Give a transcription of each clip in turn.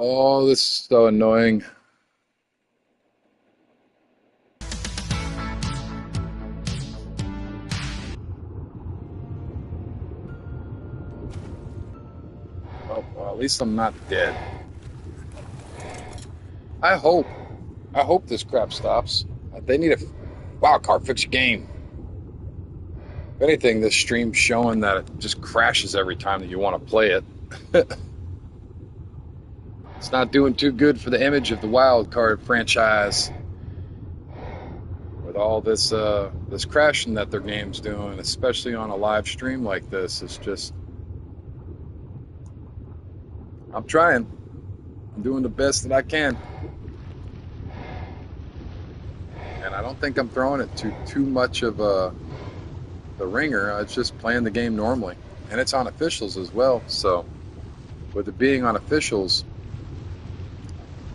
Oh, this is so annoying. Oh, well, at least I'm not dead. I hope. I hope this crap stops. They need a wild card fix your game. If anything, this stream's showing that it just crashes every time that you want to play it. It's not doing too good for the image of the wild card franchise with all this crashing that their game's doing, especially on a live stream like this. It's just I'm trying. I'm doing the best that I can. And I don't think I'm throwing it to too much of the ringer. It's just playing the game normally, and it's on officials as well. So, with it being on officials,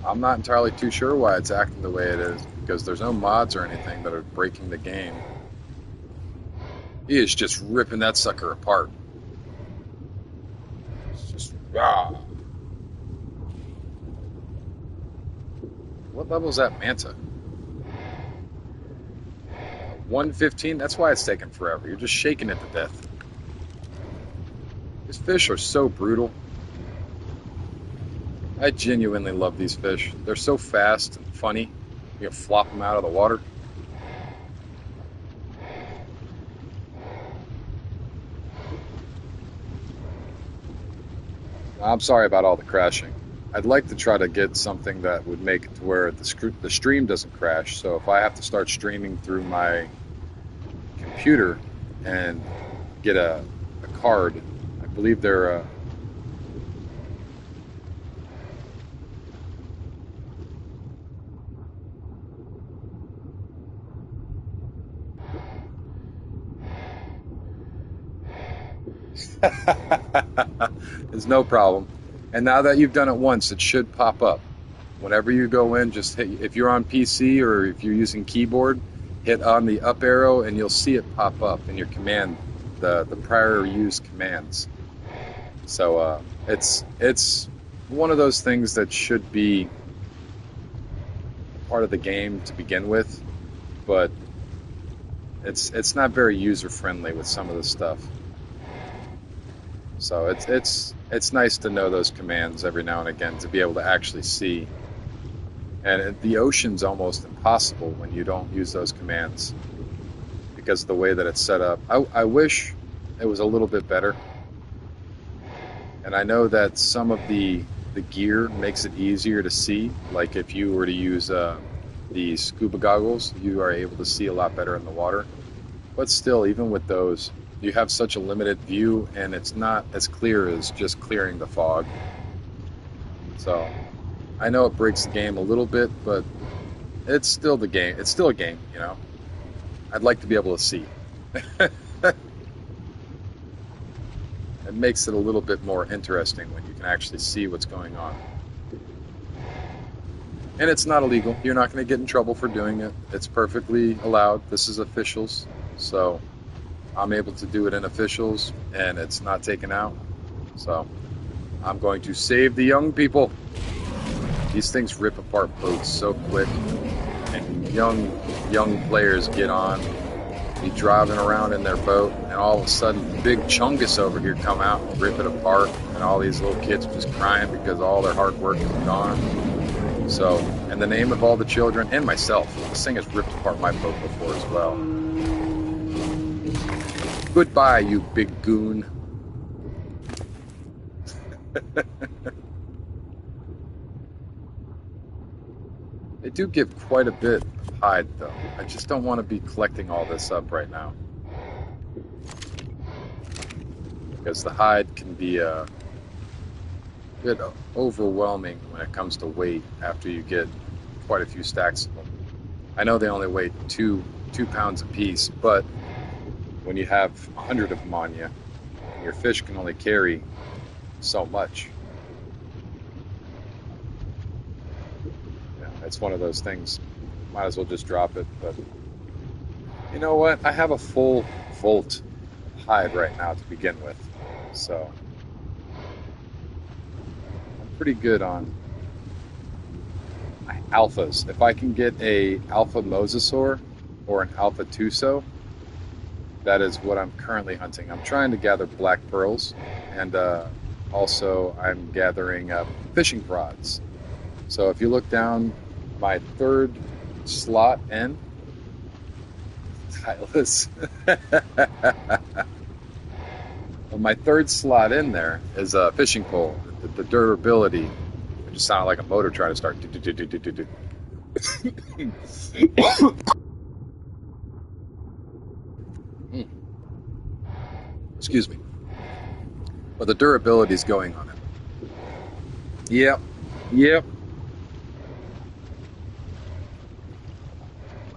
I'm not entirely too sure why it's acting the way it is because there's no mods or anything that are breaking the game. He is just ripping that sucker apart. It's just ah. What level is that Manta? 115? That's why it's taking forever. You're just shaking it to death. These fish are so brutal. I genuinely love these fish. They're so fast and funny. You can flop them out of the water. I'm sorry about all the crashing. I'd like to try to get something that would make it to where the stream doesn't crash. So if I have to start streaming through my computer and get a card, I believe they're there's no problem. And now that you've done it once, it should pop up. Whenever you go in, just hit, if you're on PC or if you're using keyboard, hit on the up arrow and you'll see it pop up in your command, the prior used commands. So it's one of those things that should be part of the game to begin with, but it's not very user friendly with some of the stuff. So it's nice to know those commands every now and again to be able to actually see. And the ocean's almost impossible when you don't use those commands because of the way that it's set up. I wish it was a little bit better. And I know that some of the gear makes it easier to see. Like if you were to use the scuba goggles, you are able to see a lot better in the water. But still, even with those, you have such a limited view, and it's not as clear as just clearing the fog. So I know it breaks the game a little bit, but it's still the game. It's still a game, you know. I'd like to be able to see. It makes it a little bit more interesting when you can actually see what's going on. And it's not illegal. You're not going to get in trouble for doing it. It's perfectly allowed. This is officials. So I'm able to do it in officials and it's not taken out. So I'm going to save the young people. These things rip apart boats so quick. And young players get on, be driving around in their boat, and all of a sudden big chungus over here come out and rip it apart, and all these little kids are just crying because all their hard work is gone. So, in the name of all the children and myself, this thing has ripped apart my boat before as well. Goodbye, you big goon. They do give quite a bit of hide, though. I just don't want to be collecting all this up right now. Because the hide can be a bit overwhelming when it comes to weight after you get quite a few stacks of them. I know they only weigh two pounds apiece, but when you have 100 of them on you, and your fish can only carry so much. Yeah, it's one of those things. Might as well just drop it, but you know what? I have a full volt hide right now to begin with, so I'm pretty good on alphas. If I can get a alpha mosasaur or an alpha tuso, that is what I'm currently hunting. I'm trying to gather black pearls, and also I'm gathering fishing rods. So if you look down my third slot in, Silas, well, my third slot in there is a fishing pole. The durability, it just sounded like a motor trying to start. Excuse me. But the durability is going on it. Yep. Yep.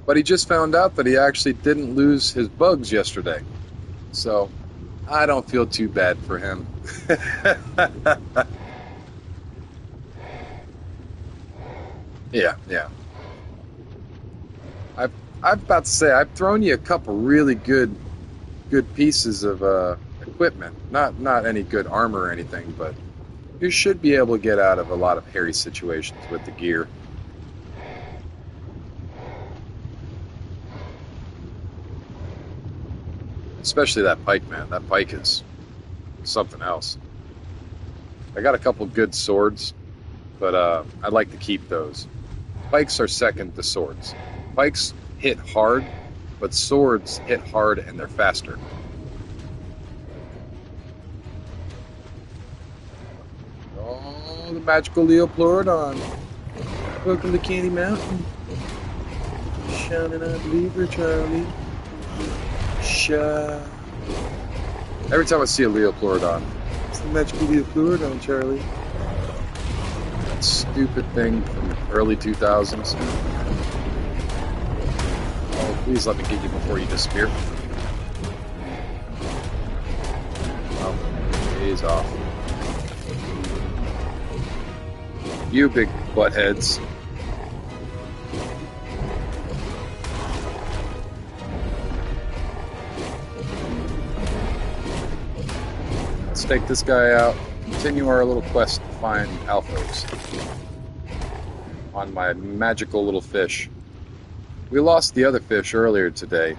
But he just found out that he actually didn't lose his bugs yesterday. So I don't feel too bad for him. Yeah, yeah. I've I'm about to say I've thrown you a couple really good pieces of equipment. Not any good armor or anything, but you should be able to get out of a lot of hairy situations with the gear. Especially that pike, man. That pike is something else. I got a couple good swords, but I'd like to keep those. Pikes are second to swords. Pikes hit hard, but swords hit hard and they're faster. Oh, the magical Leopleurodon. Welcome to Candy Mountain. Shining out Beaver, Charlie. Sha. Every time I see a Leopleurodon, it's the magical Leopleurodon, Charlie. That stupid thing from the early 2000s. Oh, please let me get you before you disappear. Oh, days off. You big buttheads. Let's take this guy out. Continue our little quest to find alphas on my magical little fish. We lost the other fish earlier today.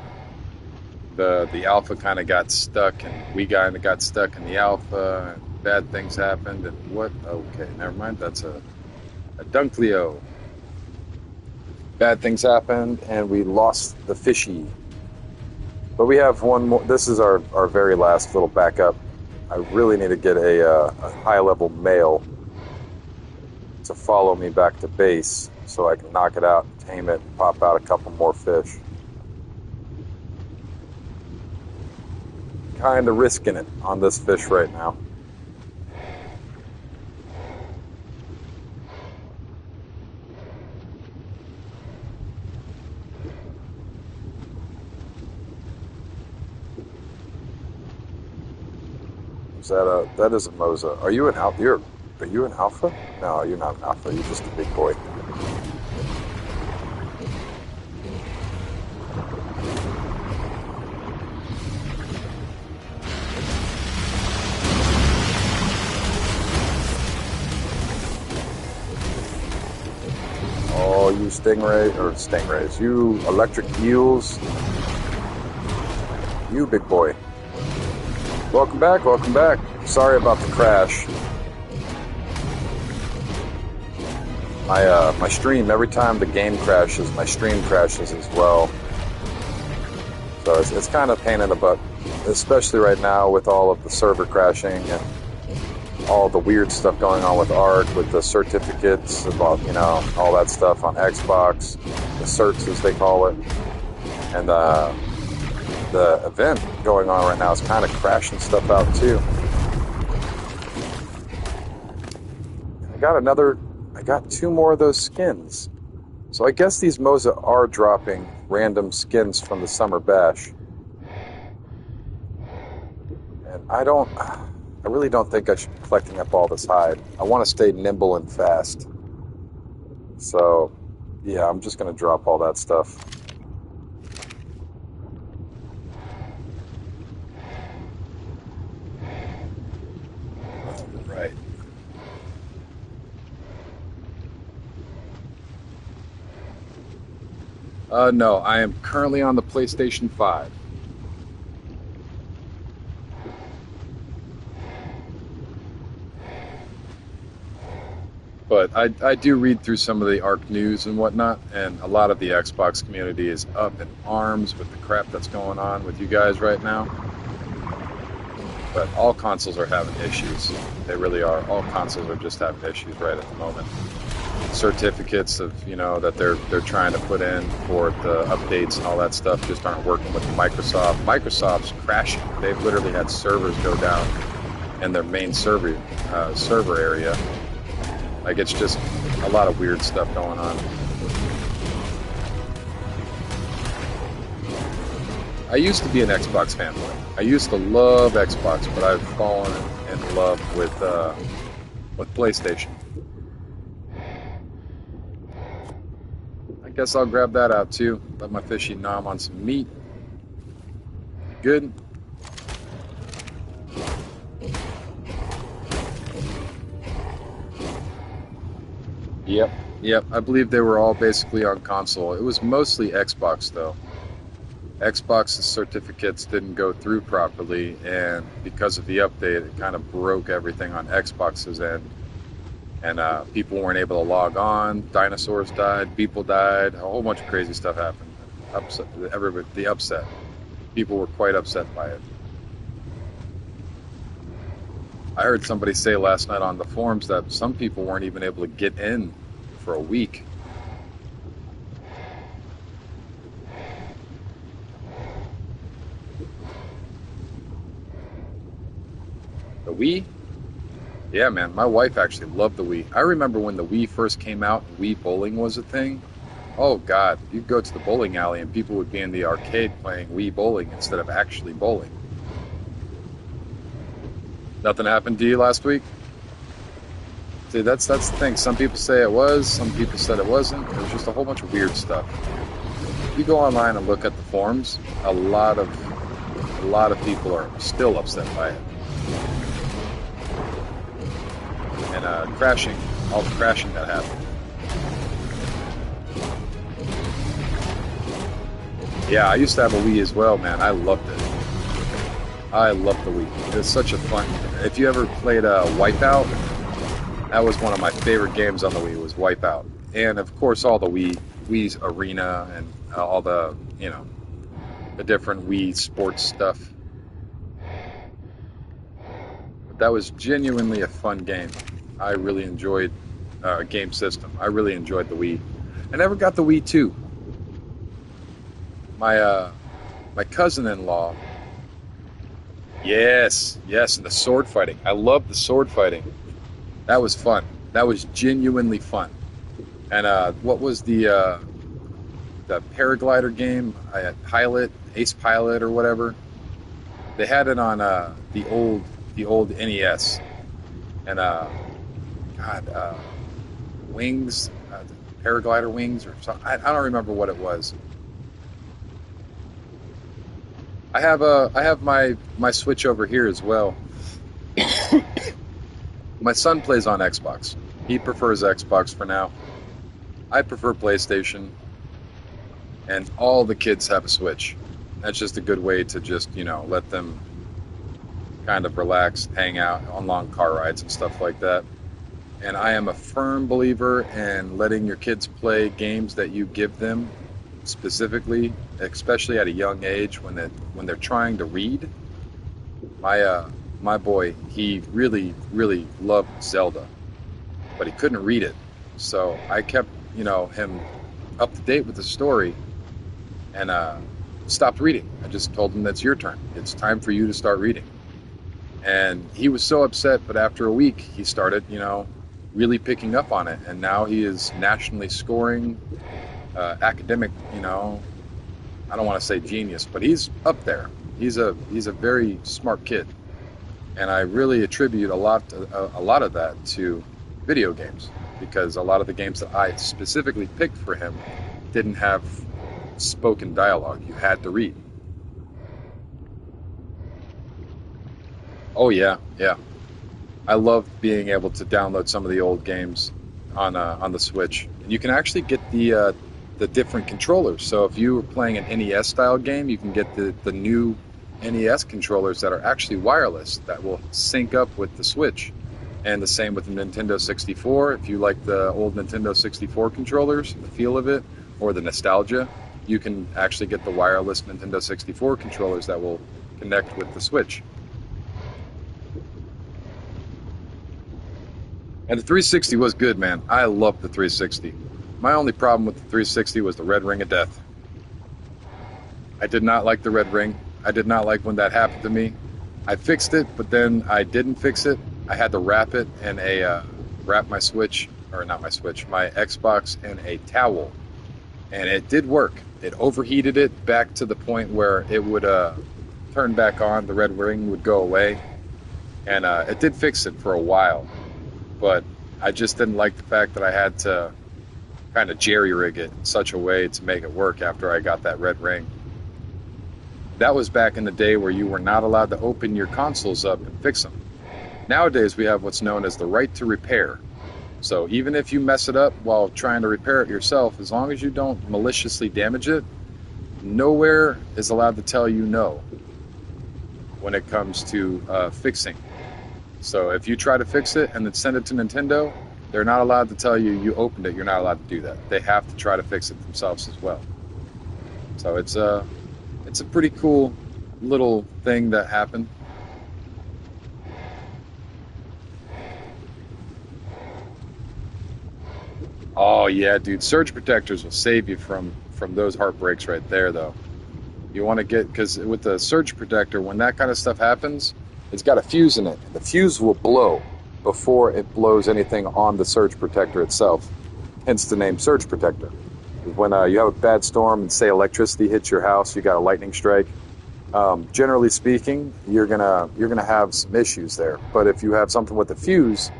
The alpha kind of got stuck, and we kind of got stuck in the alpha, and bad things happened. And what? Okay, never mind. That's a Duncleo. Bad things happened, and we lost the fishy. But we have one more. This is our very last little backup. I really need to get a high-level male to follow me back to base so I can knock it out, tame it, and pop out a couple more fish. Kind of risking it on this fish right now. That is a Mosa. Are you an alpha? Are you an alpha? No, you're not an alpha. You're just a big boy. Oh, you stingrays, you electric eels, you big boy. Welcome back, welcome back. Sorry about the crash. My stream, every time the game crashes, my stream crashes as well. So it's kind of a pain in the butt, especially right now with all of the server crashing and all the weird stuff going on with ARK, with the certificates, about, all that stuff on Xbox, the certs as they call it. And the event going on right now is kind of crashing stuff out too. I got two more of those skins. So I guess these Mosa are dropping random skins from the Summer Bash. And I really don't think I should be collecting up all this hide. I want to stay nimble and fast. So, yeah, I'm just going to drop all that stuff. Right. No, I am currently on the PlayStation 5. But I do read through some of the ARC news and whatnot, and a lot of the Xbox community is up in arms with the crap that's going on with you guys right now. But all consoles are having issues. They really are. All consoles are just having issues right at the moment. Certificates of, that they're trying to put in for the updates and all that stuff just aren't working with Microsoft. Microsoft's crashing. They've literally had servers go down in their main server area. Like, it's just a lot of weird stuff going on. I used to be an Xbox fanboy. I used to love Xbox, but I've fallen in love with PlayStation. I guess I'll grab that out too. Let my fishy nom on some meat. Good. Yep. I believe they were all basically on console. It was mostly Xbox though. Xbox's certificates didn't go through properly, and because of the update, it kind of broke everything on Xbox's end. And people weren't able to log on. Dinosaurs died. People died. A whole bunch of crazy stuff happened. The upset. People were quite upset by it. I heard somebody say last night on the forums that some people weren't even able to get in for a week. The Wii? Yeah, man, my wife actually loved the Wii. I remember when the Wii first came out and Wii bowling was a thing. Oh, God, you'd go to the bowling alley and people would be in the arcade playing Wii bowling instead of actually bowling. Nothing happened to you last week? See, that's the thing. Some people say it was, some people said it wasn't. It was just a whole bunch of weird stuff. If you go online and look at the forums, a lot of people are still upset by it. And crashing, all the crashing that happened. Yeah, I used to have a Wii as well, man. I loved it. I loved the Wii. It was such a fun. If you ever played Wipeout, that was one of my favorite games on the Wii. Was Wipeout, and of course all the Wii's Arena and all the the different Wii sports stuff. But that was genuinely a fun game. I really enjoyed a game system. I really enjoyed the Wii. I never got the Wii 2. My cousin-in-law. Yes, and the sword fighting. I loved the sword fighting. That was fun. That was genuinely fun. And what was the paraglider game? Ace Pilot or whatever. They had it on the old NES. And Wings, paraglider wings or something. I don't remember what it was. I have my Switch over here as well. My son plays on Xbox. He prefers Xbox for now. I prefer PlayStation. And all the kids have a Switch. That's just a good way to just, let them kind of relax, hang out on long car rides and stuff like that. And I am a firm believer in letting your kids play games that you give them specifically, especially at a young age when they're trying to read. My boy, he really, really loved Zelda, but he couldn't read it. So I kept, him up to date with the story and stopped reading. I just told him, that's your turn. It's time for you to start reading. And he was so upset, but after a week, he started, really picking up on it. And now he is nationally scoring, academic, I don't want to say genius, but he's up there. He's a very smart kid. And I really attribute a lot of that to video games, because a lot of the games that I specifically picked for him didn't have spoken dialogue. You had to read. Oh yeah. I love being able to download some of the old games on the Switch. And you can actually get the the different controllers. So if you were playing an NES style game, you can get the new NES controllers that are actually wireless that will sync up with the Switch. And the same with the Nintendo 64. If you like the old Nintendo 64 controllers, the feel of it, or the nostalgia, you can actually get the wireless Nintendo 64 controllers that will connect with the Switch. And the 360 was good, man. I loved the 360. My only problem with the 360 was the red ring of death. I did not like the red ring. I did not like when that happened to me. I fixed it, but then I didn't fix it. I had to wrap it in wrap my Switch, or not my Switch, my Xbox in a towel. And it did work. It overheated it back to the point where it would turn back on, the red ring would go away. And it did fix it for a while. But I just didn't like the fact that I had to kind of jerry-rig it in such a way to make it work after I got that red ring. That was back in the day where you were not allowed to open your consoles up and fix them. Nowadays, we have what's known as the right to repair. So even if you mess it up while trying to repair it yourself, as long as you don't maliciously damage it, nowhere is allowed to tell you no when it comes to fixing. So if you try to fix it and then send it to Nintendo, they're not allowed to tell you you opened it. You're not allowed to do that. They have to try to fix it themselves as well. So it's a pretty cool little thing that happened. Oh yeah, dude, surge protectors will save you from those heartbreaks right there, though. You want to get, because with the surge protector, when that kind of stuff happens, it's got a fuse in it. The fuse will blow before it blows anything on the surge protector itself. Hence the name surge protector. When you have a bad storm and say electricity hits your house, you got a lightning strike. Generally speaking, you're gonna have some issues there. But if you have something with a fuse,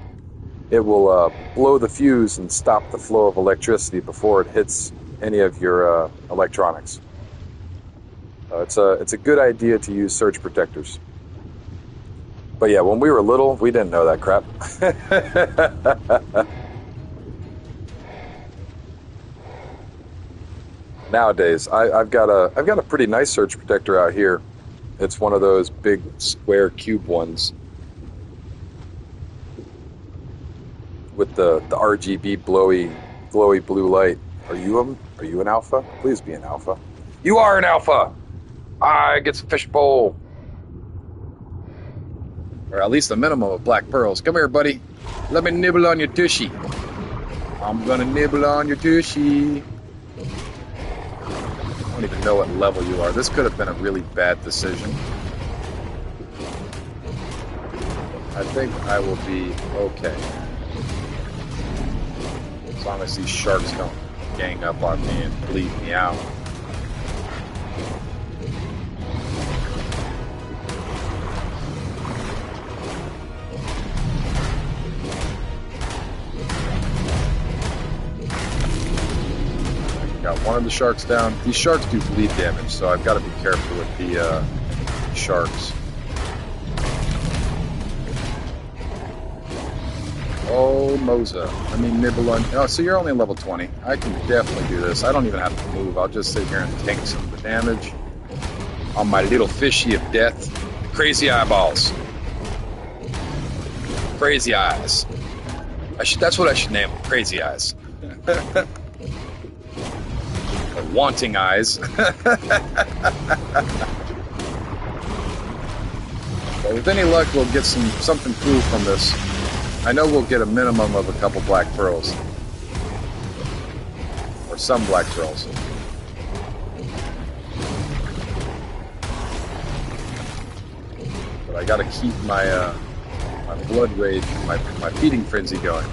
it will blow the fuse and stop the flow of electricity before it hits any of your electronics. It's a good idea to use surge protectors. But yeah, when we were little, we didn't know that crap. Nowadays, I've got a pretty nice surge protector out here. It's one of those big square cube ones with the RGB glowy blue light. Are you an alpha? Please be an alpha. You are an alpha. I get some fish bowl. Or at least a minimum of black pearls. Come here, buddy. Let me nibble on your tushy. I'm gonna nibble on your tushy. I don't even know what level you are. This could have been a really bad decision. I think I will be okay. As long as these sharks don't gang up on me and bleed me out. Got one of the sharks down. These sharks do bleed damage, so I've got to be careful with the sharks. Oh, Moza. Let me nibble on... Oh, so you're only level 20. I can definitely do this. I don't even have to move. I'll just sit here and tank some of the damage on my little fishy of death. Crazy eyeballs. Crazy eyes. That's what I should name them. Crazy eyes. Wanting eyes. But with any luck, we'll get something cool from this. I know we'll get a minimum of a couple black pearls. Or some black pearls. But I gotta keep my my blood rage, my feeding frenzy going.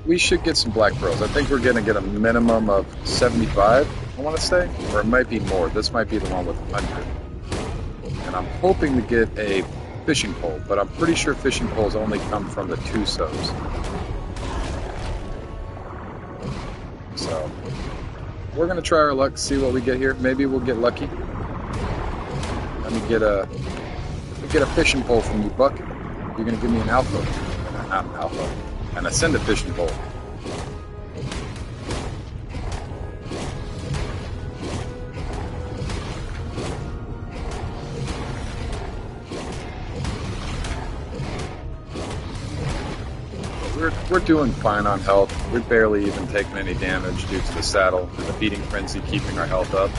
We should get some black pearls. I think we're going to get a minimum of 75, I want to say. Or it might be more. This might be the one with 100. And I'm hoping to get a fishing pole, but I'm pretty sure fishing poles only come from the Tusos. So, we're going to try our luck, see what we get here. Maybe we'll get lucky. Let me get a fishing pole from you, Buck. You're going to give me an alpha. Not an alpha. An ascended fishing pole. we're doing fine on health. We're barely even taking any damage due to the saddle and the feeding frenzy keeping our health up.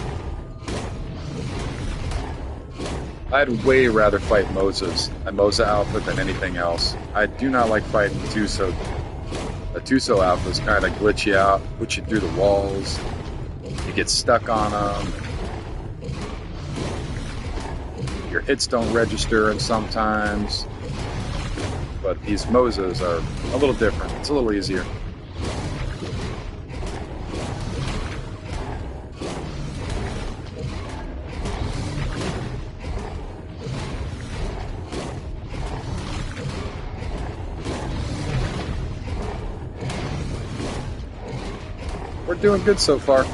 I'd way rather fight a Moza alpha than anything else. I do not like fighting Tuso. A Tuso alpha is kind of glitchy out, puts you through the walls, you get stuck on them, your hits don't register, and sometimes. But these Mozas are a little different. It's a little easier. We're doing good so far.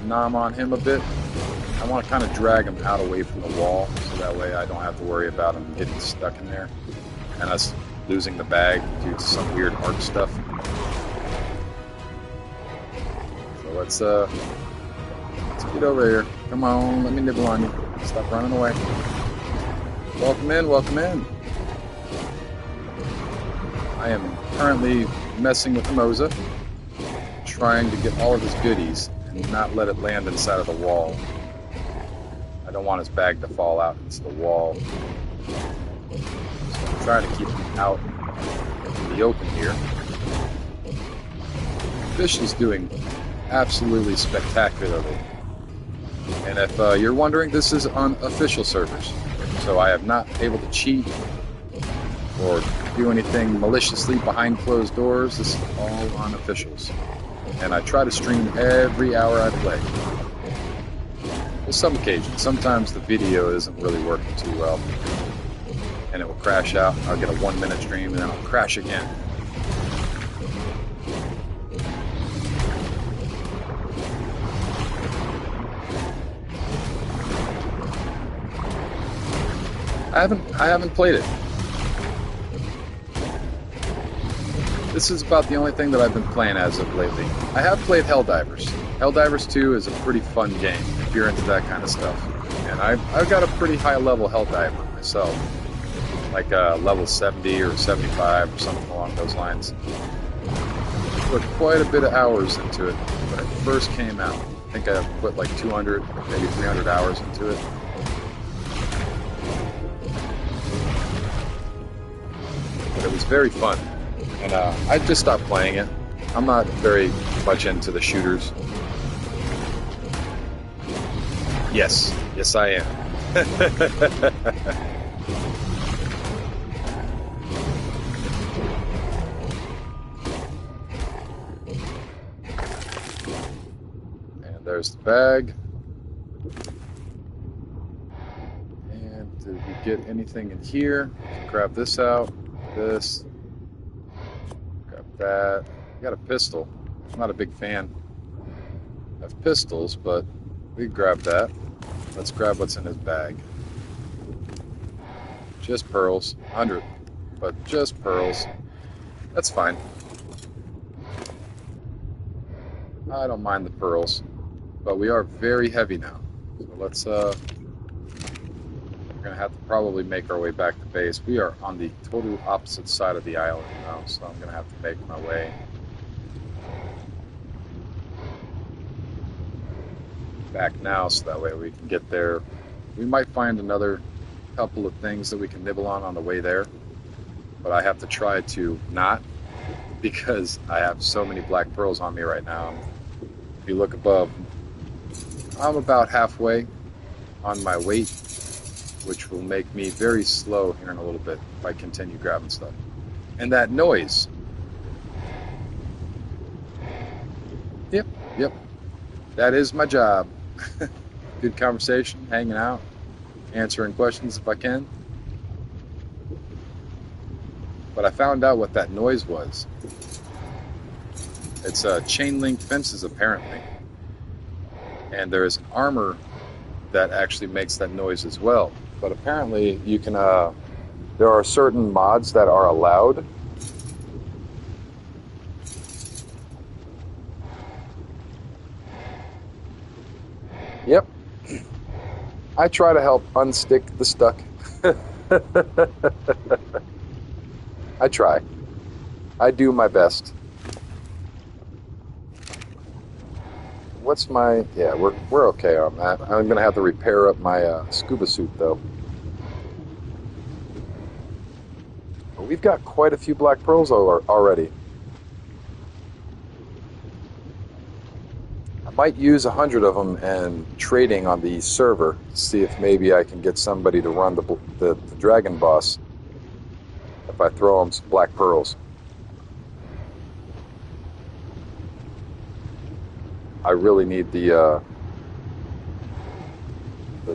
Nom on him a bit. I want to kind of drag him out away from the wall, so that way I don't have to worry about him getting stuck in there and us losing the bag due to some weird arc stuff. So let's get over here. Come on, let me nibble on you. Stop running away. Welcome in, welcome in. I am currently messing with the Moza, trying to get all of his goodies and not let it land inside of the wall. I don't want his bag to fall out into the wall. So I'm trying to keep him out in the open here. Fish is doing absolutely spectacularly. And if you're wondering, this is on official servers. So I am not able to cheat or do anything maliciously behind closed doors. This is all on officials. And I try to stream every hour I play. With some occasions. Sometimes the video isn't really working too well. And it will crash out. I'll get a 1 minute stream and then I'll crash again. I haven't played it. This is about the only thing that I've been playing as of lately. I have played Helldivers. Helldivers 2 is a pretty fun game if you're into that kind of stuff. And I've got a pretty high level Helldiver myself. Like level 70 or 75 or something along those lines. Put quite a bit of hours into it when it first came out. I think I put like 200, maybe 300 hours into it. But it was very fun. And I just stopped playing it. I'm not very much into the shooters. Yes, I am. And there's the bag. And did we get anything in here? Grab this out. This. That. I got a pistol. I'm not a big fan of pistols, but we grab that. Let's grab what's in his bag. Just pearls. 100. But just pearls. That's fine. I don't mind the pearls. But we are very heavy now. So let's we're gonna have to probably make our way back to base. We are on the total opposite side of the island now, so I'm gonna have to make my way back now so that way we can get there. We might find another couple of things that we can nibble on the way there, but I have to try to not, because I have so many black pearls on me right now. If you look above, I'm about halfway on my weight, which will make me very slow here in a little bit if I continue grabbing stuff. And that noise. Yep. That is my job. Good conversation, hanging out, answering questions if I can. But I found out what that noise was. It's chain link fences apparently. And there is armor that actually makes that noise as well. But apparently you can, there are certain mods that are allowed. Yep. I try to help unstick the stuck. I try. I do my best. What's my... Yeah, we're okay on that. I'm going to have to repair up my scuba suit, though. But we've got quite a few black pearls already. I might use 100 of them and trading on the server to see if maybe I can get somebody to run the dragon boss if I throw them some black pearls. I really need the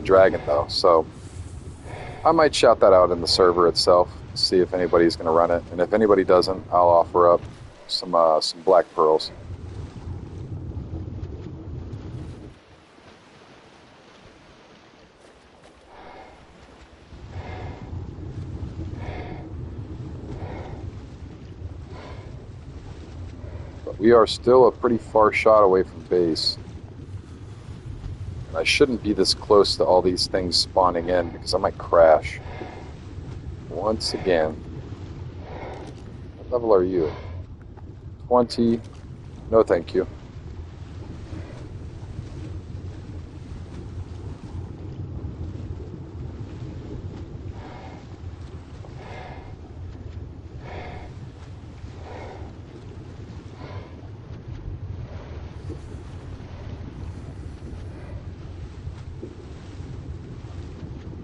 dragon though, so I might shout that out in the server itself, see if anybody's going to run it, and if anybody doesn't, I'll offer up some black pearls. But we are still a pretty far shot away from base. And I shouldn't be this close to all these things spawning in because I might crash. Once again. What level are you? 20. No, thank you.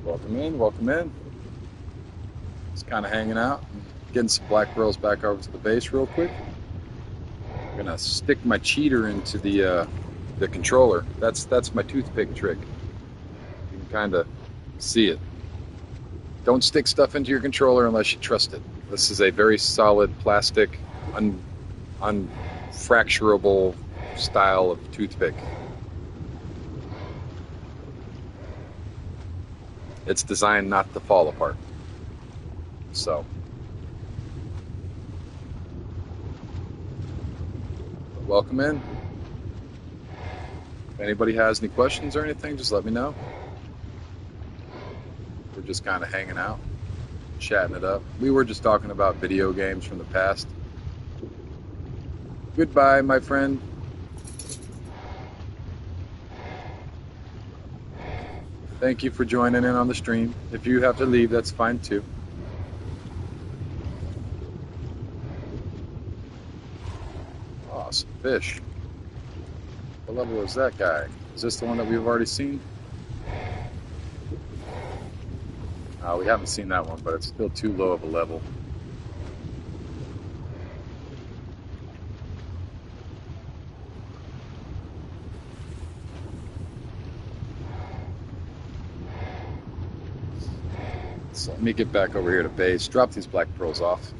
Welcome in, welcome in. Just kind of hanging out, getting some black pearls back over to the base real quick. I'm gonna stick my cheater into the controller. That's my toothpick trick. You can kind of see it. Don't stick stuff into your controller unless you trust it. This is a very solid plastic, unfracturable style of toothpick. It's designed not to fall apart. So, welcome in. If anybody has any questions or anything, just let me know. We're just kind of hanging out, chatting it up. We were just talking about video games from the past. Goodbye, my friend. Thank you for joining in on the stream. If you have to leave, that's fine too. Awesome fish. What level is that guy? Is this the one that we've already seen? We haven't seen that one, but it's still too low of a level. So let me get back over here to base, drop these black pearls off.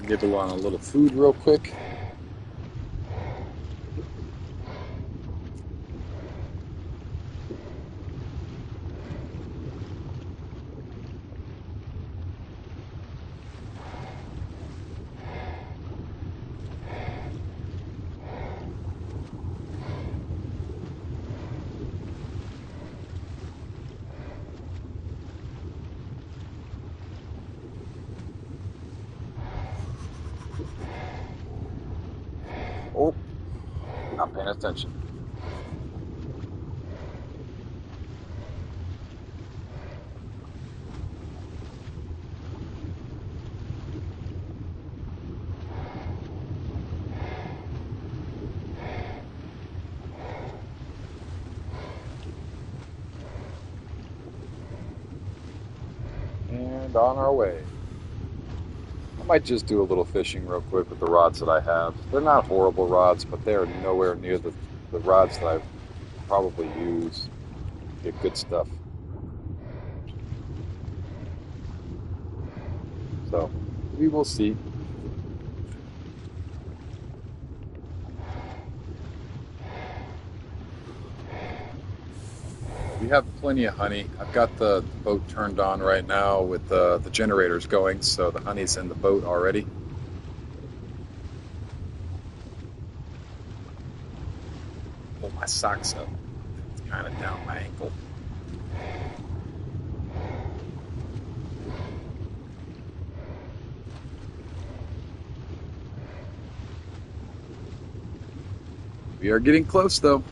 Nibble on a little food real quick. Oh, not paying attention. And on our way. I might just do a little fishing real quick with the rods that I have. They're not horrible rods, but they are nowhere near the rods that I probably use. Get good stuff. So, we will see. have plenty of honey. I've got the boat turned on right now with the generators going, so the honey's in the boat already. Pull my socks up. It's kind of down my ankle. We are getting close, though.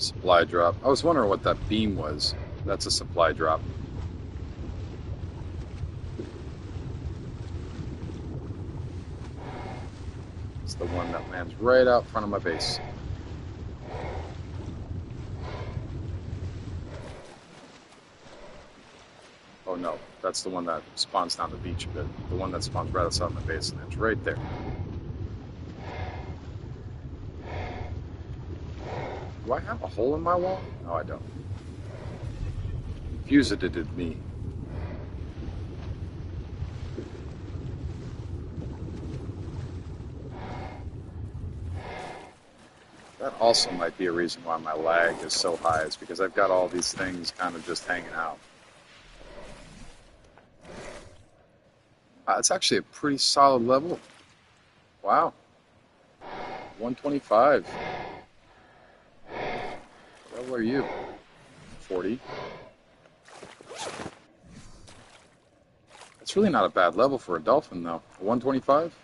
Supply drop. I was wondering what that beam was. That's a supply drop. It's the one that lands right out front of my base. Oh no, that's the one that spawns down the beach a bit. The one that spawns right outside my base lands right there. Do I have a hole in my wall? No, I don't. Fugitive me. That also might be a reason why my lag is so high, is because I've got all these things kind of just hanging out. It's actually a pretty solid level. Wow. 125. What level are you? 40. That's really not a bad level for a dolphin, though. 125?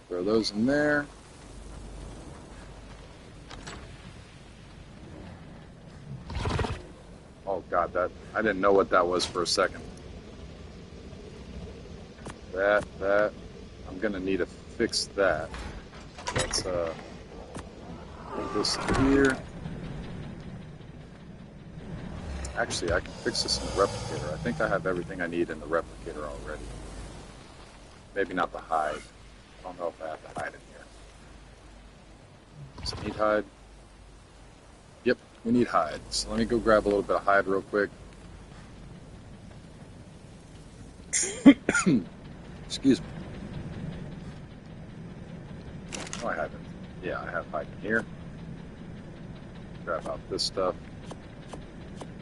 Throw those in there. Oh god, that I didn't know what that was for a second. That I'm gonna need to fix that. Let's put this here. Actually, I can fix this in the replicator. I think I have everything I need in the replicator already. Maybe not the hide. I don't know if I have the hide in here. Does it need hide? Yep, we need hide. So let me go grab a little bit of hide real quick. Excuse me. Oh, I haven't. Yeah, I have hide in here. Grab out this stuff.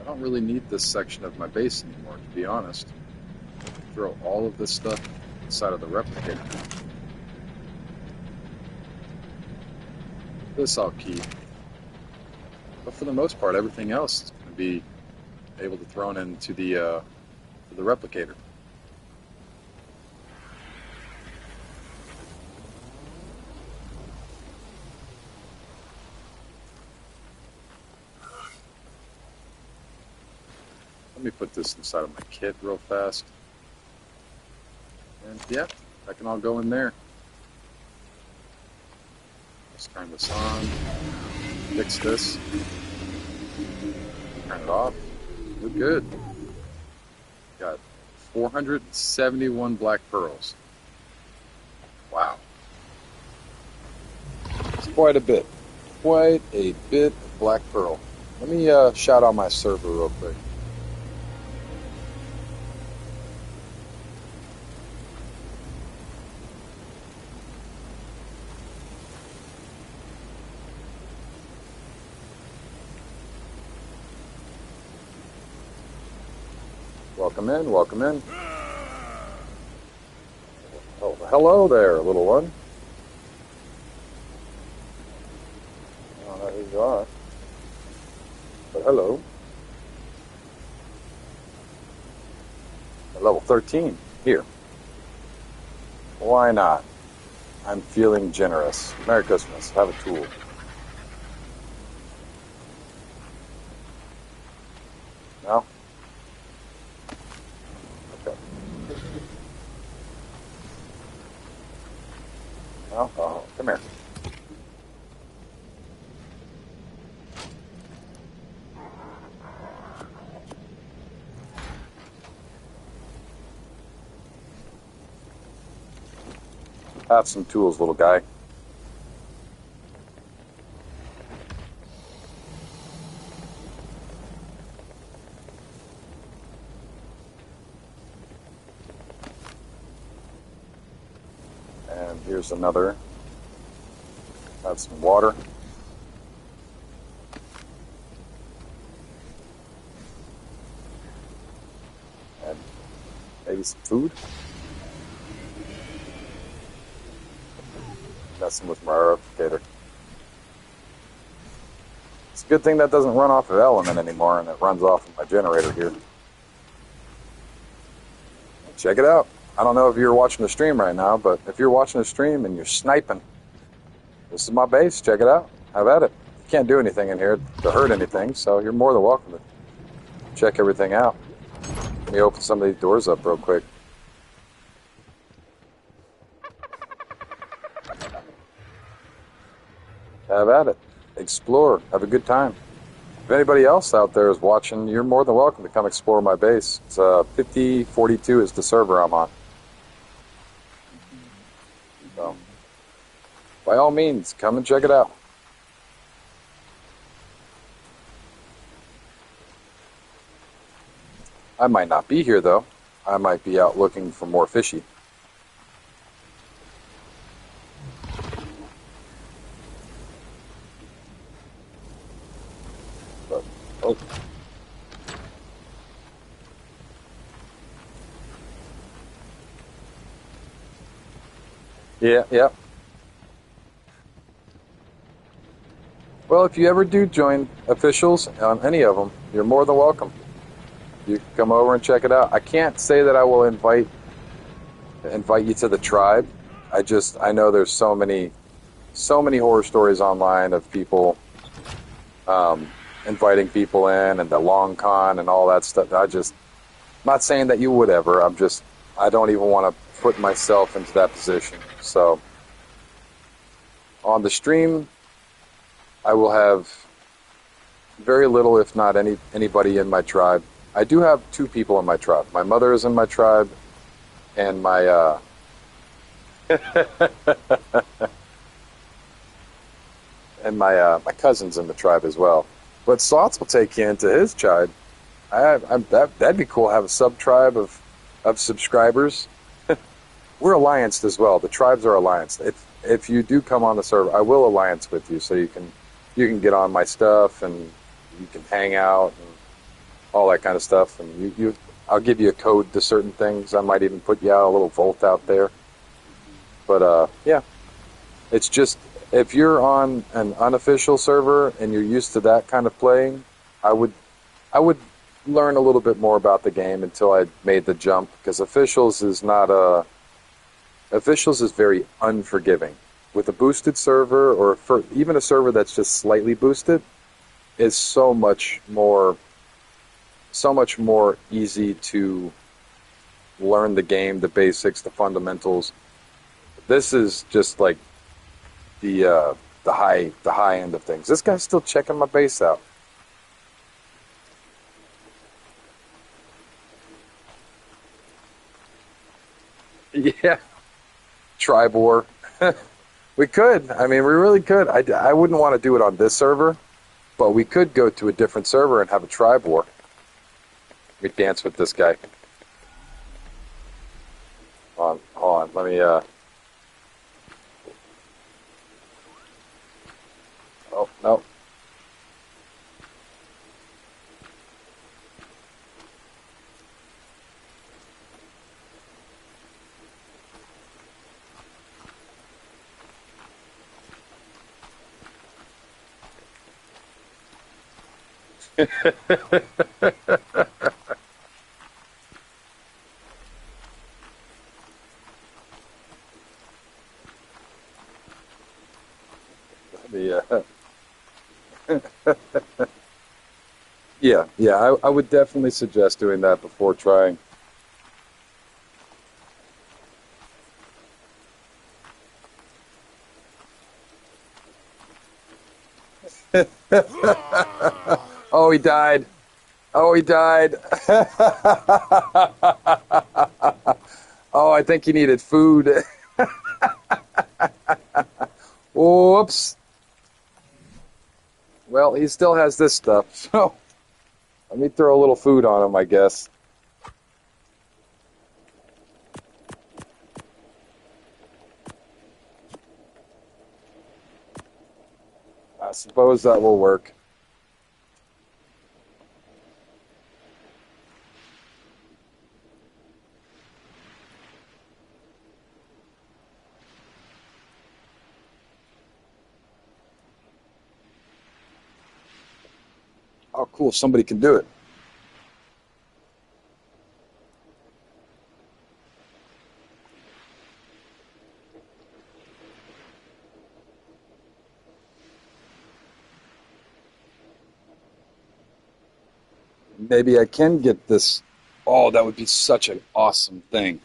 I don't really need this section of my base anymore, to be honest. Throw all of this stuff inside of the replicator. This I'll keep. But for the most part, everything else is going to be able to thrown into the replicator. Let me put this inside of my kit real fast. And yeah, that can all go in there. Let's turn this on. Fix this. Turn it off. We're good. Got 471 black pearls. Wow. It's quite a bit. Quite a bit of black pearl. Let me shout out my server real quick. Welcome in, welcome in. Oh, hello there, little one. I don't know who you are, but hello. Level 13, here. Why not? I'm feeling generous. Merry Christmas, have a tool. No? Oh, come here. Have some tools, little guy. And here's another. Have some water. And maybe some food. Messing with my replicator. It's a good thing that doesn't run off of Element anymore and it runs off of my generator here. Check it out. I don't know if you're watching the stream right now, but if you're watching the stream and you're sniping, this is my base. Check it out. Have at it. You can't do anything in here to hurt anything, so you're more than welcome to check everything out. Let me open some of these doors up real quick. Have at it. Explore. Have a good time. If anybody else out there is watching, you're more than welcome to come explore my base. It's 5042 is the server I'm on. So, by all means, come and check it out. I might not be here, though. I might be out looking for more fishy. But, oh. Yeah. Well, if you ever do join officials on any of them, you're more than welcome. You can come over and check it out. I can't say that I will invite you to the tribe. I know there's so many horror stories online of people inviting people in and the long con and all that stuff. I'm not saying that you would ever. I don't even want to put myself into that position. So on the stream, I will have very little, if not anybody in my tribe. I do have 2 people in my tribe. My mother is in my tribe, and my and my cousin's in the tribe as well. But Slots will take you into his tribe. That'd be cool. Have a sub tribe of subscribers. We're allianced as well. The tribes are allianced. If you do come on the server, I will alliance with you, so you can get on my stuff and you can hang out and all that kind of stuff. And I'll give you a code to certain things. I might even put you out a little vault out there. But yeah, it's just if you're on an unofficial server and you're used to that kind of playing, I would learn a little bit more about the game until I made the jump, because officials is very unforgiving. With a boosted server, or even a server that's just slightly boosted, is so much more easy to learn the game, the basics, the fundamentals. This is just like the high end of things. This guy's still checking my base out. Yeah, tribe war. We could. I mean, we really could. I wouldn't want to do it on this server, but we could go to a different server and have a tribe war. We dance with this guy. Hold on. Let me. Oh no. The yeah. I would definitely suggest doing that before trying. Oh, he died. Oh, he died. Oh, I think he needed food. Oops. Well, he still has this stuff, so let me throw a little food on him, I guess. I suppose that will work. Oh, cool. Somebody can do it. Maybe I can get this. Oh, that would be such an awesome thing.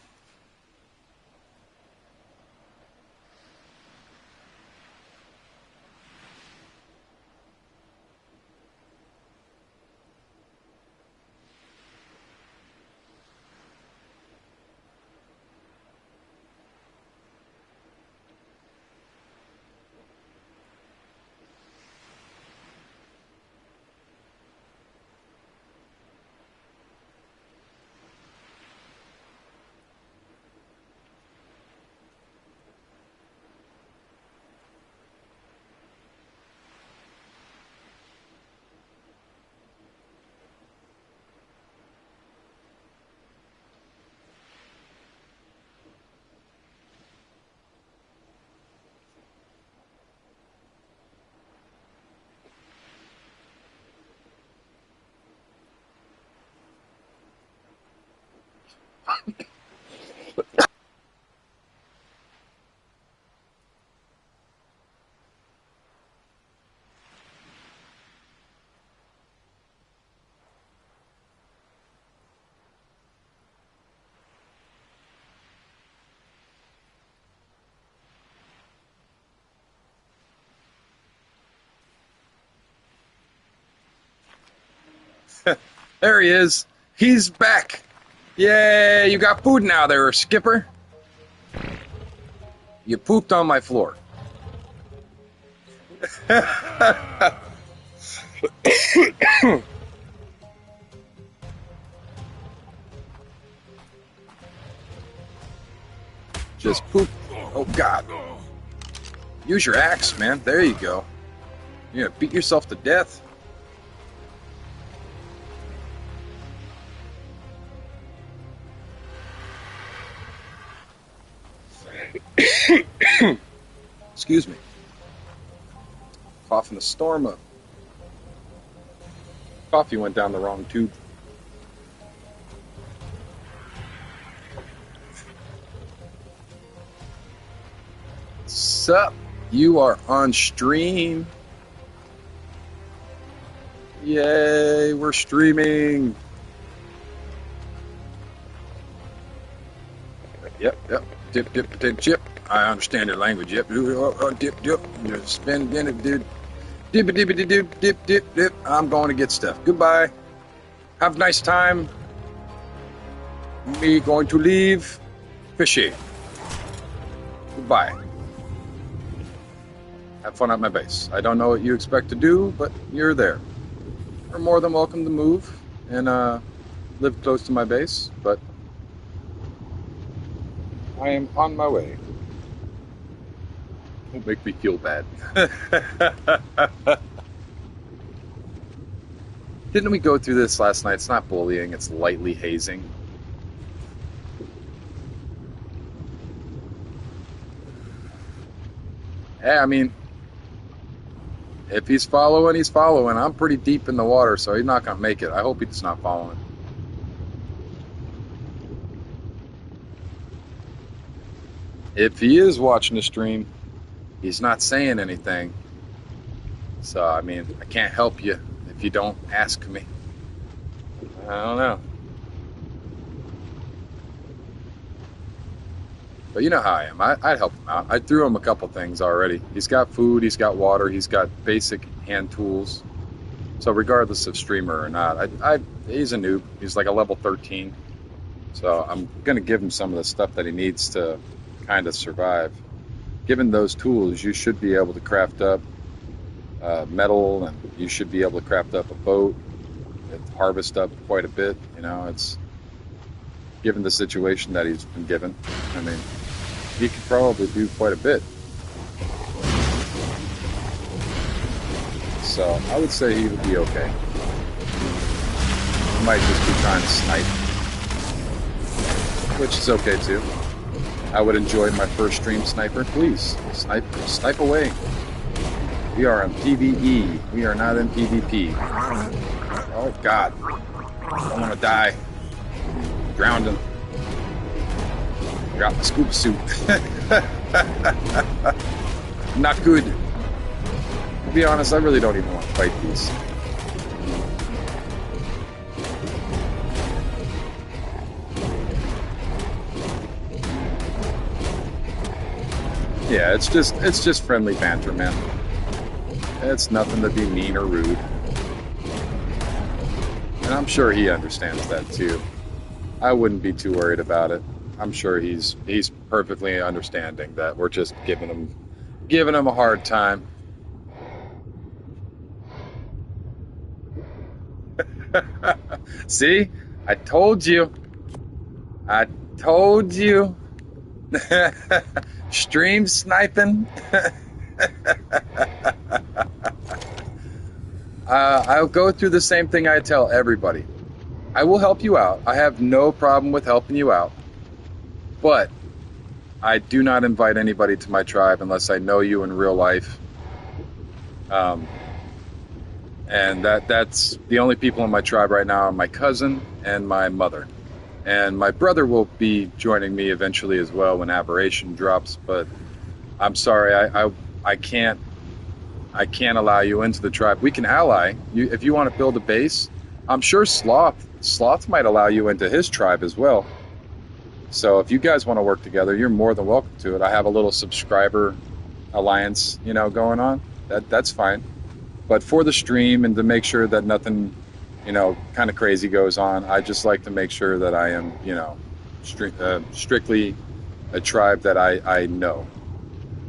There he is. He's back. Yay, you got food now there, Skipper. You pooped on my floor. Just poop. Oh, God. Use your axe, man. There you go. You're gonna beat yourself to death. Excuse me. Coughing a storm up. Coffee went down the wrong tube. Sup? You are on stream. Yay, we're streaming. Yep. Dip, potato chip. I understand your language. Yep. Dip. You're spinning it, dude. Dip. I'm going to get stuff. Goodbye. Have a nice time. Me going to leave. Fishy. Goodbye. Have fun at my base. I don't know what you expect to do, but you're there. You're more than welcome to move and live close to my base, but I am on my way. Don't make me feel bad. Didn't we go through this last night? It's not bullying, it's lightly hazing. Yeah, I mean, if he's following, he's following. I'm pretty deep in the water, so he's not going to make it. I hope he's not following. If he is watching the stream, he's not saying anything. So, I mean, I can't help you if you don't ask me. I don't know. But you know how I am. I'd help him out. I threw him a couple things already. He's got food, he's got water, he's got basic hand tools. So regardless of streamer or not, he's a noob. He's like a level 13. So I'm going to give him some of the stuff that he needs to kind of survive. given those tools, you should be able to craft up metal, and you should be able to craft up a boat, and harvest up quite a bit. You know, it's given the situation that he's been given. I mean, he could probably do quite a bit. So I would say he would be okay. He might just be trying to snipe, which is okay too. I would enjoy my first stream sniper. Please, snipe away. We are in PvE. We are not in PvP. Oh God, I want to die. Drowning. Got my scuba suit. Not good. To be honest, I really don't even want to fight these. Yeah, it's just friendly banter, man. It's nothing to be mean or rude. And I'm sure he understands that too. I wouldn't be too worried about it. I'm sure he's perfectly understanding that we're just giving him a hard time. See? I told you. I told you. Stream sniping. I'll go through the same thing I tell everybody. I will help you out. I have no problem with helping you out. But I do not invite anybody to my tribe unless I know you in real life. And that's the only people in my tribe right now are my cousin and my mother. And my brother will be joining me eventually as well when Aberration drops, but I'm sorry, I can't allow you into the tribe. We can ally. If you want to build a base, I'm sure Sloth might allow you into his tribe as well. So if you guys want to work together, you're more than welcome to it. I have a little subscriber alliance, going on. That's fine. But for the stream and to make sure that nothing, kind of crazy goes on, I just like to make sure that I am, strictly a tribe that I know.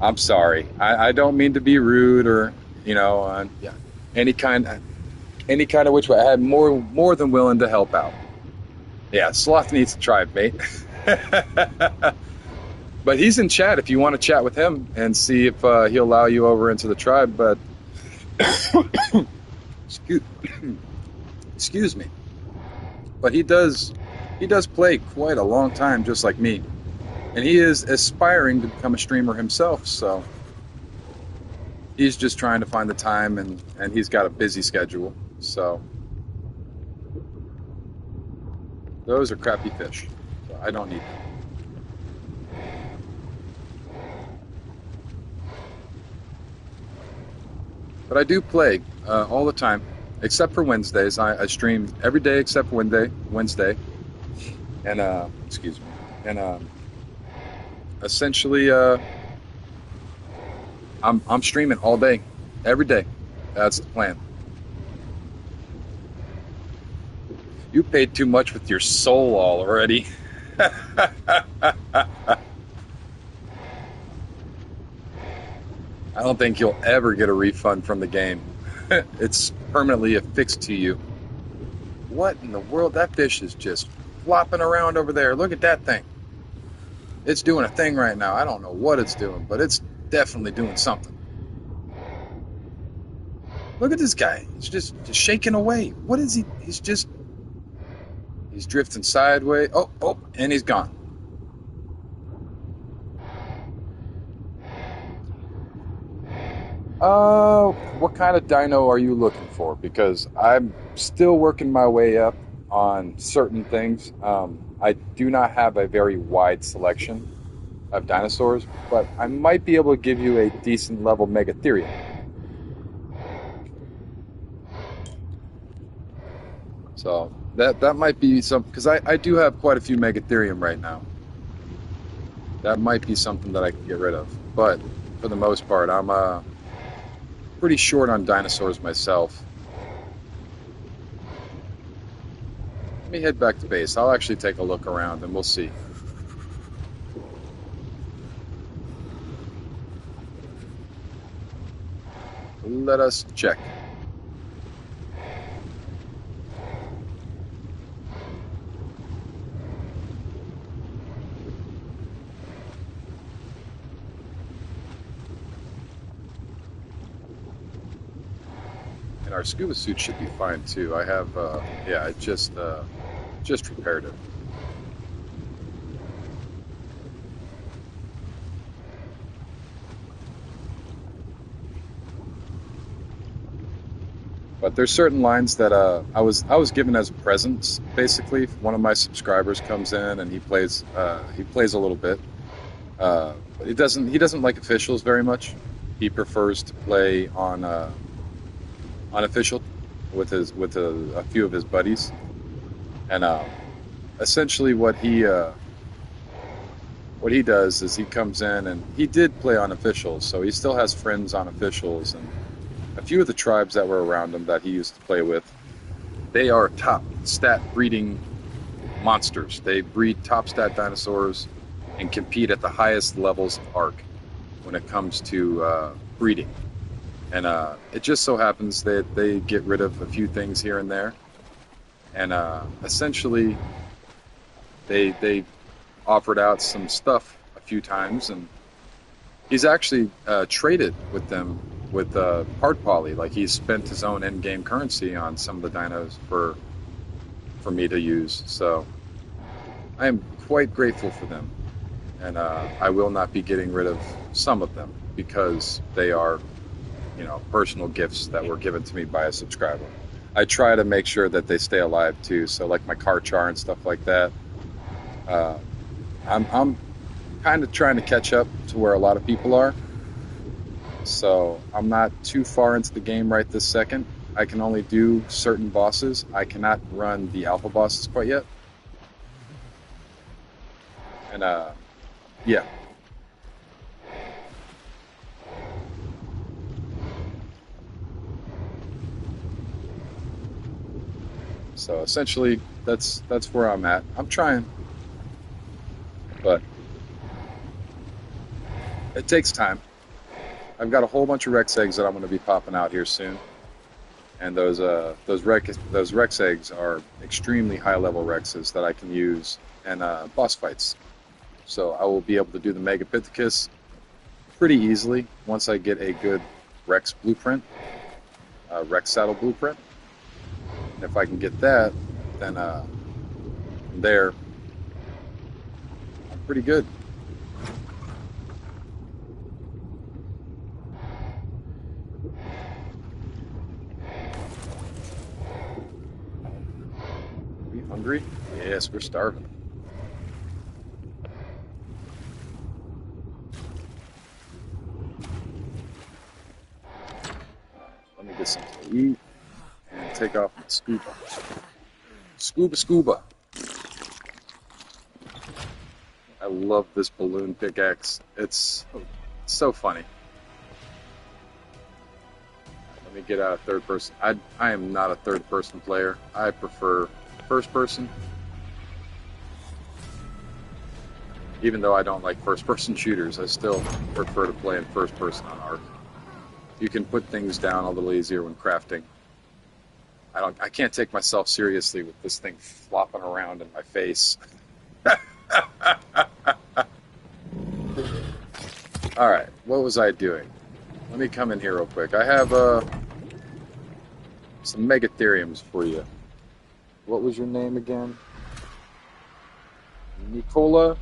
I'm sorry. I don't mean to be rude or, yeah, any kind of which way. I'm more than willing to help out. Yeah, Sloth needs a tribe, mate. But he's in chat if you want to chat with him and see if he'll allow you over into the tribe. But excuse me. But he does play quite a long time, just like me, and he is aspiring to become a streamer himself. So he's just trying to find the time, and he's got a busy schedule. So those are crappy fish. So I don't need them. But I do play all the time, except for Wednesdays. I stream every day except Wednesday. And, excuse me. And essentially, I'm streaming all day, every day. That's the plan. You paid too much with your soul already. I don't think you'll ever get a refund from the game. It's permanently affixed to you. What in the world? That fish is just flopping around over there. Look at that thing. It's doing a thing right now. I don't know what it's doing, but it's definitely doing something. Look at this guy. He's just shaking away. What is he? He's drifting sideways. Oh, and he's gone. What kind of dino are you looking for? Because I'm still working my way up on certain things. I do not have a very wide selection of dinosaurs, but I might be able to give you a decent level Megatherium. So that might be some, because I do have quite a few Megatherium right now. That might be something that I can get rid of. But for the most part, I'm pretty short on dinosaurs myself. Let me head back to base. I'll actually take a look around and we'll see. let us check. And our scuba suit should be fine too. I have, yeah, I just repaired it. But there's certain lines that I was given as presents. Basically, one of my subscribers comes in and he plays a little bit. But he doesn't like officials very much. He prefers to play on unofficial with a few of his buddies. And essentially, what he does is he comes in and he did play on officials, so he still has friends on officials and a few of the tribes that were around him that he used to play with. They are top stat breeding monsters. They breed top stat dinosaurs and compete at the highest levels of ARC when it comes to breeding. And it just so happens that they get rid of a few things here and there. And essentially, they offered out some stuff a few times, and he's actually traded with them with hard poly. Like he's spent his own end-game currency on some of the dinos for me to use. So I am quite grateful for them, and I will not be getting rid of some of them because they are, personal gifts that were given to me by a subscriber. I try to make sure that they stay alive too. So like my car char and stuff like that. Uh, I'm kind of trying to catch up to where a lot of people are. So I'm not too far into the game right this second. I can only do certain bosses. I cannot run the alpha bosses quite yet. And yeah. So essentially, that's where I'm at. I'm trying, but it takes time. I've got a whole bunch of Rex eggs that I'm going to be popping out here soon, and those Rex eggs are extremely high level Rexes that I can use in boss fights. So I will be able to do the Megapithecus pretty easily once I get a good Rex blueprint, Rex saddle blueprint. And if I can get that, then from there, I'm pretty good. Are we hungry? Yes, we're starving. Let me get something to eat and take off my scuba. Scuba. I love this balloon pickaxe. It's so funny. Let me get out of third person. I am not a third person player. I prefer first person. Even though I don't like first person shooters, I still prefer to play in first person on Ark. You can put things down a little easier when crafting. I can't take myself seriously with this thing flopping around in my face. Alright, what was I doing? Let me come in here real quick. I have some Megatheriums for you. What was your name again? Nicola?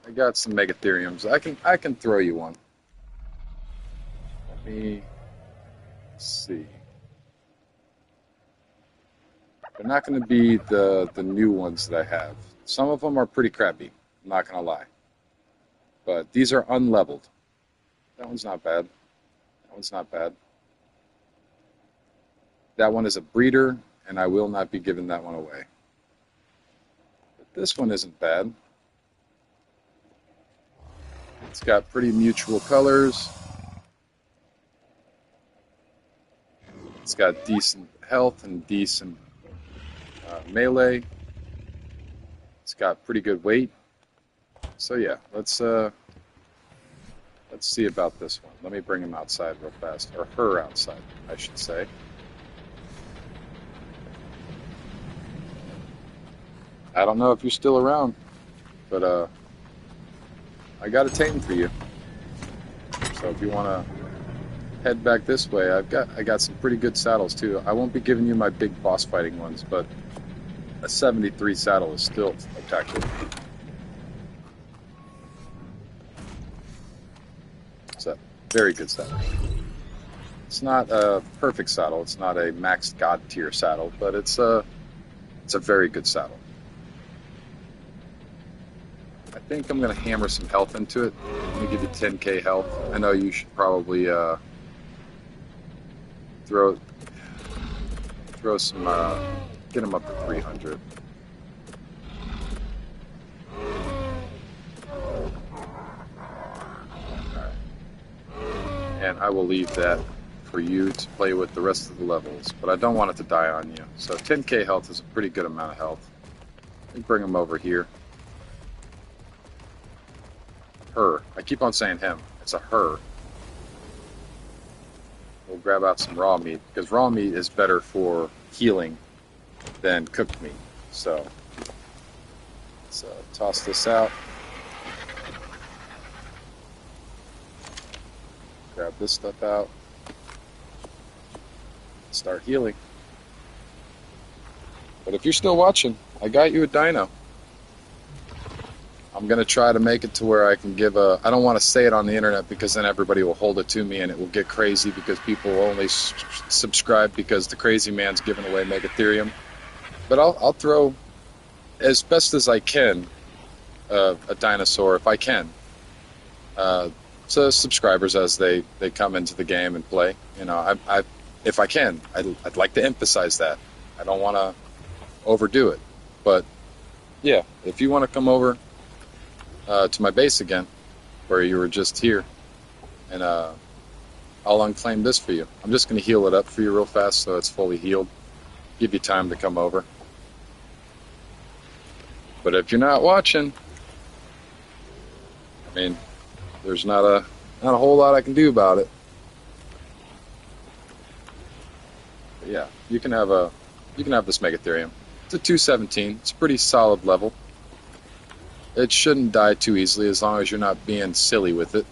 I got some Megatheriums. I can throw you one. Let me see. They're not going to be the new ones that I have. Some of them are pretty crappy. I'm not going to lie. But these are unleveled. That one's not bad. That one's not bad. That one is a breeder, and I will not be giving that one away. But this one isn't bad. It's got pretty mutual colors. It's got decent health and decent melee. It's got pretty good weight. So yeah, let's Let's see about this one. Let me bring him outside real fast, or her outside, I should say. I don't know if you're still around, but I got a tame for you. So if you want to head back this way, I got some pretty good saddles too. I won't be giving you my big boss fighting ones, but a 73 saddle is still spectacular. It's a very good saddle. It's not a perfect saddle. It's not a maxed god tier saddle, but it's a very good saddle. I think I'm going to hammer some health into it. Let me give you 10k health. I know you should probably throw some, get them up to 300. And I will leave that for you to play with the rest of the levels, but I don't want it to die on you. So 10k health is a pretty good amount of health. Let me bring them over here. Her. I keep on saying him. It's a her. We'll grab out some raw meat, because raw meat is better for healing than cooked meat. So let's toss this out. Grab this stuff out. Start healing. But if you're still watching, I got you a dino. I'm going to try to make it to where I can give a... I don't want to say it on the internet because then everybody will hold it to me and it will get crazy because people will only subscribe because the crazy man's giving away Megatherium. But I'll throw, as best as I can, a dinosaur, if I can, to subscribers as they come into the game and play. You know, if I can, I'd like to emphasize that. I don't want to overdo it. But, yeah, if you want to come over to my base again, where you were just here, and I'll unclaim this for you. I'm just going to heal it up for you real fast so it's fully healed. Give you time to come over. But if you're not watching, I mean, there's not a whole lot I can do about it. But yeah, you can have this Megatherium. It's a 217. It's a pretty solid level. It shouldn't die too easily as long as you're not being silly with it.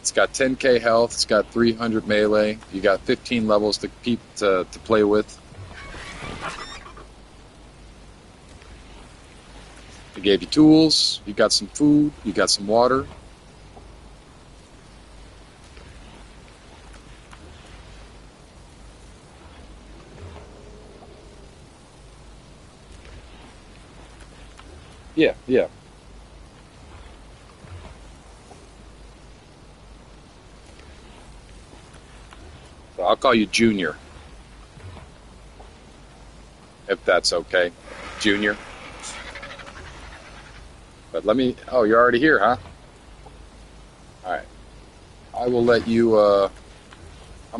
It's got 10k health. It's got 300 melee. You got 15 levels to play with. I gave you tools. You got some food. You got some water. Yeah. So I'll call you Junior, if that's okay. Junior. But let me... Oh, you're already here, huh? Alright. I will let you... I'm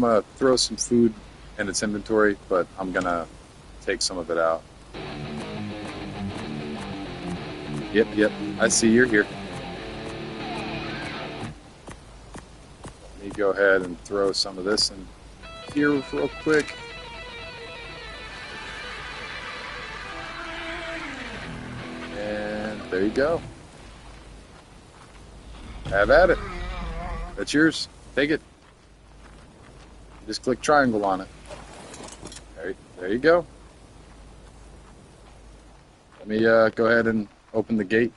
going to throw some food in its inventory, but I'm going to take some of it out. Yep. I see you're here. Let me go ahead and throw some of this in here real quick. And there you go. Have at it. That's yours. Take it. Just click triangle on it. There you go. Let me go ahead and open the gate.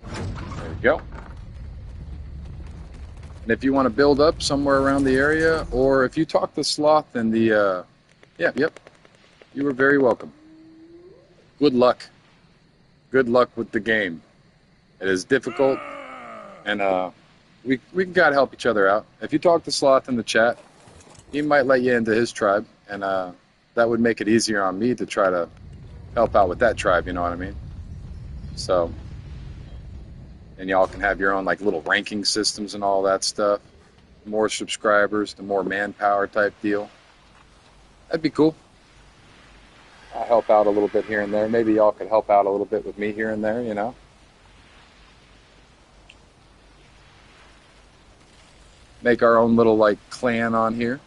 There you go. And if you want to build up somewhere around the area, or if you talk to Sloth in the... Yep. You were very welcome. Good luck. Good luck with the game. It is difficult, and we can gotta help each other out. If you talk to Sloth in the chat, he might let you into his tribe, and that would make it easier on me to try to help out with that tribe, you know what I mean? So, and y'all can have your own like little ranking systems and all that stuff. The more subscribers, the more manpower type deal. That'd be cool. I help out a little bit here and there. Maybe y'all could help out a little bit with me here and there, you know? Make our own little like clan on here.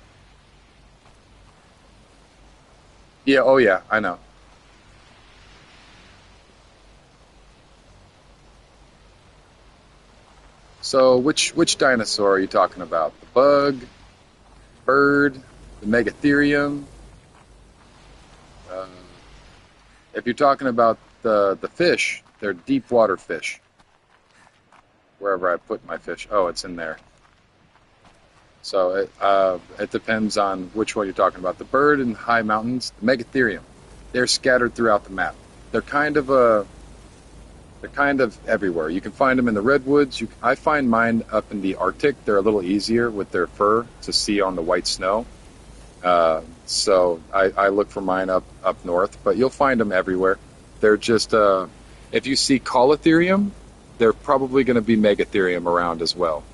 Yeah, oh yeah, I know. So which dinosaur are you talking about? The bug, bird, the Megatherium? Uh, if you're talking about the fish, they're deep water fish. Wherever I put my fish. Oh, it's in there. So it depends on which one you're talking about. The bird in high mountains, the Megatherium, they're scattered throughout the map. They're kind of they're kind of everywhere. You can find them in the redwoods. I find mine up in the Arctic. They're a little easier with their fur to see on the white snow. So I look for mine up north, but you'll find them everywhere. They're just if you see Colotherium, they're probably going to be Megatherium around as well.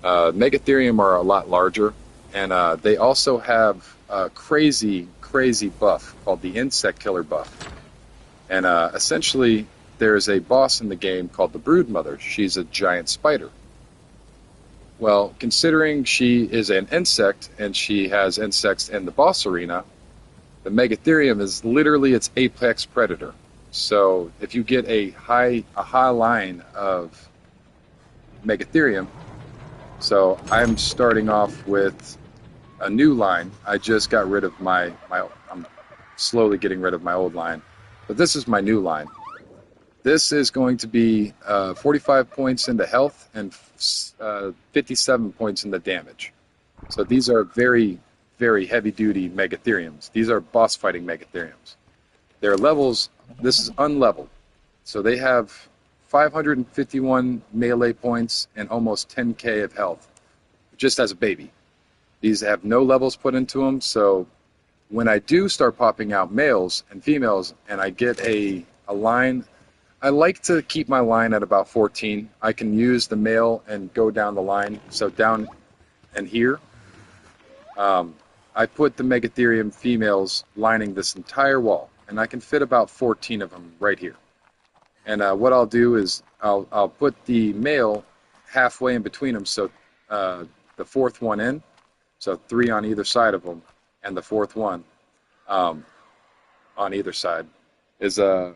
Megatherium are a lot larger, and they also have a crazy buff called the Insect Killer buff. And essentially, there's a boss in the game called the Broodmother. She's a giant spider. Well, considering she is an insect and she has insects in the boss arena, the Megatherium is literally its apex predator. So if you get a high line of Megatherium, so I'm starting off with a new line. I just got rid of my I'm slowly getting rid of my old line, but this is my new line. This is going to be 45 points into health and 57 points into damage. So these are very heavy duty Megatheriums. These are boss fighting Megatheriums. Their levels, this is unleveled. So they have 551 melee points and almost 10k of health just as a baby. These have no levels put into them, so when I do start popping out males and females and I get a line, I like to keep my line at about 14. I can use the male and go down the line. So down and here, I put the Megatherium females lining this entire wall, and I can fit about 14 of them right here. And what I'll do is I'll put the male halfway in between them, so the fourth one in, so three on either side of them, and the fourth one um, on either side is the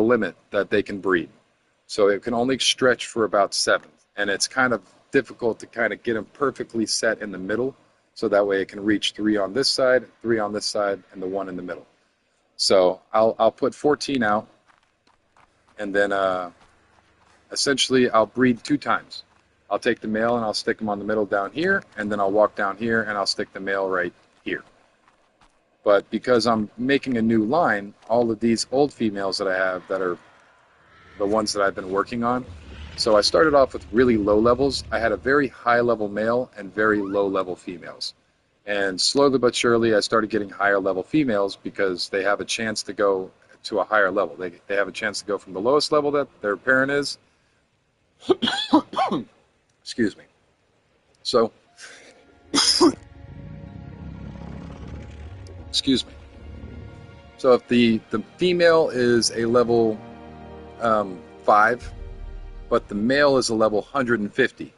limit that they can breed. So it can only stretch for about seven, and it's kind of difficult to kind of get them perfectly set in the middle, so that way it can reach three on this side, three on this side, and the one in the middle. So I'll put 14 out, and then essentially I'll breed two times. I'll take the male and I'll stick him on the middle down here, and then I'll walk down here and I'll stick the male right here. But because I'm making a new line, all of these old females that I have that are the ones that I've been working on, so I started off with really low levels. I had a very high level male and very low level females. And slowly but surely, I started getting higher level females because they have a chance to go to a higher level. They have a chance to go from the lowest level that their parent is. Excuse me. So, excuse me. So if the female is a level 5, but the male is a level 150,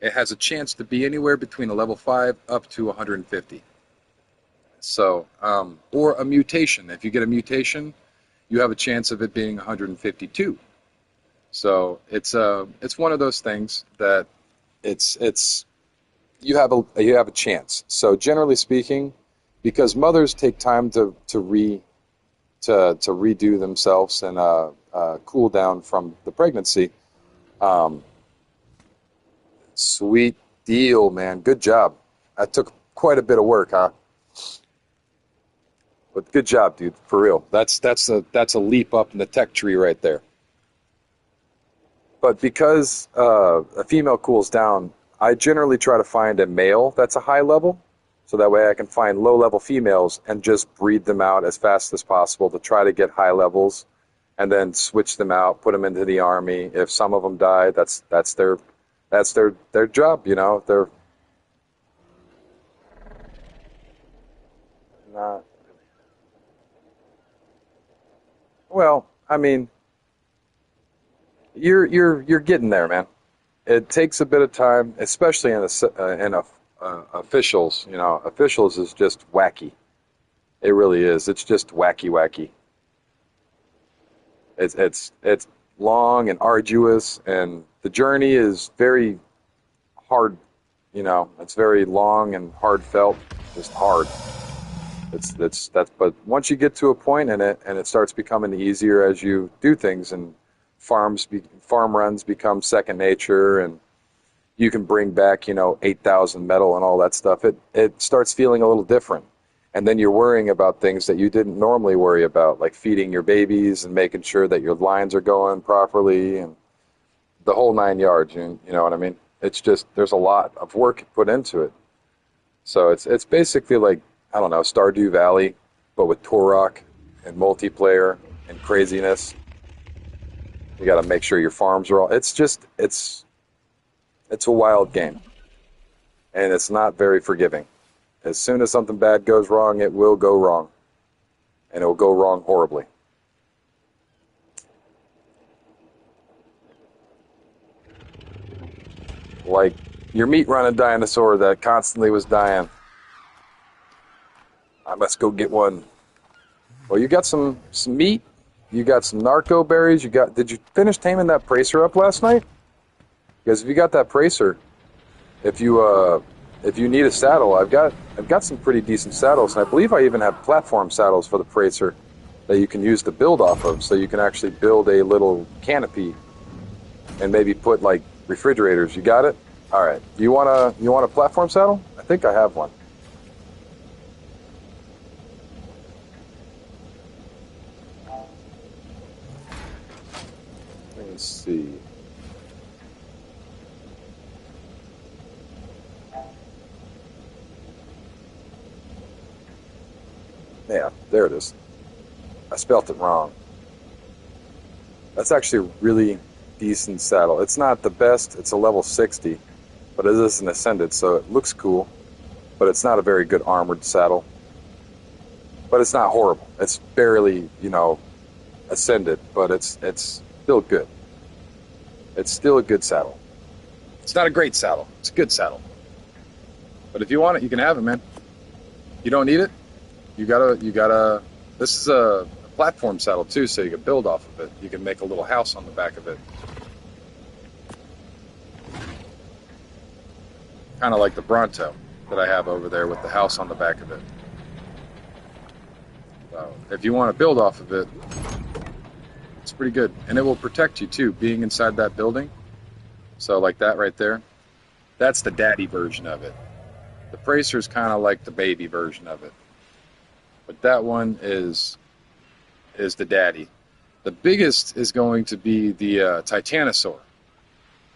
it has a chance to be anywhere between a level 5 up to 150. So, or a mutation. If you get a mutation, you have a chance of it being 152. So it's one of those things that it's you have a chance. So generally speaking, because mothers take time to redo themselves and cool down from the pregnancy. Um, Sweet deal, man. Good job. That took quite a bit of work, huh? But good job, dude. For real. That's a leap up in the tech tree right there. But because a female cools down, I generally try to find a male that's a high level, so that way I can find low level females and just breed them out as fast as possible to try to get high levels, and then switch them out, put them into the army. If some of them die, that's their job, you know. They're not. Well, I mean, you're getting there, man. It takes a bit of time, especially in officials. You know, officials is just wacky. It really is. It's just wacky, wacky. It's long and arduous, and the journey is very hard. You know, it's very long and heartfelt, just hard. It's that's but once you get to a point in it, and it starts becoming easier as you do things, and farm runs become second nature, and you can bring back 8,000 metal and all that stuff. It starts feeling a little different, and then you're worrying about things that you didn't normally worry about, like feeding your babies and making sure that your lines are going properly and the whole 9 yards. You know what I mean? It's just there's a lot of work put into it. So it's basically like, I don't know, Stardew Valley, but with Torok and multiplayer and craziness. You got to make sure your farms are all. It's a wild game, and it's not very forgiving. As soon as something bad goes wrong, it will go wrong, and it will go wrong horribly. Like your meat running dinosaur that constantly was dying. I must go get one. Well, you got some meat. You got some narco berries. Did you finish taming that Pracer up last night? Because if you got that Pracer, if you need a saddle, I've got some pretty decent saddles, and I believe I even have platform saddles for the Pracer that you can use to build off of. So you can actually build a little canopy and maybe put like refrigerators. You got it? All right. You want a platform saddle? I think I have one. Let me see. Yeah, there it is. I spelt it wrong. That's actually a really decent saddle. It's not the best. It's a level 60, but it is an ascended, so it looks cool. But it's not a very good armored saddle. But it's not horrible. It's barely, ascended, but it's still good. It's still a good saddle. It's not a great saddle. It's a good saddle. But if you want it, you can have it, man. You don't need it. You gotta. This is a platform saddle too, so you can build off of it. You can make a little house on the back of it, kind of like the Bronto that I have over there with the house on the back of it. So if you want to build off of it, it's pretty good, and it will protect you too, being inside that building. So like that right there, that's the daddy version of it. The Pracer is kind of like the baby version of it, but that one is the daddy. The biggest is going to be the Titanosaur,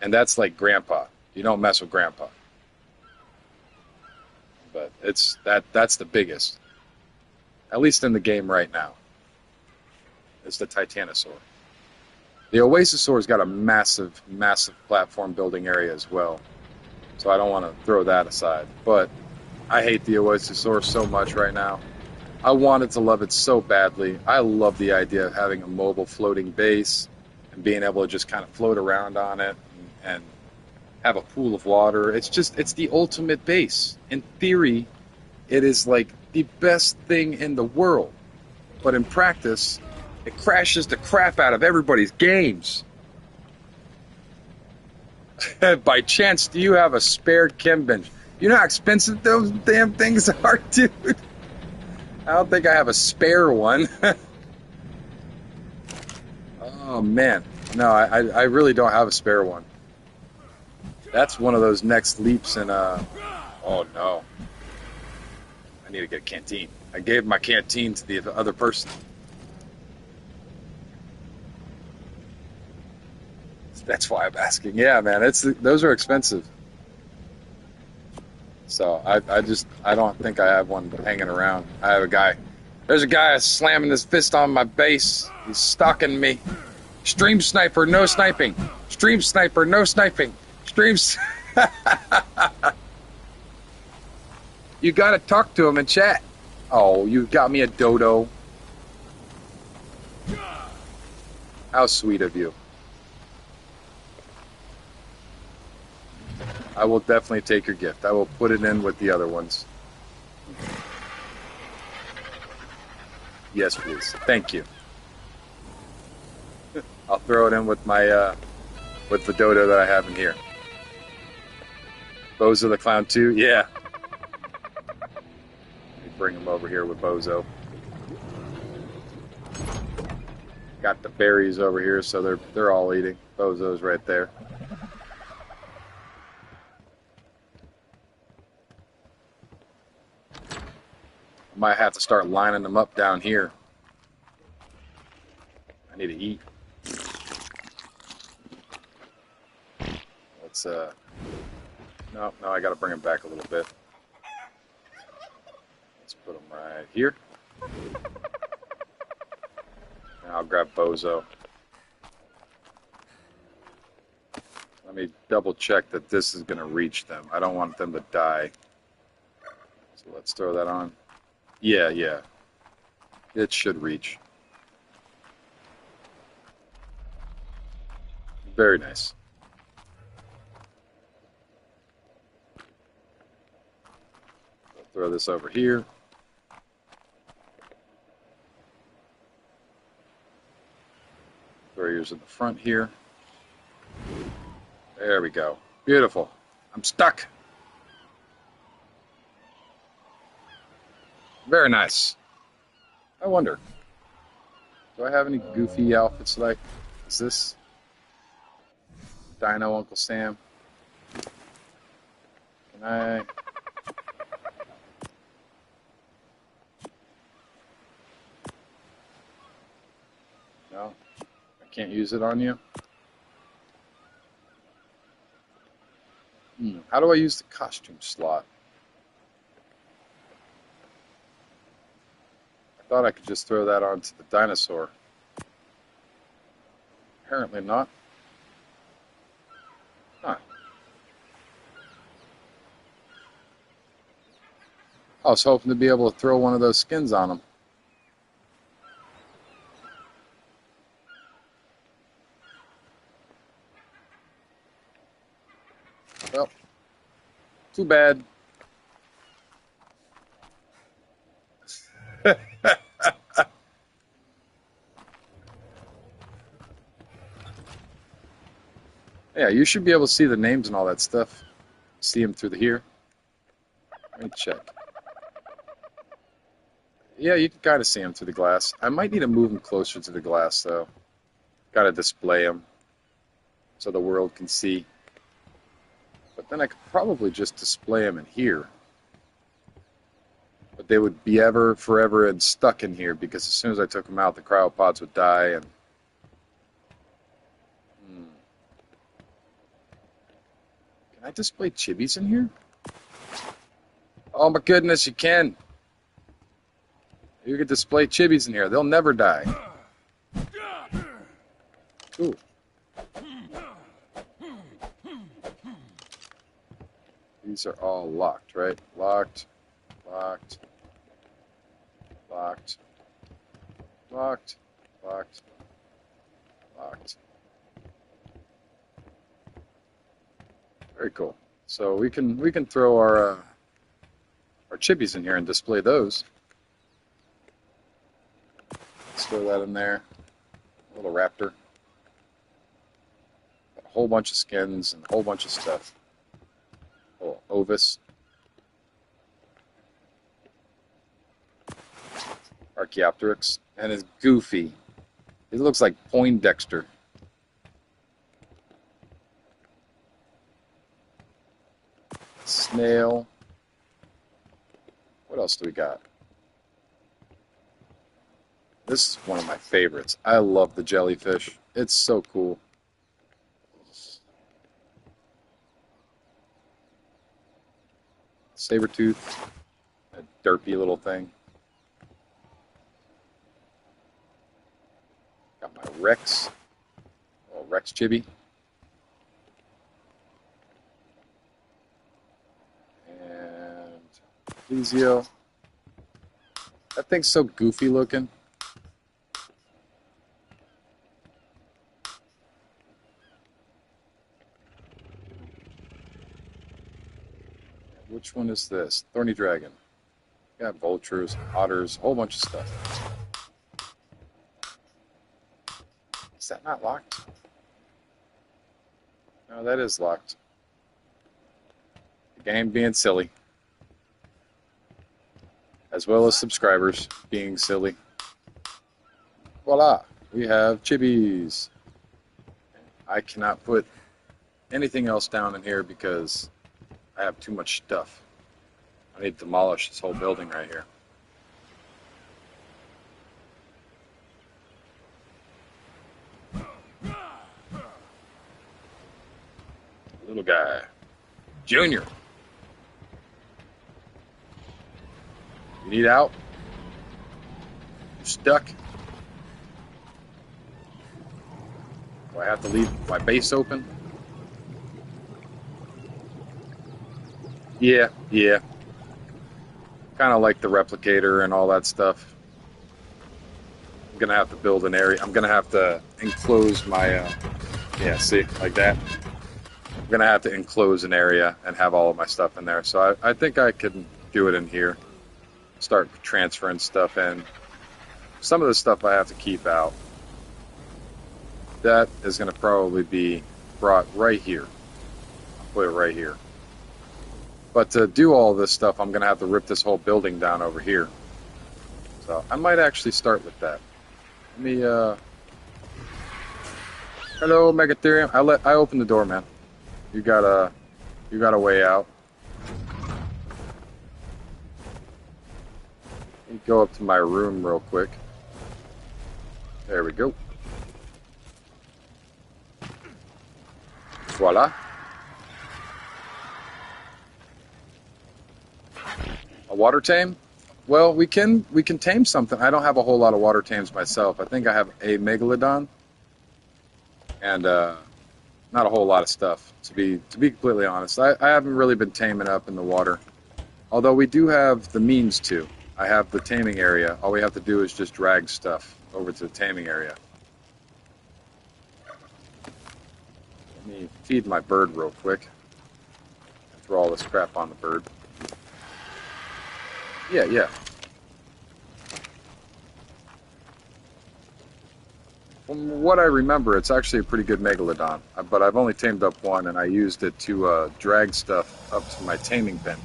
and that's like Grandpa. You don't mess with Grandpa, but that's the biggest, at least in the game right now. It's the Titanosaur. The Oasisaur's got a massive, massive platform building area as well, so I don't want to throw that aside. But I hate the Oasisaur so much right now. I wanted to love it so badly. I love the idea of having a mobile floating base and being able to just kind of float around on it and have a pool of water. It's the ultimate base. In theory, it is like the best thing in the world. But in practice, it crashes the crap out of everybody's games. By chance, do you have a spare chem bench? You know how expensive those damn things are, dude? I don't think I have a spare one. Oh, man. No, I really don't have a spare one. That's one of those next leaps in, oh, no. I need to get a canteen. I gave my canteen to the other person. That's why I'm asking. Yeah, man, those are expensive. So I don't think I have one hanging around. I have a guy. There's a guy slamming his fist on my base. He's stalking me. Stream sniper, no sniping. Stream sniper, no sniping. You gotta talk to him in chat. Oh, you got me a dodo. How sweet of you. I will definitely take your gift. I will put it in with the other ones. Yes, please. Thank you. I'll throw it in with my with the dodo that I have in here. Bozo the Clown too. Yeah. Let me bring him over here with Bozo. Got the berries over here, so they're all eating. Bozo's right there. I might have to start lining them up down here. I need to eat. Let's no, I gotta bring them back a little bit. Let's put them right here. And I'll grab Bozo. Let me double check that this is gonna reach them. I don't want them to die. So let's throw that on. Yeah. It should reach. Very nice. I'll throw this over here. Throw yours in the front here. There we go. Beautiful. I'm stuck. Very nice. I wonder, do I have any goofy outfits like, is this Dino Uncle Sam? Can I? No, I can't use it on you. How do I use the costume slot? I thought I could just throw that onto the dinosaur. Apparently not. Huh. I was hoping to be able to throw one of those skins on him. Well, too bad. Yeah, you should be able to see the names and all that stuff. See them through the here. Let me check. Yeah, you can kind of see them through the glass. I might need to move them closer to the glass, though. Got to display them so the world can see. But then I could probably just display them in here. But they would be forever and stuck in here because as soon as I took them out, the cryopods would die. And Can I display chibis in here? Oh my goodness, you can. You can display chibis in here. They'll never die. Ooh. These are all locked, right? Locked, locked, locked, locked, locked, locked. Very cool. So we can throw our chibis in here and display those. Let's throw that in there. A little raptor. A whole bunch of skins and a whole bunch of stuff. Oh, Ovis. Archaeopteryx. And it's Goofy. It looks like Poindexter. Snail. What else do we got? This is one of my favorites. I love the jellyfish. It's so cool. Sabertooth. A derpy little thing. Got my Rex. Oh, Rex Chibi. Plesio. That thing's so goofy looking. Which one is this? Thorny Dragon. Got vultures, otters, a whole bunch of stuff. Is that not locked? No, that is locked. The game being silly. As well as subscribers being silly. Voila! We have chibis. I cannot put anything else down in here because I have too much stuff. I need to demolish this whole building right here. Little guy. Junior. You need out? You stuck? Do I have to leave my base open? Yeah. Kind of like the replicator and all that stuff. I'm going to have to build an area. I'm going to have to enclose my, yeah, see, like that. I'm going to have to enclose an area and have all of my stuff in there. So I think I can do it in here. Start transferring stuff in. Some of the stuff I have to keep out. That is going to probably be brought right here. I'll put it right here. But to do all this stuff, I'm going to have to rip this whole building down over here. So I might actually start with that. Let me, hello, Megatherium. I opened the door, man. You got a way out. Let me go up to my room real quick. There we go. Voila. A water tame? Well, we can tame something. I don't have a whole lot of water tames myself. I think I have a Megalodon and not a whole lot of stuff. To be completely honest, I haven't really been taming up in the water. Although we do have the means to. I have the taming area. All we have to do is just drag stuff over to the taming area. Let me feed my bird real quick. Throw all this crap on the bird. Yeah. From what I remember, it's actually a pretty good Megalodon. But I've only tamed up one, and I used it to drag stuff up to my taming pen.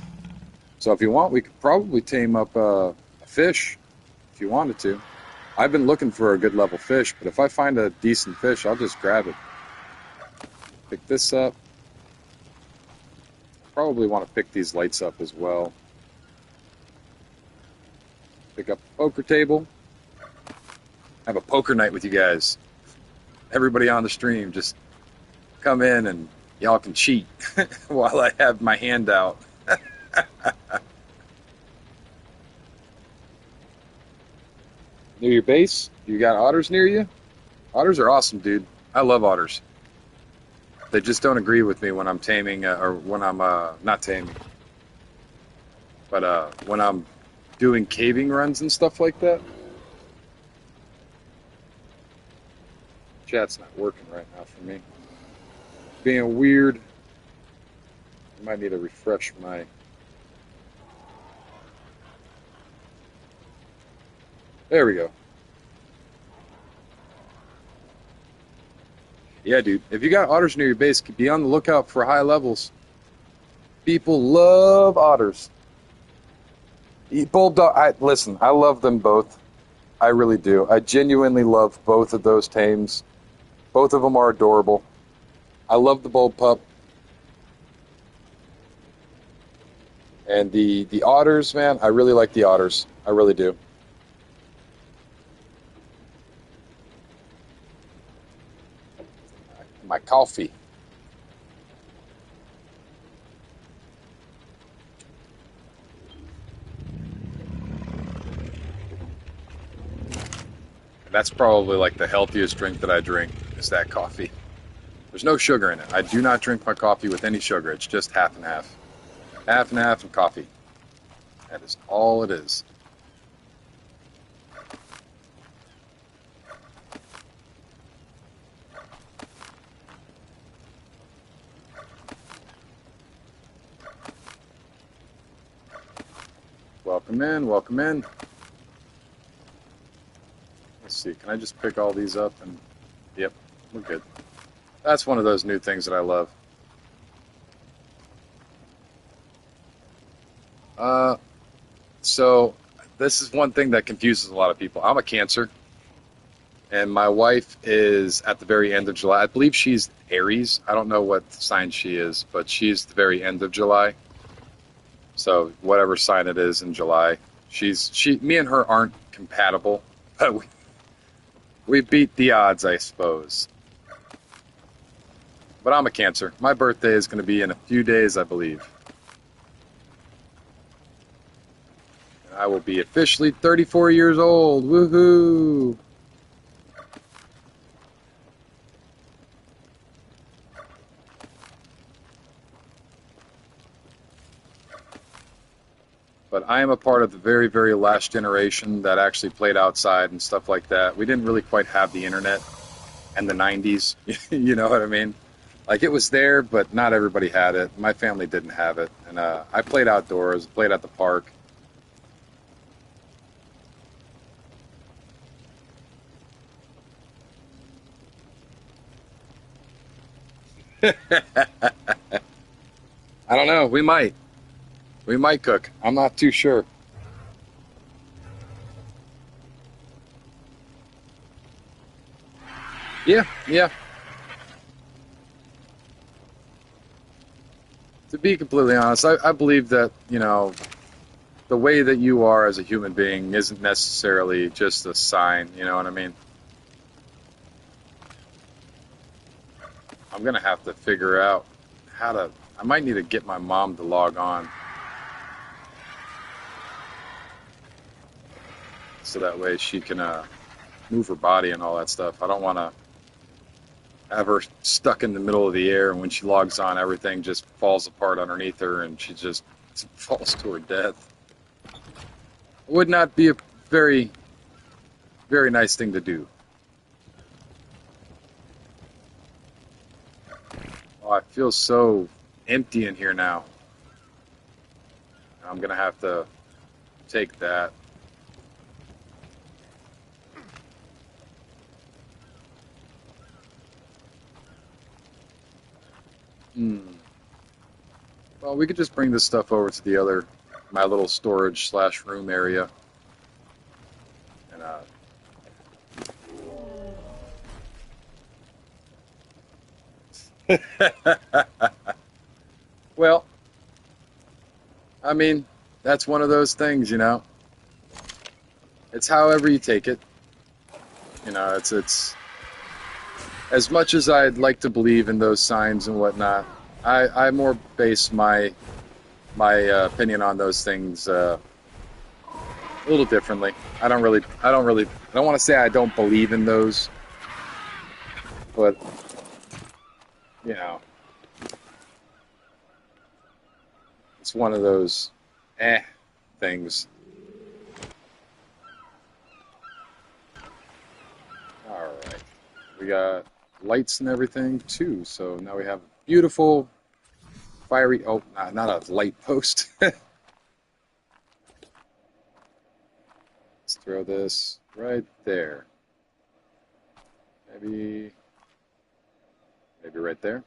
So if you want, we could probably tame up a fish, if you wanted to. I've been looking for a good level fish, but if I find a decent fish, I'll just grab it. Pick this up. Probably want to pick these lights up as well. Pick up a poker table. Have a poker night with you guys. Everybody on the stream, just come in and y'all can cheat while I have my hand out. Near your base? You got otters near you? Otters are awesome, dude. I love otters. They just don't agree with me when I'm taming, or when I'm not taming. But when I'm doing caving runs and stuff like that. Chat's not working right now for me. Being weird. I might need to refresh my... There we go. Yeah, dude. If you got otters near your base, be on the lookout for high levels. People love otters. Bulldog. Listen, I love them both. I really do. I genuinely love both of those tames. Both of them are adorable. I love the bull pup. And the otters, man, I really like the otters. I really do. My coffee. And that's probably like the healthiest drink that I drink is that coffee. There's no sugar in it. I do not drink my coffee with any sugar. It's just half and half. Half and half and coffee. That is all it is. Welcome in, welcome in. Let's see, can I just pick all these up and, yep, we're good. That's one of those new things that I love. Uh, so this is one thing that confuses a lot of people. I'm a Cancer, and my wife is at the very end of July. I believe she's Aries. I don't know what sign she is, but she's the very end of July. So whatever sign it is in July, me and her aren't compatible, but we beat the odds, I suppose. But I'm a Cancer. My birthday is going to be in a few days, I believe. And I will be officially 34 years old. Woohoo! But I am a part of the very, very last generation that actually played outside and stuff like that. We didn't really quite have the internet and the 90s. You know what I mean? Like it was there, but not everybody had it. My family didn't have it. And I played outdoors, played at the park. I don't know. We might. We might cook. I'm not too sure. Yeah, yeah. To be completely honest, I believe that, the way that you are as a human being isn't necessarily just a sign, you know what I mean? I'm gonna have to figure out how to. I might need to get my mom to log on so that way she can move her body and all that stuff. I don't want to have her stuck in the middle of the air, and when she logs on, everything just falls apart underneath her, and she just falls to her death. Would not be a very, very nice thing to do. Oh, I feel so empty in here now. I'm gonna have to take that. Hmm. Well, we could just bring this stuff over to my little storage slash room area, and well, I mean, that's one of those things, It's however you take it. It's as much as I'd like to believe in those signs and whatnot. I more base my opinion on those things a little differently. I don't want to say I don't believe in those, but you know, it's one of those things. All right, we got lights and everything too. So now we have beautiful fiery. Oh, not a light post. Let's throw this right there. Maybe right there.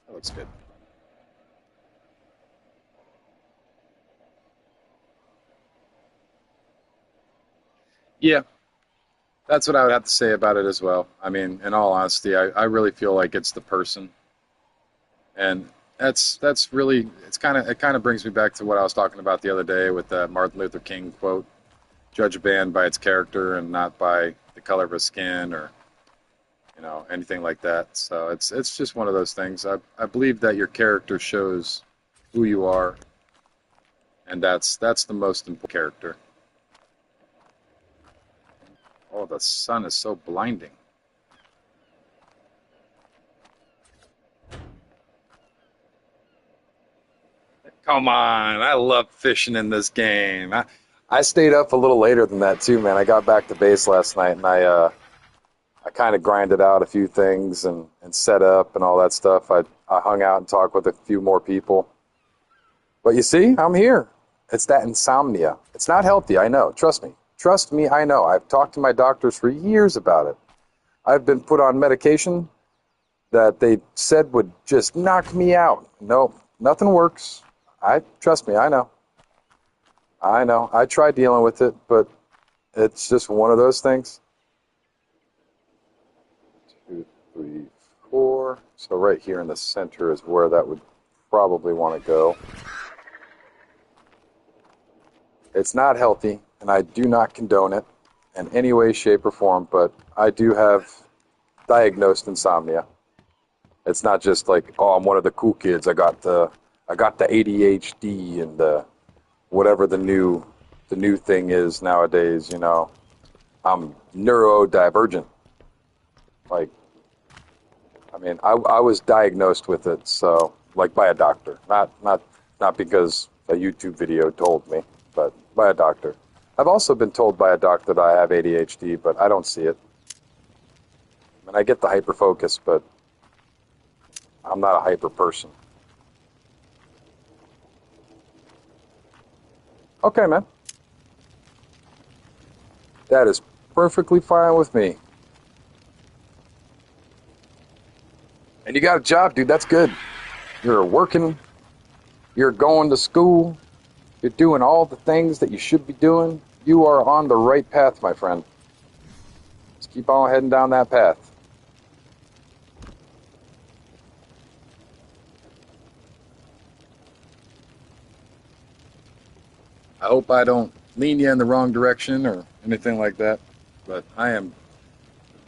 That looks good. Yeah, that's what I would have to say about it as well. I mean, in all honesty, I really feel like it's the person, and that's really it kind of brings me back to what I was talking about the other day with that Martin Luther King quote: "Judge a band by its character and not by the color of his skin or anything like that." So it's just one of those things. I believe that your character shows who you are, and that's the most important character. Oh, the sun is so blinding. Come on, I love fishing in this game. I stayed up a little later than that too, man. I got back to base last night and I kind of grinded out a few things and set up and all that stuff. I hung out and talked with a few more people. But you see, I'm here. It's that insomnia. It's not healthy, I know. Trust me. Trust me, I know. I've talked to my doctors for years about it. I've been put on medication that they said would just knock me out. Nope, nothing works. Trust me, I know. I know. I tried dealing with it, but it's just one of those things. 2, 3, 4. So right here in the center is where that would probably want to go. It's not healthy, and I do not condone it in any way, shape, or form, but I do have diagnosed insomnia. It's not just like, oh, I'm one of the cool kids. I got the ADHD and the whatever the new thing is nowadays, you know. I'm neurodivergent. Like, I mean, I was diagnosed with it, so like by a doctor, not because a YouTube video told me, but by a doctor. I've also been told by a doctor that I have ADHD, but I don't see it. I mean, I get the hyper focus, but I'm not a hyper person. Okay, man. That is perfectly fine with me. And you got a job, dude. That's good. You're working. You're going to school. You're doing all the things that you should be doing. You are on the right path, my friend. Just keep on heading down that path. I hope I don't lean you in the wrong direction or anything like that, but I am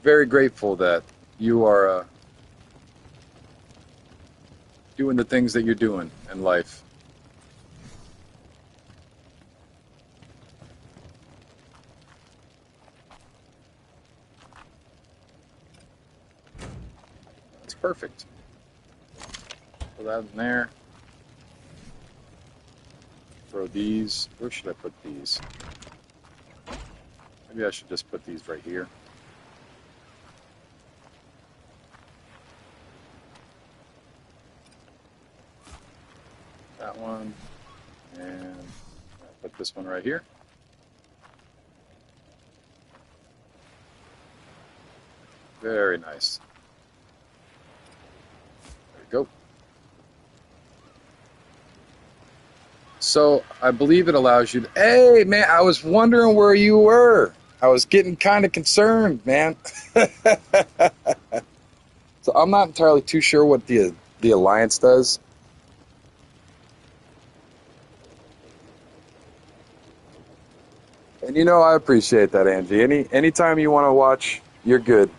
very grateful that you are doing the things that you're doing in life. That's perfect. Put that in there. Throw these. Where should I put these? Maybe I should just put these right here. That one. And I'll put this one right here. Very nice. There you go. So I believe it allows you to... Hey, man, I was wondering where you were. I was getting kind of concerned, man. So I'm not entirely too sure what the Alliance does. And you know, I appreciate that, Angie. Anytime you want to watch, you're good.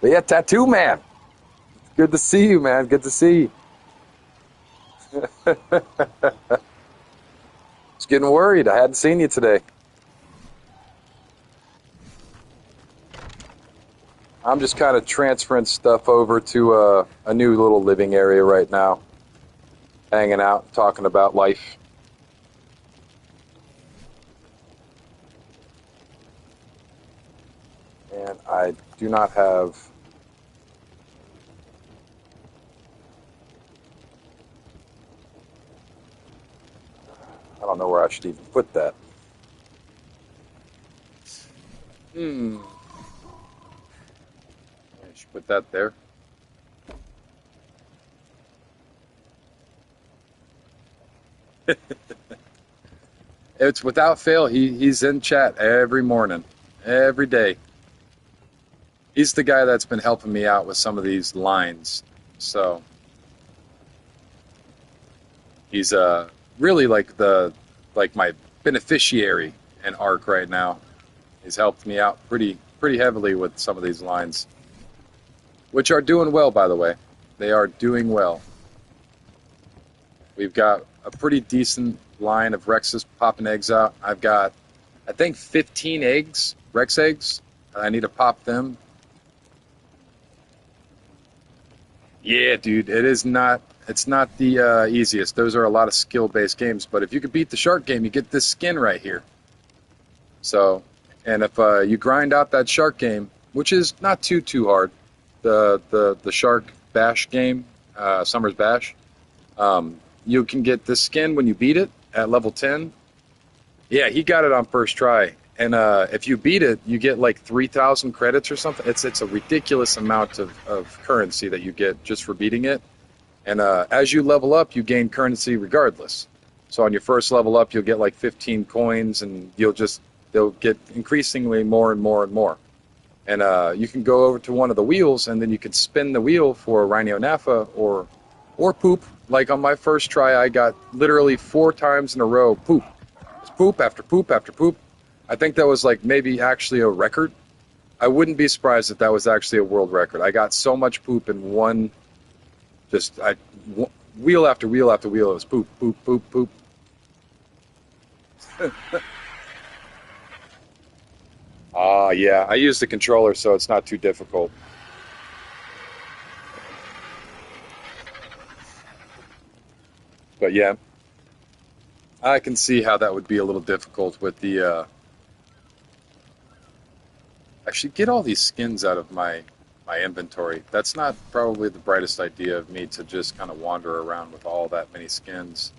But yeah, Tattoo Man. Good to see you, man. Good to see you. Just getting worried. I hadn't seen you today. I'm just kind of transferring stuff over to a new little living area right now. Hanging out, talking about life. And I do not have... I don't know where I should even put that. I should put that there. It's without fail. He's in chat every morning, every day. He's the guy that's been helping me out with some of these lines. So he's really like my beneficiary in ARK right now. He's helped me out pretty heavily with some of these lines, which are doing well, by the way. They are doing well. We've got a pretty decent line of Rexes popping eggs out. I've got, I think, 15 eggs, Rex eggs. I need to pop them. Yeah, dude, it's not the easiest. Those are a lot of skill-based games, but if you could beat the shark game, you get this skin right here. So, and if you grind out that shark game, which is not too hard, the shark bash game, Summer's Bash, you can get this skin when you beat it at level 10. Yeah, he got it on first try. And if you beat it, you get like 3,000 credits or something. It's a ridiculous amount of currency that you get just for beating it. And as you level up, you gain currency regardless. So on your first level up, you'll get like 15 coins, and they'll get increasingly more and more and more. And you can go over to one of the wheels, and then you can spin the wheel for Rhino Napha or poop. Like on my first try, I got literally 4 times in a row poop. It's poop after poop after poop. I think that was like maybe actually a record. I wouldn't be surprised if that was actually a world record. I got so much poop in one, wheel after wheel after wheel. It was poop, poop, poop, poop. Yeah, I use the controller, so it's not too difficult. But yeah, I can see how that would be a little difficult with the. I should get all these skins out of my inventory. That's not probably the brightest idea of me to just kind of wander around with all that many skins.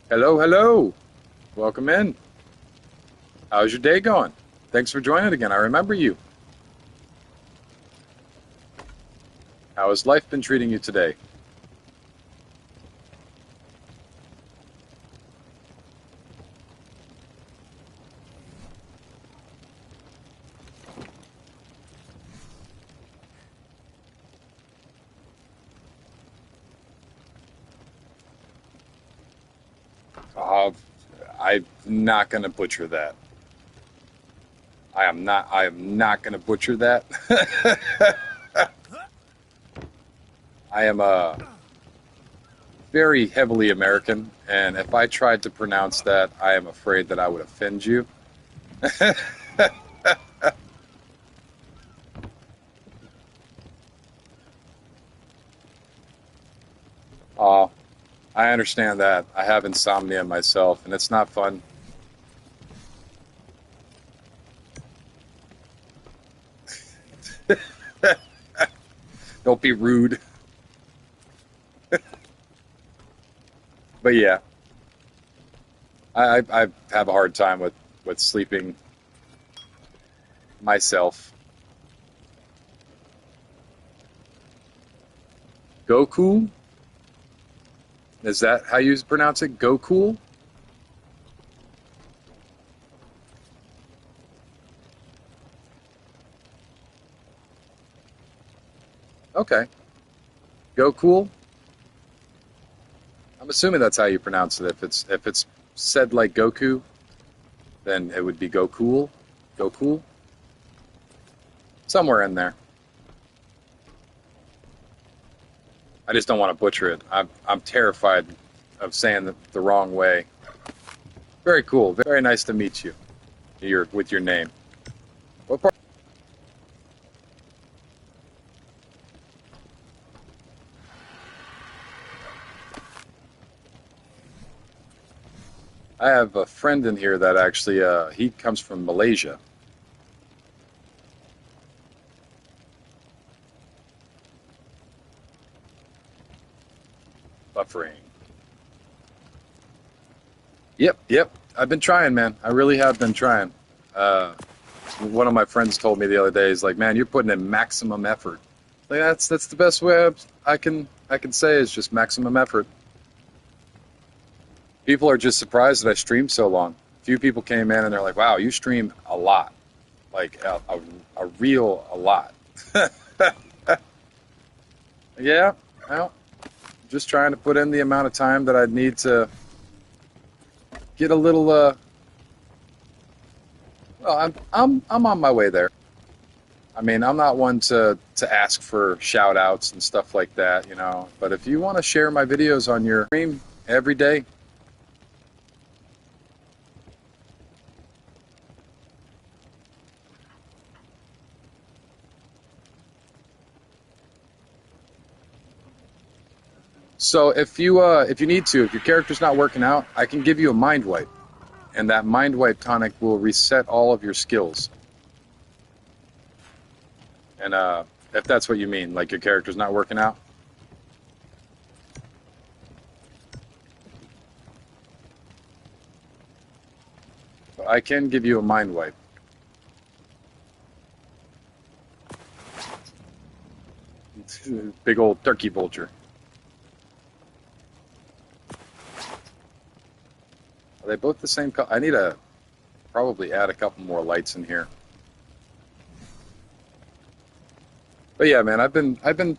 Hello, hello. Welcome in. How's your day going? Thanks for joining again. I remember you. How has life been treating you today? Uh, I'm not going to butcher that. I am not going to butcher that. I am very heavily American, and if I tried to pronounce that, I am afraid that I would offend you. uh, I understand that. I have insomnia myself, and it's not fun. Don't be rude. But yeah, I have a hard time with sleeping myself. Goku? Is that how you pronounce it? Goku? Okay. Goku? I'm assuming that's how you pronounce it. If it's said like Goku, then it would be Goku. Goku? Somewhere in there. I just don't want to butcher it. I'm terrified of saying it the wrong way. Very cool. Very nice to meet you. With your name. What part? I have a friend in here that actually he comes from Malaysia. Buffering. Yep. I've been trying, man. I really have been trying. One of my friends told me the other day, he's like, "Man, you're putting in maximum effort." Like that's the best way I can say is just maximum effort. People are just surprised that I stream so long. A few people came in and they're like, "Wow, you stream a lot, like a real a lot." Yeah, well, just trying to put in the amount of time that I'd need to get a little. Well, I'm on my way there. I mean, I'm not one to ask for shout outs and stuff like that, you know. But if you want to share my videos on your stream every day, so if you need to, if your character's not working out, I can give you a mind wipe, and that mind wipe tonic will reset all of your skills. And if that's what you mean, like your character's not working out. I can give you a mind wipe. Big old turkey vulture. Are they both the same color? I need to probably add a couple more lights in here. But yeah, man, I've been.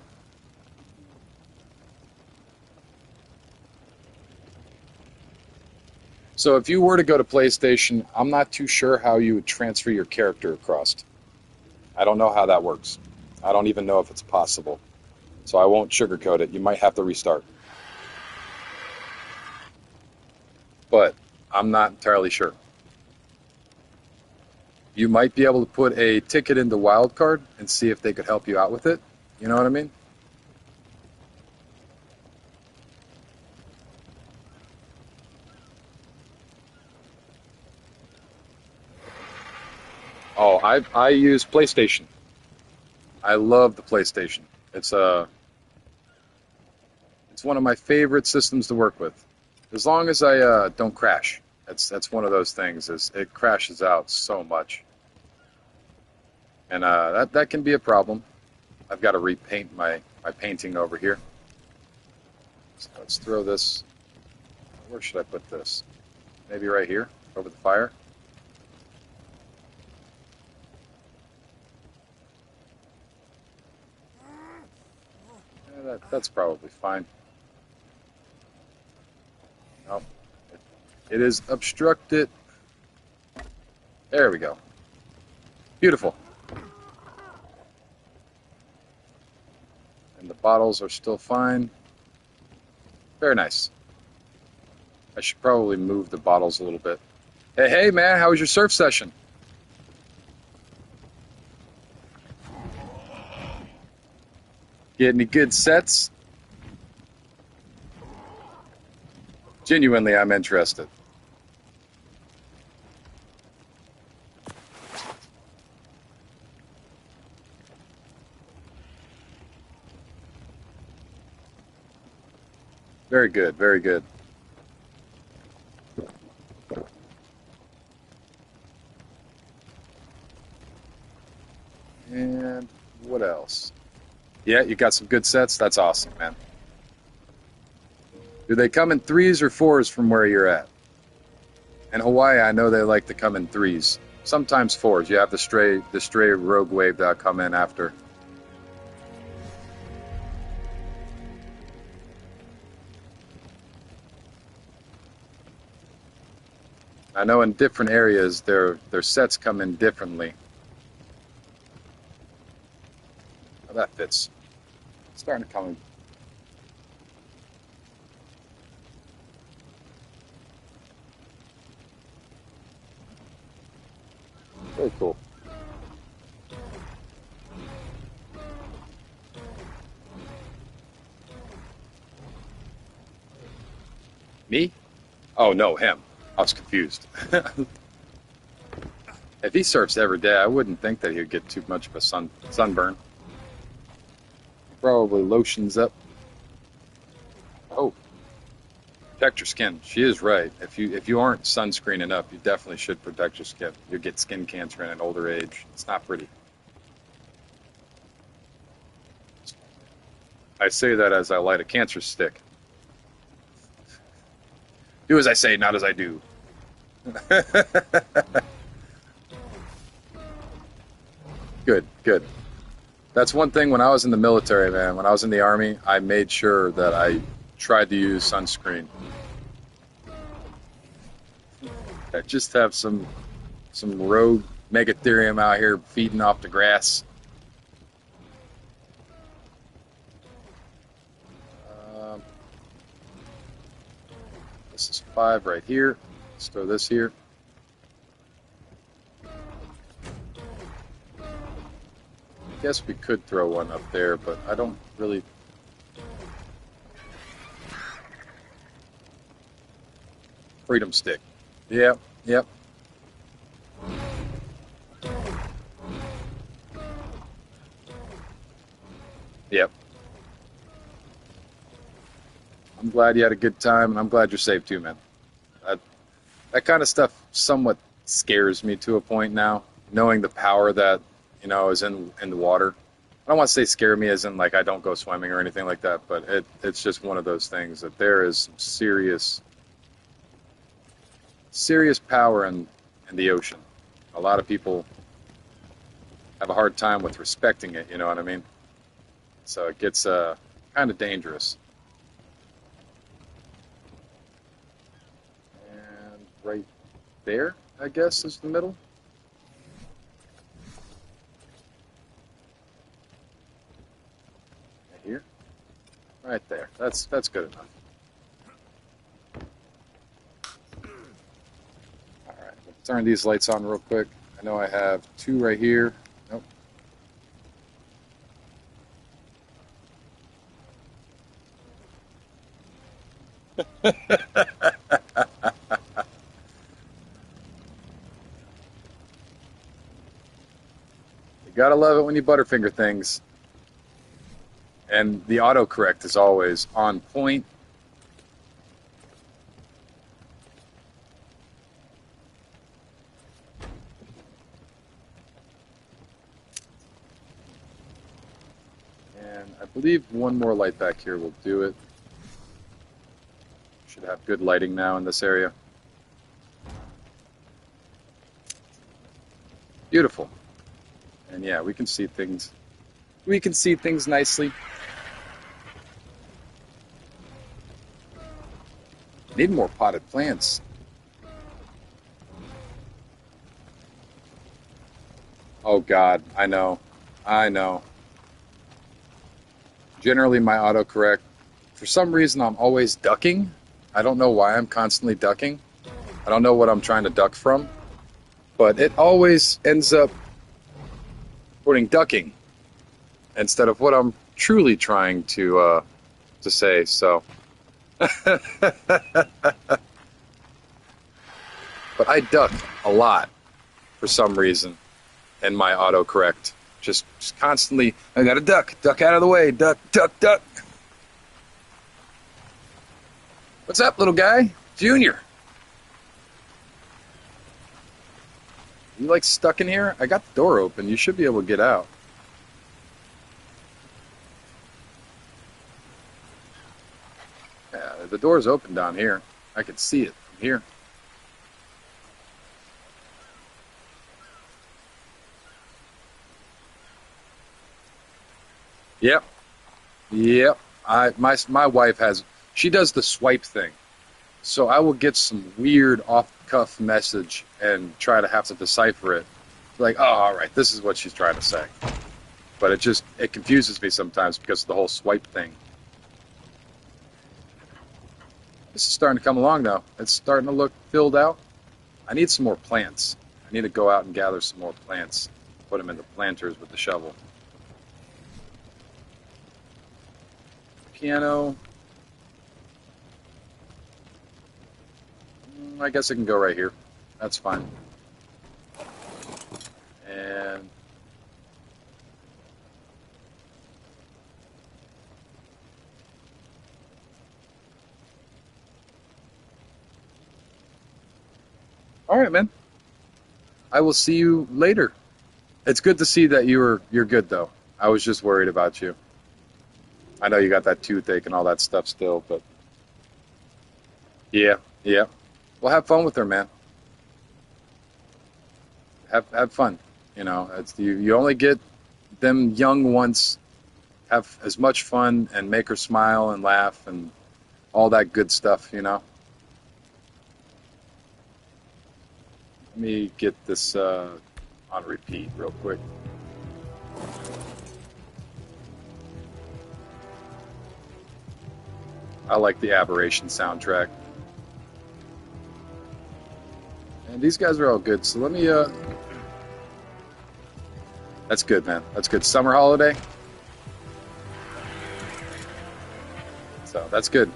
So if you were to go to PlayStation, I'm not too sure how you would transfer your character across. I don't know how that works. I don't even know if it's possible. So I won't sugarcoat it. You might have to restart. But I'm not entirely sure. You might be able to put a ticket into Wildcard and see if they could help you out with it. You know what I mean? Oh, I use PlayStation. I love the PlayStation. It's a it's one of my favorite systems to work with. As long as I don't crash. That's one of those things. Is it crashes out so much, and that can be a problem. I've got to repaint my painting over here. So let's throw this. Where should I put this? Maybe right here, over the fire. Yeah, that's probably fine. No, it is obstructed. There we go. Beautiful. And the bottles are still fine. Very nice. I should probably move the bottles a little bit. Hey, man, how was your surf session? Get any good sets? Genuinely, I'm interested. Very good, very good. And what else? Yeah, you got some good sets? That's awesome, man. Do they come in threes or fours from where you're at? In Hawaii, I know they like to come in threes. Sometimes fours. You have the stray rogue wave that come in after. I know in different areas their sets come in differently. Oh, that fits. It's starting to come in. Very cool. Me? Oh no, him. I was confused. If he surfs every day, I wouldn't think that he would get too much of a sunburn. Probably lotions up. Oh, protect your skin. She is right. If you aren't sunscreening up, you definitely should protect your skin. You'll get skin cancer in an older age. It's not pretty. I say that as I light a cancer stick. Do as I say, not as I do. Good, good. That's one thing when I was in the military, man. When I was in the army, I made sure that I tried to use sunscreen. I just have some rogue megatherium out here feeding off the grass. Um, this is 5 right here. Let's throw this here. I guess we could throw one up there, but I don't really. Freedom stick. Yep, yep. Yep. I'm glad you had a good time, and I'm glad you're safe too, man. That that kind of stuff somewhat scares me to a point now, knowing the power that is in the water. I don't want to say scare me as in like I don't go swimming or anything like that, but it's just one of those things that there is some serious power in the ocean. A lot of people have a hard time with respecting it. You know what I mean? So it gets kind of dangerous. And right there, I guess, is the middle. Right here, right there. That's good enough. All right, let's turn these lights on real quick. I know I have two right here. Nope. You gotta love it when you butterfinger things. And the autocorrect is always on point. And I believe one more light back here will do it. Should have good lighting now in this area. Beautiful. And yeah, we can see things. We can see things nicely. Need more potted plants. Oh God, I know. I know. Generally, my autocorrect, for some reason, I'm always ducking. I don't know why I'm constantly ducking. I don't know what I'm trying to duck from, but it always ends up putting ducking instead of what I'm truly trying to say. So, but I duck a lot for some reason in my autocorrect. Just constantly, I gotta duck out of the way, duck, duck, duck. What's up, little guy? Junior. You like stuck in here? I got the door open. You should be able to get out. Yeah, the door's open down here. I can see it from here. Yep. Yep. My wife has she does the swipe thing. So I will get some weird off the cuff message and try to have to decipher it. Like, oh, all right, this is what she's trying to say. But it confuses me sometimes because of the whole swipe thing. This is starting to come along now. It's starting to look filled out. I need some more plants. I need to go out and gather some more plants. Put them in the planters with the shovel. Piano. I guess it can go right here. That's fine. And all right, man. I will see you later. It's good to see that you're good though. I was just worried about you. I know you got that toothache and all that stuff still, but yeah, yeah. Well, have fun with her, man. Have fun. You only get them young once. Have as much fun and make her smile and laugh and all that good stuff. Let me get this on repeat real quick. I like the Aberration soundtrack. And these guys are all good, so let me that's good, man. That's good. Summer holiday. So that's good.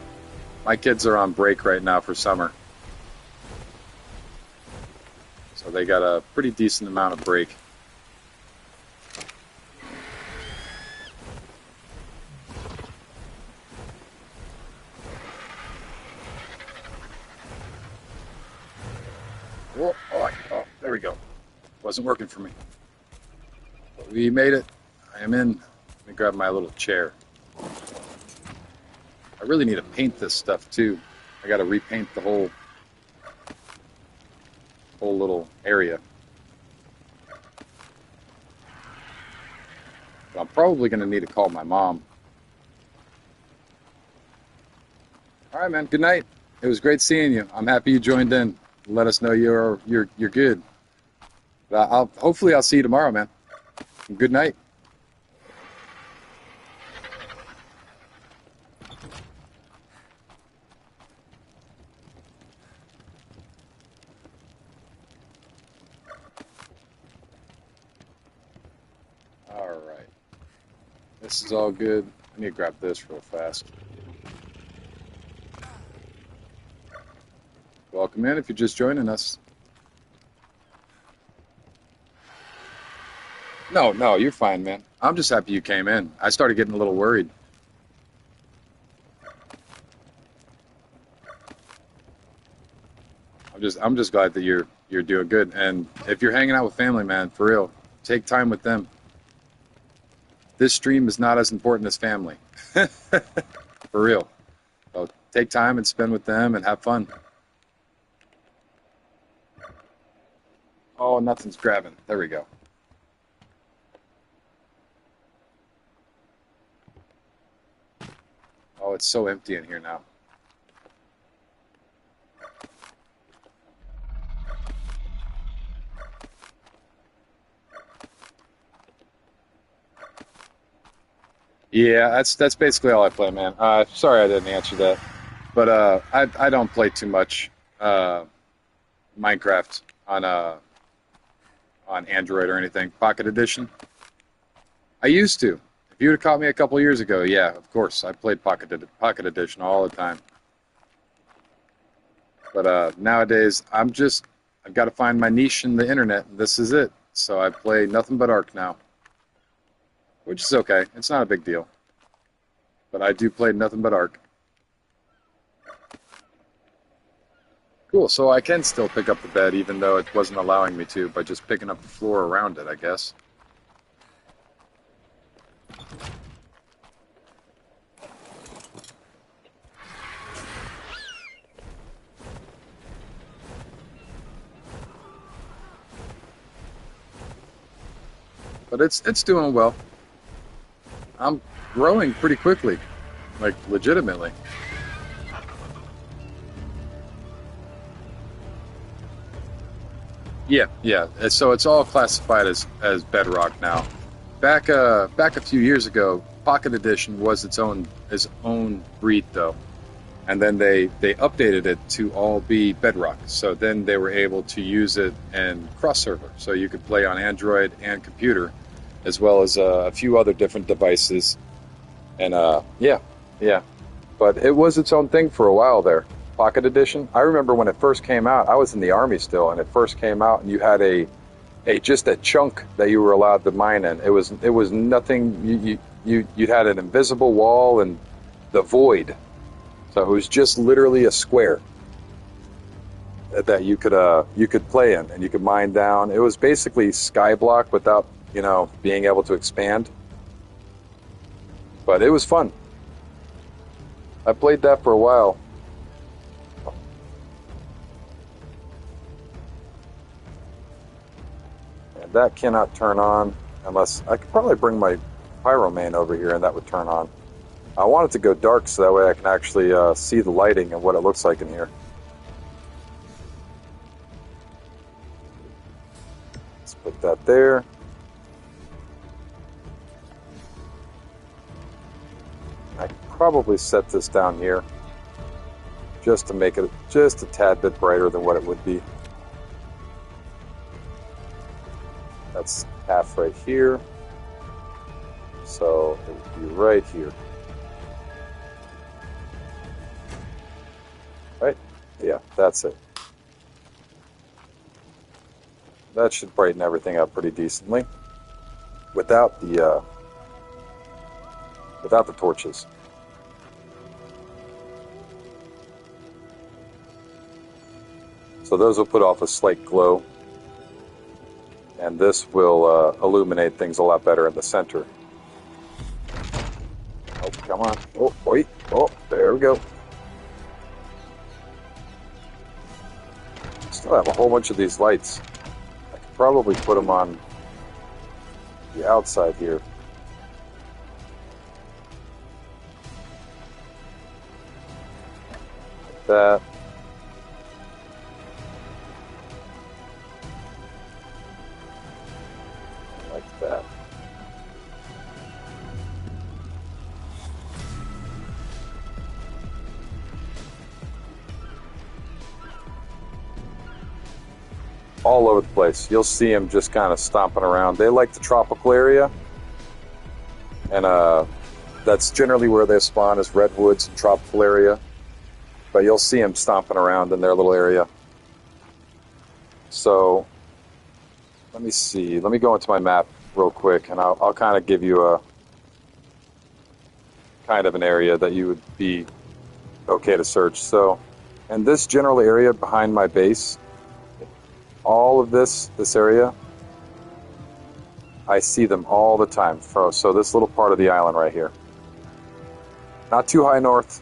My kids are on break right now for summer. So they got a pretty decent amount of break. There we go. Wasn't working for me. But we made it. I am in. Let me grab my little chair. I really need to paint this stuff too. I got to repaint the whole little area. But I'm probably going to need to call my mom. All right, man. Good night. It was great seeing you. I'm happy you joined in. Let us know you're good. Hopefully I'll see you tomorrow, man. Good night. All right. This is all good. I need to grab this real fast. Welcome in if you're just joining us. No, you're fine, man. I'm just happy you came in. I started getting a little worried. I'm just glad that you're doing good. And if you're hanging out with family, man, for real, take time with them. This stream is not as important as family. For real. So take time and spend with them and have fun. Oh, nothing's grabbing. There we go. Oh, it's so empty in here now. Yeah, that's basically all I play, man. Sorry I didn't answer that, but I don't play too much Minecraft on Android or anything. Pocket Edition. I used to. If you would have caught me a couple years ago, yeah, of course, I played Pocket Edition all the time. But nowadays, I've got to find my niche in the internet, and this is it. So I play nothing but Ark now, which is okay. It's not a big deal. But I do play nothing but Ark. Cool, so I can still pick up the bed even though it wasn't allowing me to by just picking up the floor around it, I guess. But it's doing well. I'm growing pretty quickly, like legitimately. Yeah. So it's all classified as Bedrock now. Back a few years ago, Pocket Edition was its own breed though, and then they updated it to all be Bedrock. So then they were able to use it in cross server, so you could play on Android and computer, as well as a few other different devices. And yeah. But it was its own thing for a while there. Pocket Edition. I remember when it first came out. I was in the army still, and it first came out, and you had a just a chunk that you were allowed to mine in. It was nothing. You had an invisible wall and the void, so it was just literally a square that you could play in, and you could mine down. It was basically Skyblock without being able to expand, but it was fun. I played that for a while. That cannot turn on unless I could probably bring my Pyromane over here and that would turn on. I want it to go dark so that way I can actually see the lighting and what it looks like in here. Let's put that there. I could probably set this down here just to make it just a tad bit brighter than what it would be. That's half right here, so it would be right here. Right? Yeah, that's it. That should brighten everything up pretty decently without the torches. So those will put off a slight glow. and this will illuminate things a lot better in the center. Oh, come on. Oh, wait. Oh, there we go. Still have a whole bunch of these lights. I could probably put them on the outside here. Like that. Like that. All over the place. You'll see them just kind of stomping around. They like the tropical area, and that's generally where they spawn, is redwoods and tropical area. But you'll see them stomping around in their little area. So let me see. Let me go into my map real quick, and I'll kind of give you a kind of an area that you would be okay to search. So, in this general area behind my base, all of this area, I see them all the time. So this little part of the island right here. Not too high north,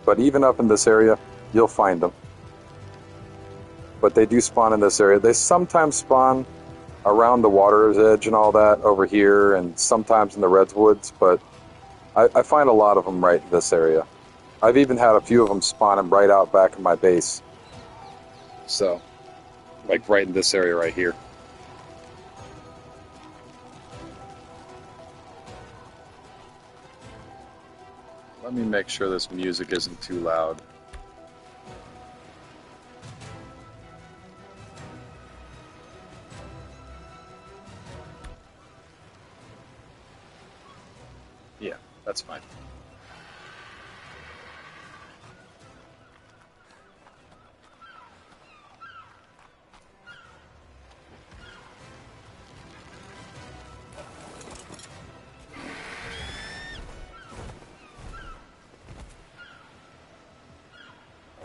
but even up in this area, you'll find them. But they do spawn in this area. They sometimes spawn around the water's edge and all that over here, and sometimes in the redwoods, but I find a lot of them right in this area. I've even had a few of them spawning right out back in my base. So, like right in this area right here. Let me make sure this music isn't too loud. Yeah, that's fine.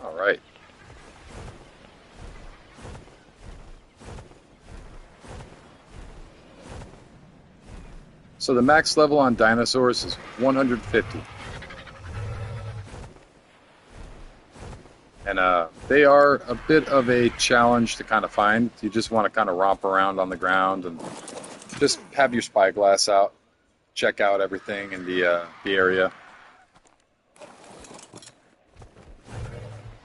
All right. So the max level on dinosaurs is 150. And they are a bit of a challenge to kind of find. You just want to kind of romp around on the ground and just have your spyglass out, check out everything in the area.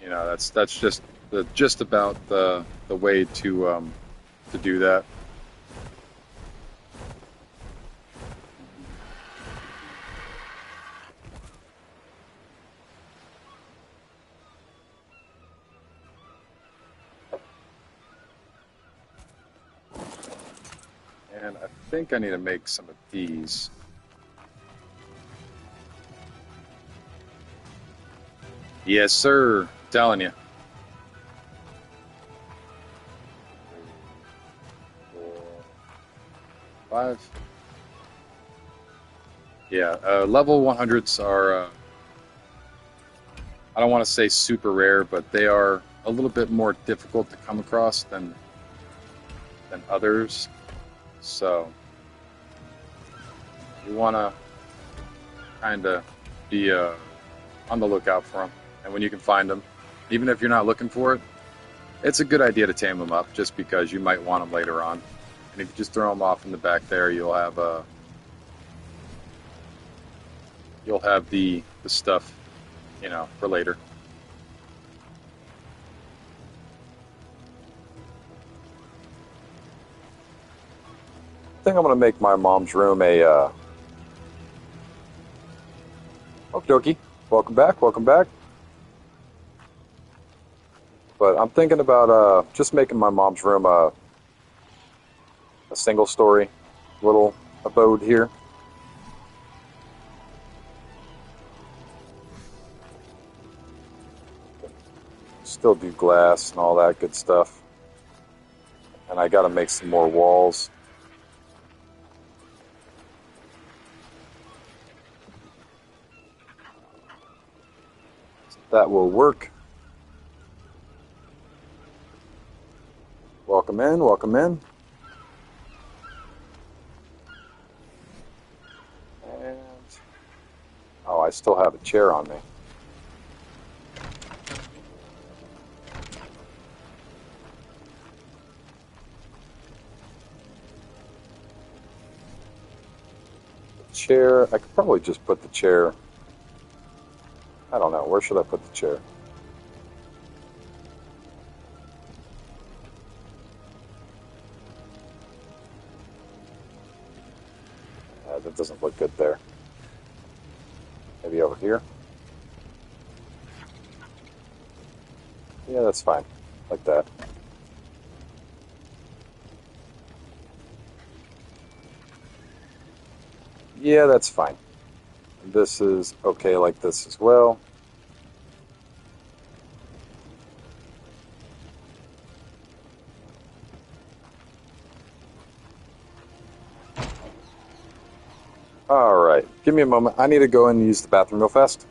You know, that's just about the way to do that. And I think I need to make some of these. Yes, sir. Telling you. 3, 4, 5. Yeah, level 100s are, I don't want to say super rare, but they are a little bit more difficult to come across than others. So you want to kind of be on the lookout for them. And when you can find them, even if you're not looking for it, it's a good idea to tame them up, just because you might want them later on. And if you just throw them off in the back there, you'll have the stuff, you know, for later. I think I'm gonna make my mom's room a okie dokie. Welcome back, welcome back. But I'm thinking about just making my mom's room a single story little abode here. Still do glass and all that good stuff. And I gotta make some more walls. That will work. Welcome in, welcome in. I still have a chair on me. Chair, I could probably just put the chair, I don't know, where should I put the chair? That doesn't look good there. Maybe over here? Yeah, that's fine. Like that. Yeah, that's fine. This is okay like this as well. All right, give me a moment. I need to go and use the bathroom real fast.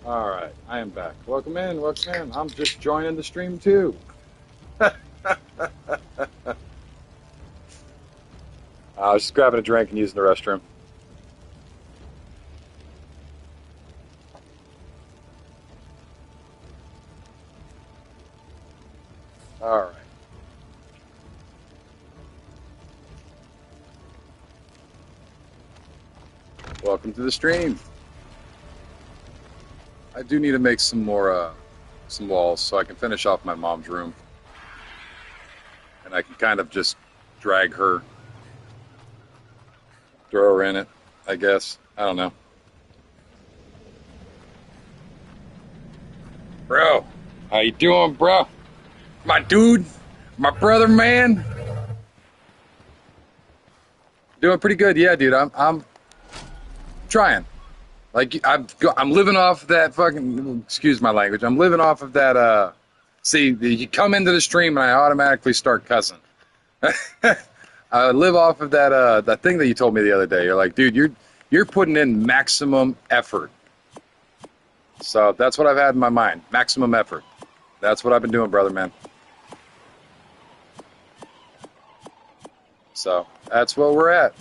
All right, I am back. Welcome in, welcome in. I'm just joining the stream too. I was just grabbing a drink and using the restroom. All right. Welcome to the stream. I do need to make some more, some walls so I can finish off my mom's room. And I can kind of just drag her, throw her in it, I guess. I don't know. Bro, how you doing, bro? My dude, my brother, man. Doing pretty good, yeah, dude. I'm trying. Like I'm living off that fucking. Excuse my language. I'm living off of that See, you come into the stream and I automatically start cussing. I live off of that thing that you told me the other day. You're like, dude, you're putting in maximum effort. So that's what I've had in my mind. Maximum effort. That's what I've been doing, brother, man. So that's where we're at.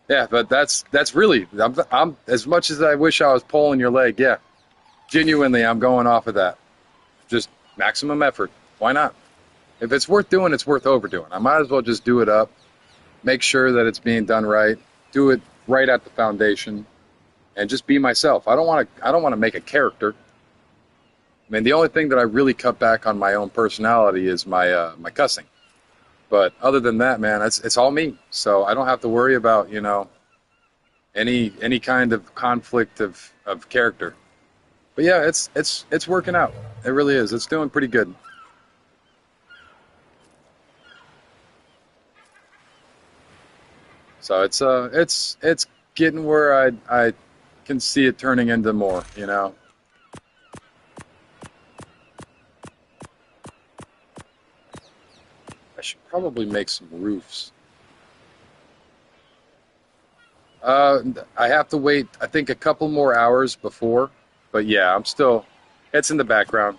Yeah, but that's really, I'm as much as I wish I was pulling your leg. Yeah, genuinely, I'm going off of that. Just maximum effort. Why not? If it's worth doing, it's worth overdoing. I might as well just do it up. Make sure that it's being done right. Do it right at the foundation, and just be myself. I don't want to make a character. I mean, the only thing that I really cut back on my own personality is my cussing. But other than that, man, it's all me. So I don't have to worry about, any kind of conflict of character. But yeah, it's working out. It really is. It's doing pretty good. So it's getting where I can see it turning into more, I should probably make some roofs. I have to wait, I think, a couple more hours before. But yeah, it's in the background.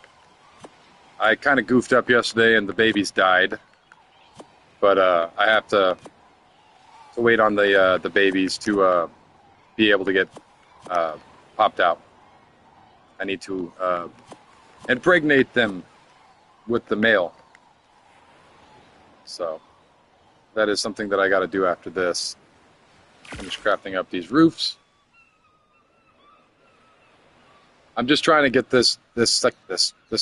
I kind of goofed up yesterday and the babies died. But I have to wait on the babies to be able to get popped out. I need to impregnate them with the male. So that is something that I got to do after this. Finish crafting up these roofs. I'm just trying to get this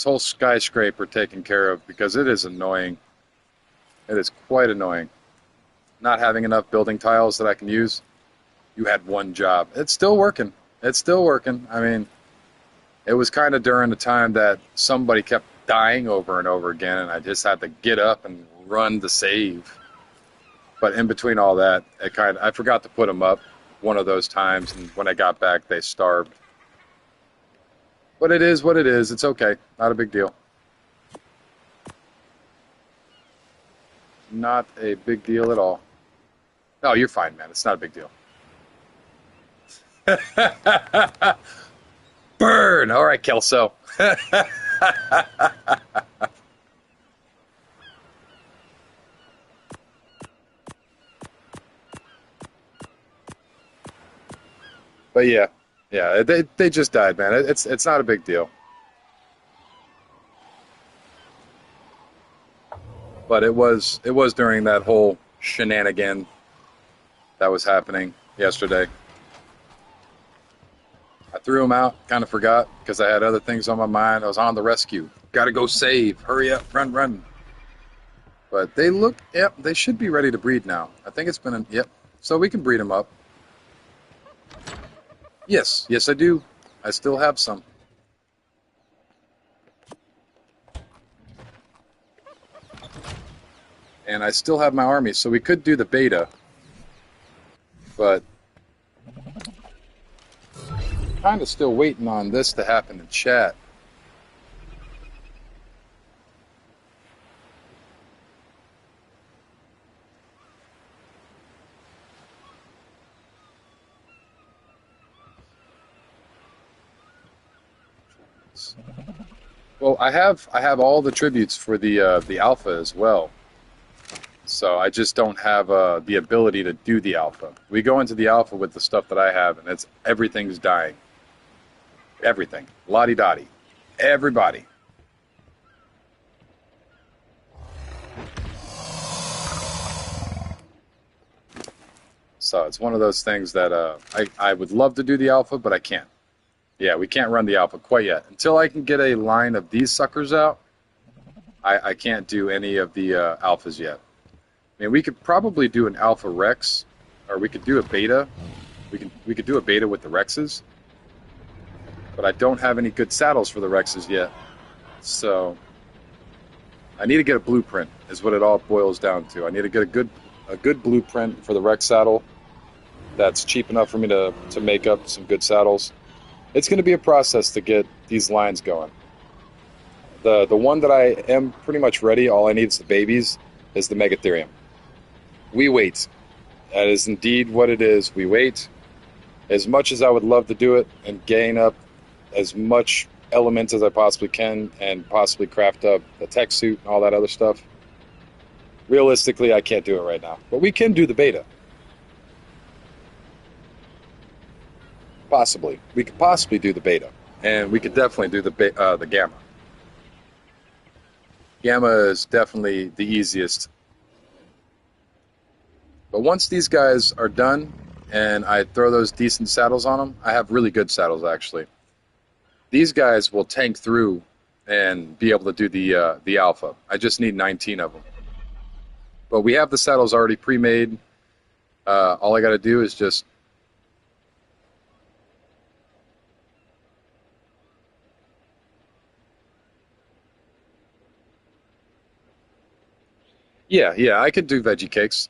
whole skyscraper taken care of because it is annoying. It is quite annoying. Not having enough building tiles that I can use. You had one job. It's still working. It's still working. I mean, it was kind of during the time that somebody kept dying over and over again, and I just had to get up and run to save. But in between all that, I forgot to put them up one of those times, and when I got back, they starved. But it is what it is. It's okay. Not a big deal. Not a big deal at all. No, you're fine, man. It's not a big deal. Burn! All right, Kelso. But yeah, they just died, man. It's not a big deal. But it was during that whole shenanigan that was happening yesterday. I threw them out, kind of forgot because I had other things on my mind. I was on the rescue. Got to go save. Hurry up, run, run. But they should be ready to breed now. I think it's been, yep. So we can breed them up. Yes, I do. I still have some. And I still have my army, so we could do the beta. But kind of still waiting on this to happen in chat. Well, I have all the tributes for the alpha as well. So I just don't have the ability to do the alpha. We go into the alpha with the stuff that I have, and everything's dying. Everything. Lottie-dottie. Everybody. So it's one of those things that I would love to do the alpha, but I can't. Yeah, we can't run the alpha quite yet. Until I can get a line of these suckers out, I can't do any of the alphas yet. I mean, we could probably do an alpha Rex, or we could do a beta. We could do a beta with the Rexes, but I don't have any good saddles for the Rexes yet. So I need to get a blueprint, is what it all boils down to. I need to get a good blueprint for the Rex saddle that's cheap enough for me to make up some good saddles. It's going to be a process to get these lines going. The one that I am pretty much ready, all I need is the babies, is the Megatherium. We wait. That is indeed what it is. We wait. As much as I would love to do it and gain up as much elements as I possibly can and possibly craft up the tech suit and all that other stuff, realistically, I can't do it right now. But we can do the beta. Possibly. We could possibly do the beta. And we could definitely do the gamma. Gamma is definitely the easiest. But once these guys are done and I throw those decent saddles on them, I have really good saddles actually. These guys will tank through and be able to do the alpha. I just need 19 of them. But we have the saddles already pre-made. All I got to do is just yeah, I could do veggie cakes.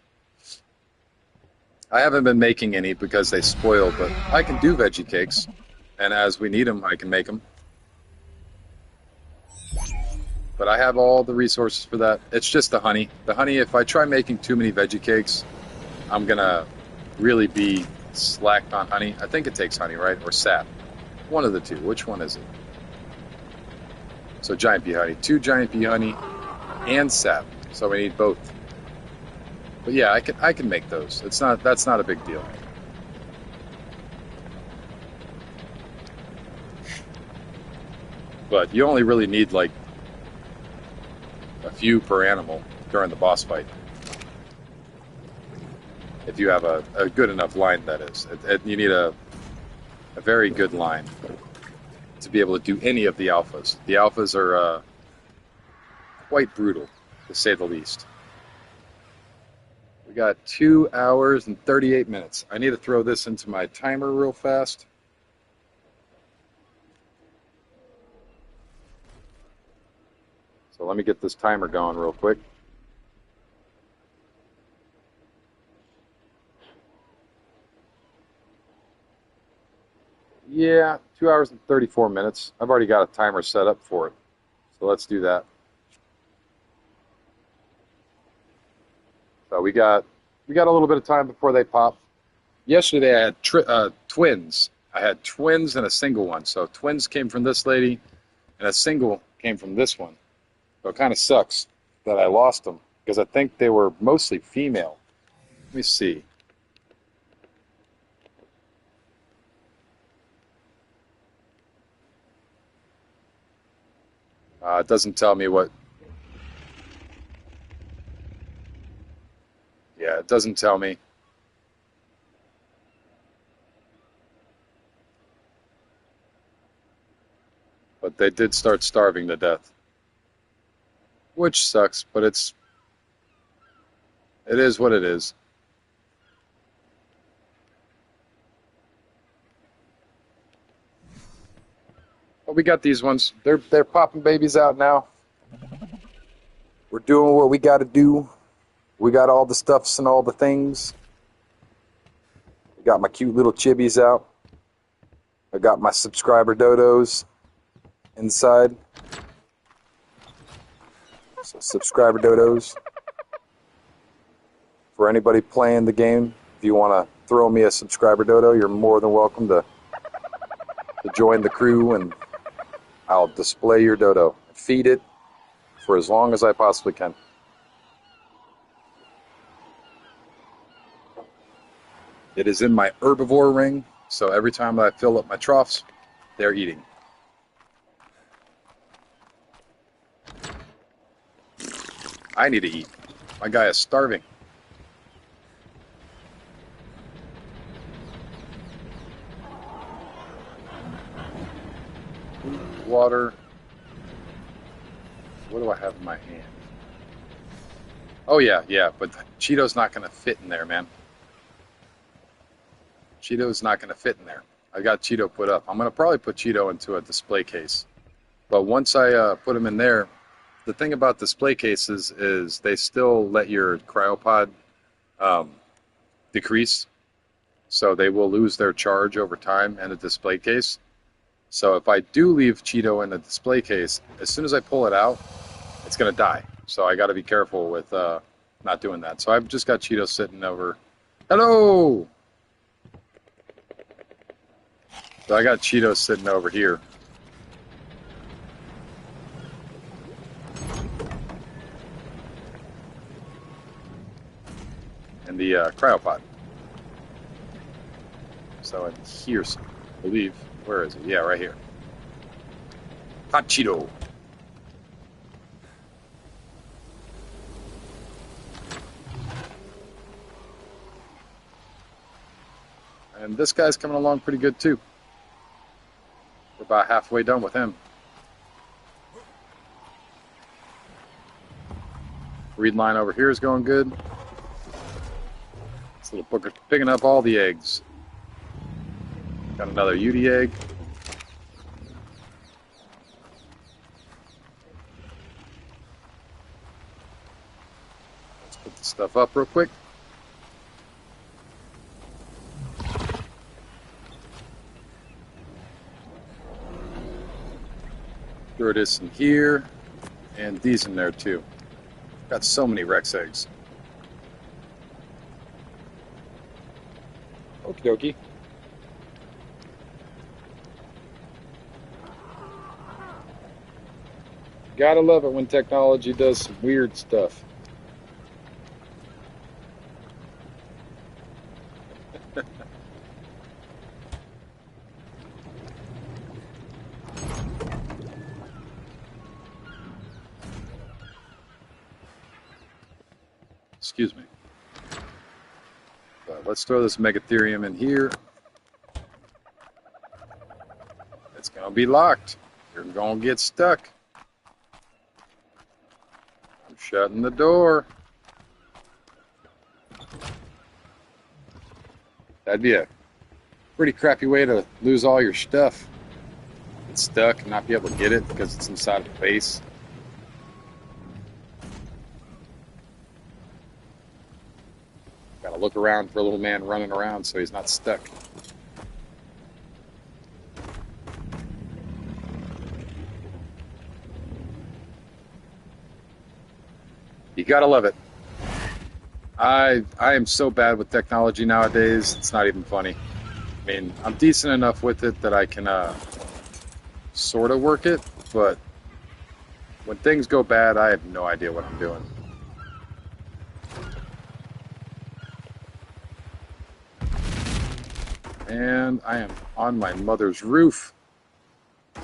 I haven't been making any because they spoil, but I can do veggie cakes. And as we need them, I can make them. But I have all the resources for that. It's just the honey. The honey, if I try making too many veggie cakes, I'm going to really be slacked on honey. I think it takes honey, right? Or sap. One of the two. Which one is it? So giant bee honey. 2 giant bee honey and sap. So we need both. But yeah, I can make those. That's not a big deal. But you only really need like a few per animal during the boss fight. If you have a good enough line, that is. You need a very good line to be able to do any of the alphas. The alphas are quite brutal, to say the least. We got 2 hours and 38 minutes. I need to throw this into my timer real fast. So let me get this timer going real quick. Yeah, 2 hours and 34 minutes. I've already got a timer set up for it. So let's do that. So we got a little bit of time before they pop. Yesterday I had twins. I had twins and a single one. So twins came from this lady, and a single came from this one. So it kind of sucks that I lost them because I think they were mostly female. Let me see. It doesn't tell me what. Yeah, it doesn't tell me. But they did start starving to death. Which sucks, but it is what it is. But we got these ones. They're popping babies out now. We're doing what we got to do. We got all the stuffs and all the things. I got my cute little chibis out. I got my subscriber dodos inside. So subscriber dodos. For anybody playing the game, if you want to throw me a subscriber dodo, you're more than welcome to join the crew, and I'll display your dodo. Feed it for as long as I possibly can. It is in my herbivore ring, so every time I fill up my troughs, they're eating. I need to eat. My guy is starving. Water. What do I have in my hand? Oh yeah, but Cheeto's not going to fit in there, man. Cheeto's not going to fit in there. I got Cheeto put up. I'm going to probably put Cheeto into a display case. But once I put him in there, the thing about display cases is they still let your cryopod decrease. So they will lose their charge over time in a display case. So if I do leave Cheeto in the display case, as soon as I pull it out, it's going to die. So I got to be careful with not doing that. So I've just got Cheeto sitting over. Hello! So I got Cheeto sitting over here. In the cryopod. So in here, I believe. Where is it? Yeah, right here. Hot Cheeto. And this guy's coming along pretty good too. We're about halfway done with him. Reed line over here is going good. This little booger's picking up all the eggs. Got another UD egg. Let's put the stuff up real quick. Throw this in here, and these in there too. Got so many Rex eggs. Okie dokie. Gotta love it when technology does some weird stuff. Excuse me. Let's throw this Megatherium in here. It's going to be locked. You're going to get stuck. I'm shutting the door. That'd be a pretty crappy way to lose all your stuff. Get stuck and not be able to get it because it's inside of the base. Gotta look around for a little man running around so he's not stuck. You gotta love it. I am so bad with technology nowadays, it's not even funny. I mean, I'm decent enough with it that I can sort of work it, but when things go bad, I have no idea what I'm doing. And I am on my mother's roof. I'm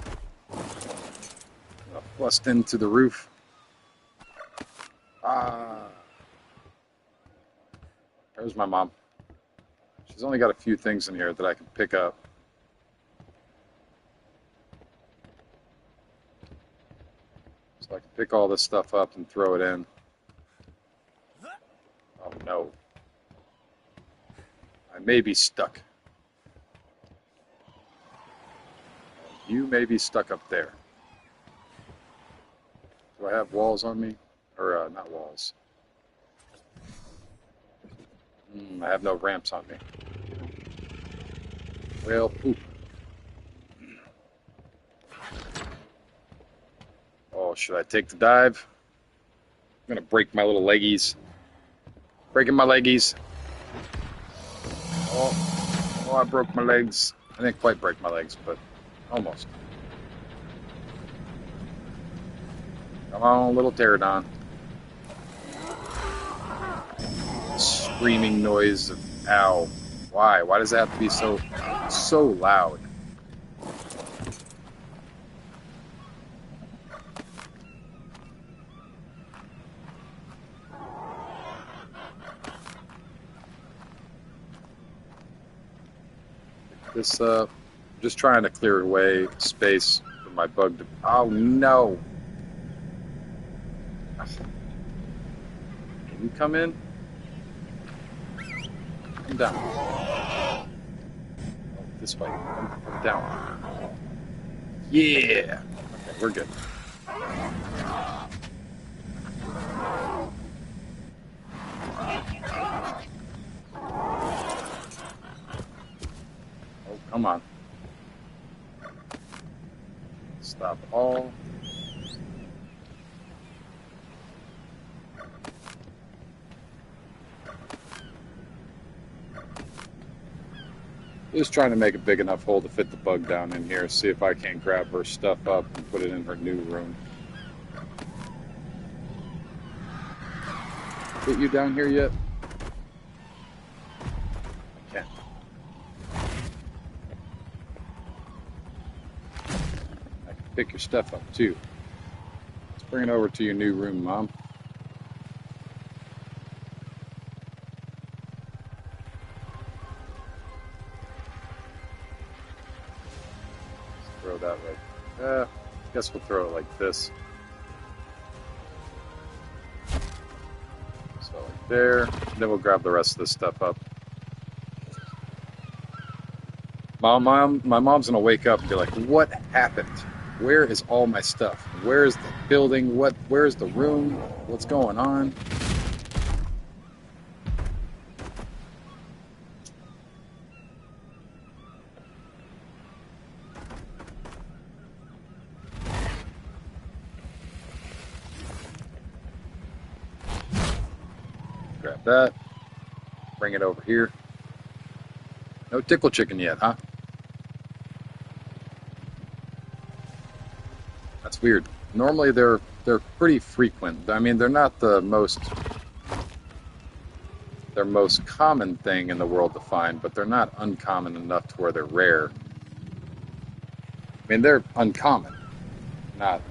gonna bust into the roof. There's my mom. She's only got a few things in here that I can pick up. So I can pick all this stuff up and throw it in. Oh no. I may be stuck. You may be stuck up there. Do I have walls on me? Or, not walls. I have no ramps on me. Well, poop. Oh, should I take the dive? I'm gonna break my little leggies. Breaking my leggies. Oh, I broke my legs. I didn't quite break my legs, but almost. Come on, little pterodon. Screaming noise of ow. Why? Why does it have to be so loud? This I'm just trying to clear away space for my bug to. Oh no! Can you come in? Come down. Oh, this way. Come down. Yeah! Okay, we're good. Oh, come on. Stop all. Just trying to make a big enough hole to fit the bug down in here. See if I can't grab her stuff up and put it in her new room. Get you down here yet? I can't. I can pick your stuff up too. Let's bring it over to your new room, Mom. Throw that like, I guess we'll throw it like this. So like there, and then we'll grab the rest of this stuff up. My mom's gonna wake up and be like, "What happened? Where is all my stuff? Where is the building? Where is the room? What's going on?" Grab that. Bring it over here. No tickle chicken yet, huh? That's weird. Normally they're pretty frequent. I mean, they're not the most common thing in the world to find, but they're not uncommon enough to where they're rare. I mean, they're uncommon, not,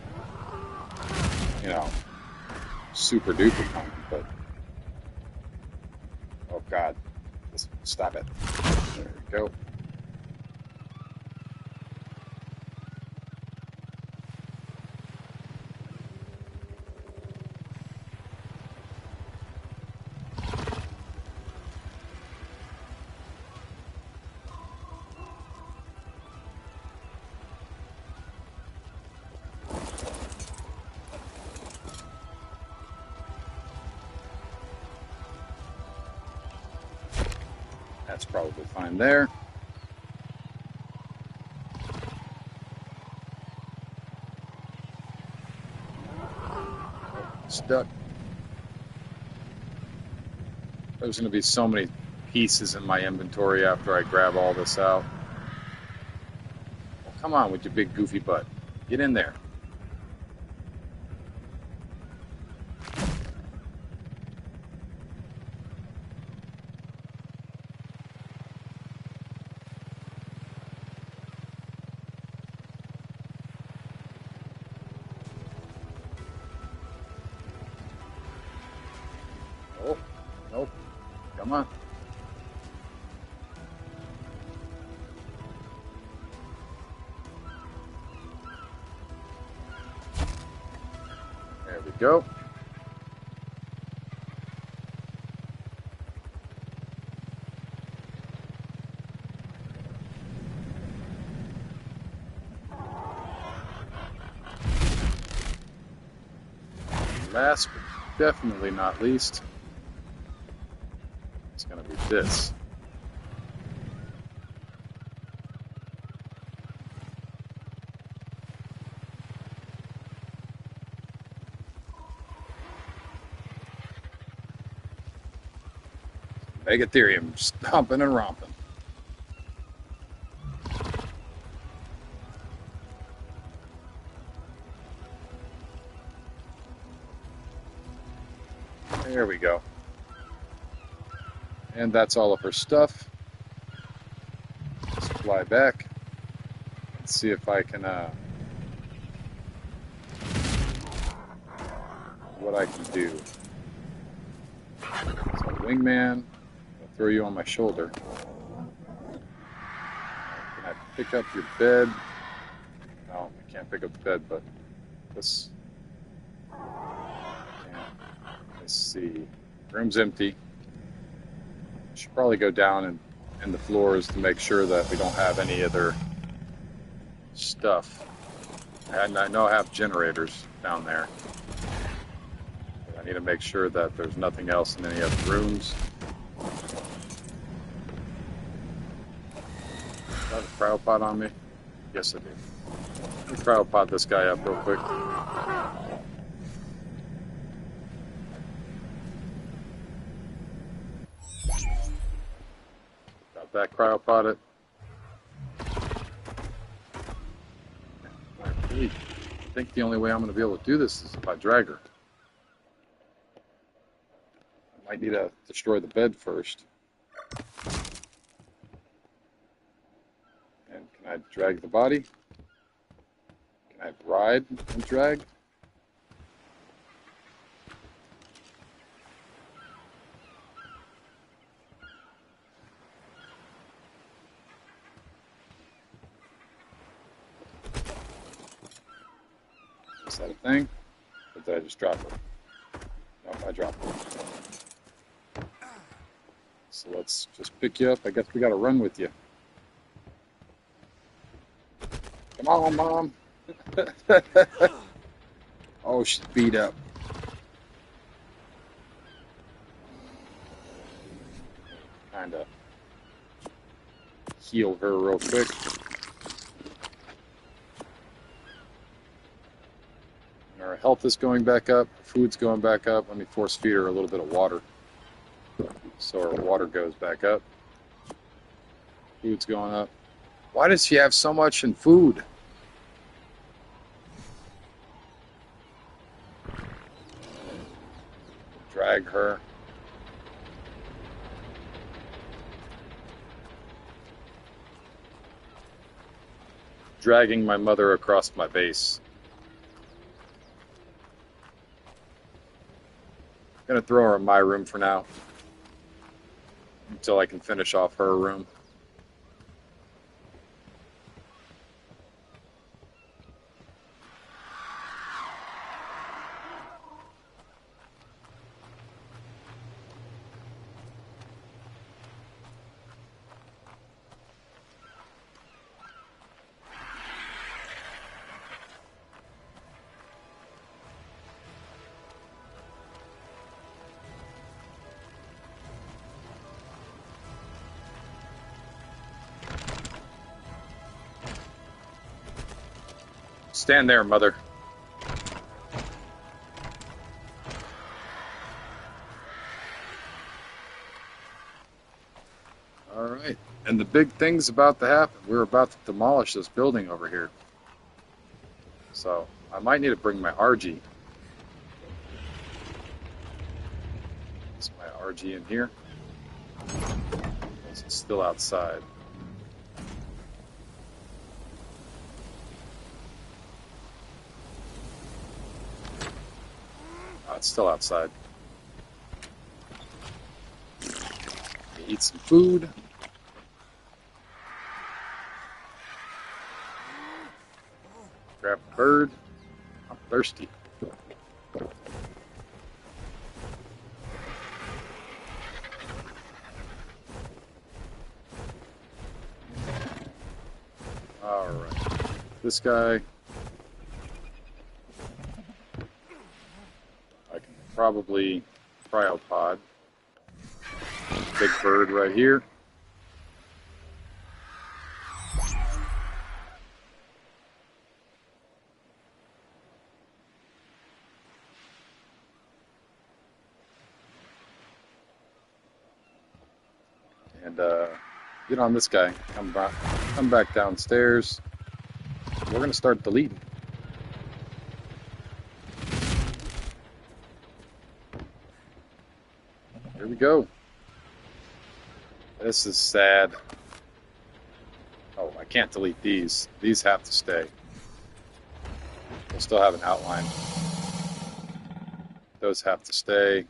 you know, super duper common, but oh God, just stop it. There we go. That's probably fine there. Stuck. There's going to be so many pieces in my inventory after I grab all this out. Well, come on with your big goofy butt. Get in there. Oh, nope. Come on. There we go. Last but definitely not least, it's going to be this. Megatherium stomping and romping. There we go. And that's all of her stuff. Let's fly back and see if I can, what I can do. So, wingman, I'll throw you on my shoulder. Can I pick up your bed? No, I can't pick up the bed, but this. Let's see. Room's empty. Should probably go down and in the floors to make sure that we don't have any other stuff. And I know I have generators down there. But I need to make sure that there's nothing else in any of the rooms. Do I have a cryopod on me? Yes, I do. Let me cryopod this guy up real quick. Got that cryopod. I think the only way I'm going to be able to do this is if I drag her. I might need to destroy the bed first. And can I drag the body? Can I ride and drag? Is that a thing? Or did I just drop it? No, I dropped it. So let's just pick you up. I guess we got to run with you. Come on, Mom. Oh, she's beat up. Kind of heal her real quick. Our health is going back up. Food's going back up. Let me force feed her a little bit of water. So our water goes back up. Food's going up. Why does she have so much in food? Drag her. Dragging my mother across my base. I'm gonna throw her in my room for now. Until I can finish off her room. Stand there, Mother. All right. And the big thing's about to happen. We're about to demolish this building over here. So I might need to bring my RG. Is my RG in here? It's still outside. It's still outside. Eat some food. Grab a bird. I'm thirsty. All right. This guy. Probably cryopod. Big bird right here. And get on this guy. Come back downstairs. We're gonna start deleting. Here we go. This is sad. Oh, I can't delete these. These have to stay. We'll still have an outline. Those have to stay.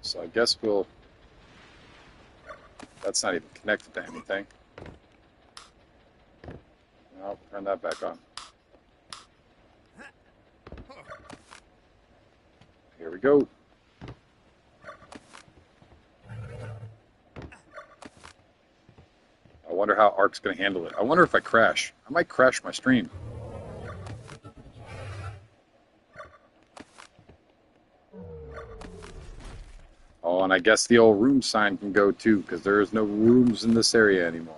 So I guess we'll... That's not even connected to anything. I'll turn that back on. Here we go. I wonder how Ark's going to handle it. I wonder if I crash. I might crash my stream. Oh, and I guess the old room sign can go too, because there is no rooms in this area anymore.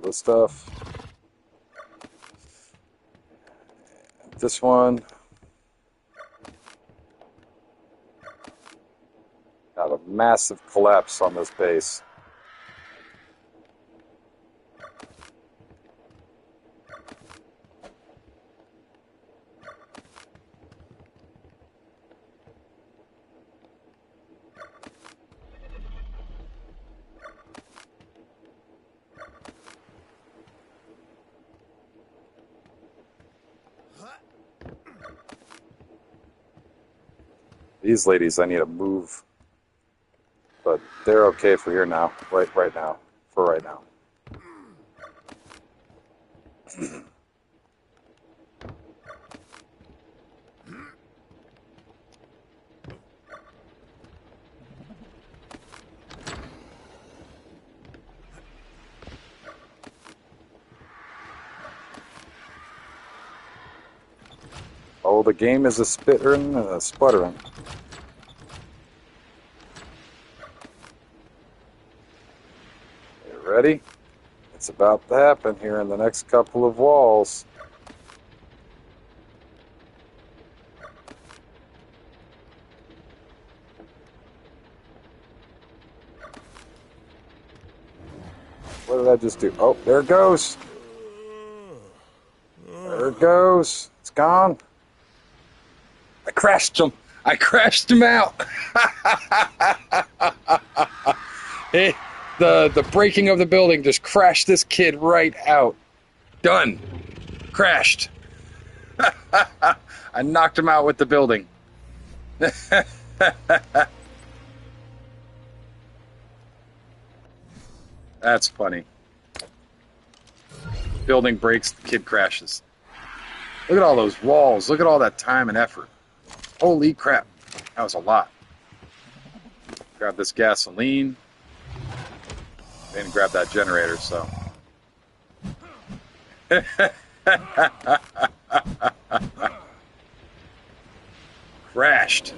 the stuff. This one. Got a massive collapse on this base. These ladies, I need to move, but they're okay for here now, right now, for right now. Oh, the game is a spittering and a sputtering. You ready? It's about to happen here in the next couple of walls. What did I just do? Oh, there it goes. There it goes. It's gone. I crashed him. I crashed him out. Hey, the breaking of the building just crashed this kid right out. Done. Crashed. I knocked him out with the building. That's funny. Building breaks, the kid crashes. Look at all those walls. Look at all that time and effort. Holy crap. That was a lot. Grab this gasoline. And grab that generator, so. Crashed.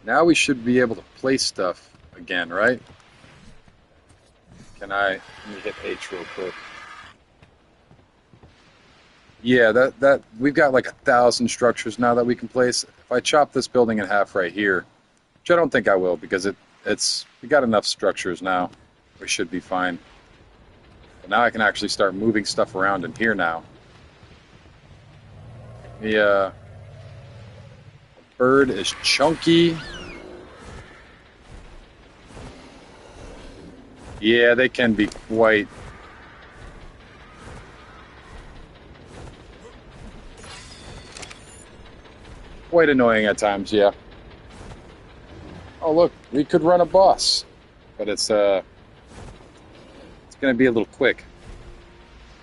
Now we should be able to place stuff again, right? Let me hit H real quick. Yeah, that we've got like 1,000 structures now that we can place. If I chop this building in half right here, which I don't think I will because we got enough structures now. We should be fine. But now I can actually start moving stuff around in here now. The bird is chunky. Yeah, they can be quite annoying at times, yeah. Oh, look, we could run a boss, but it's going to be a little quick.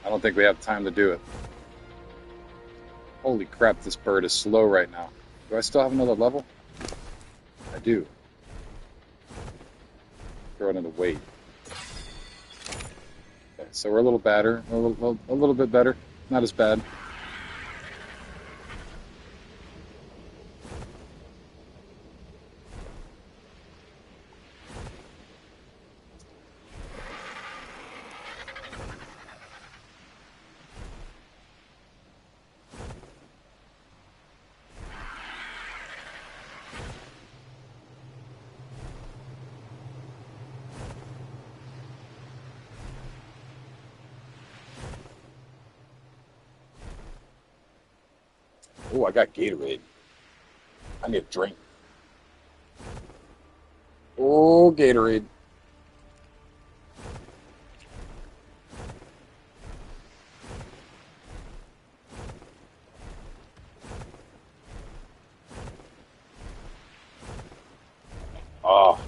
I don't think we have time to do it. Holy crap, this bird is slow right now. Do I still have another level? I do. Throw it into weight. Okay, so we're a little better, a little bit better. Not as bad. Oh, I got Gatorade. I need a drink. Oh, Gatorade. Oh,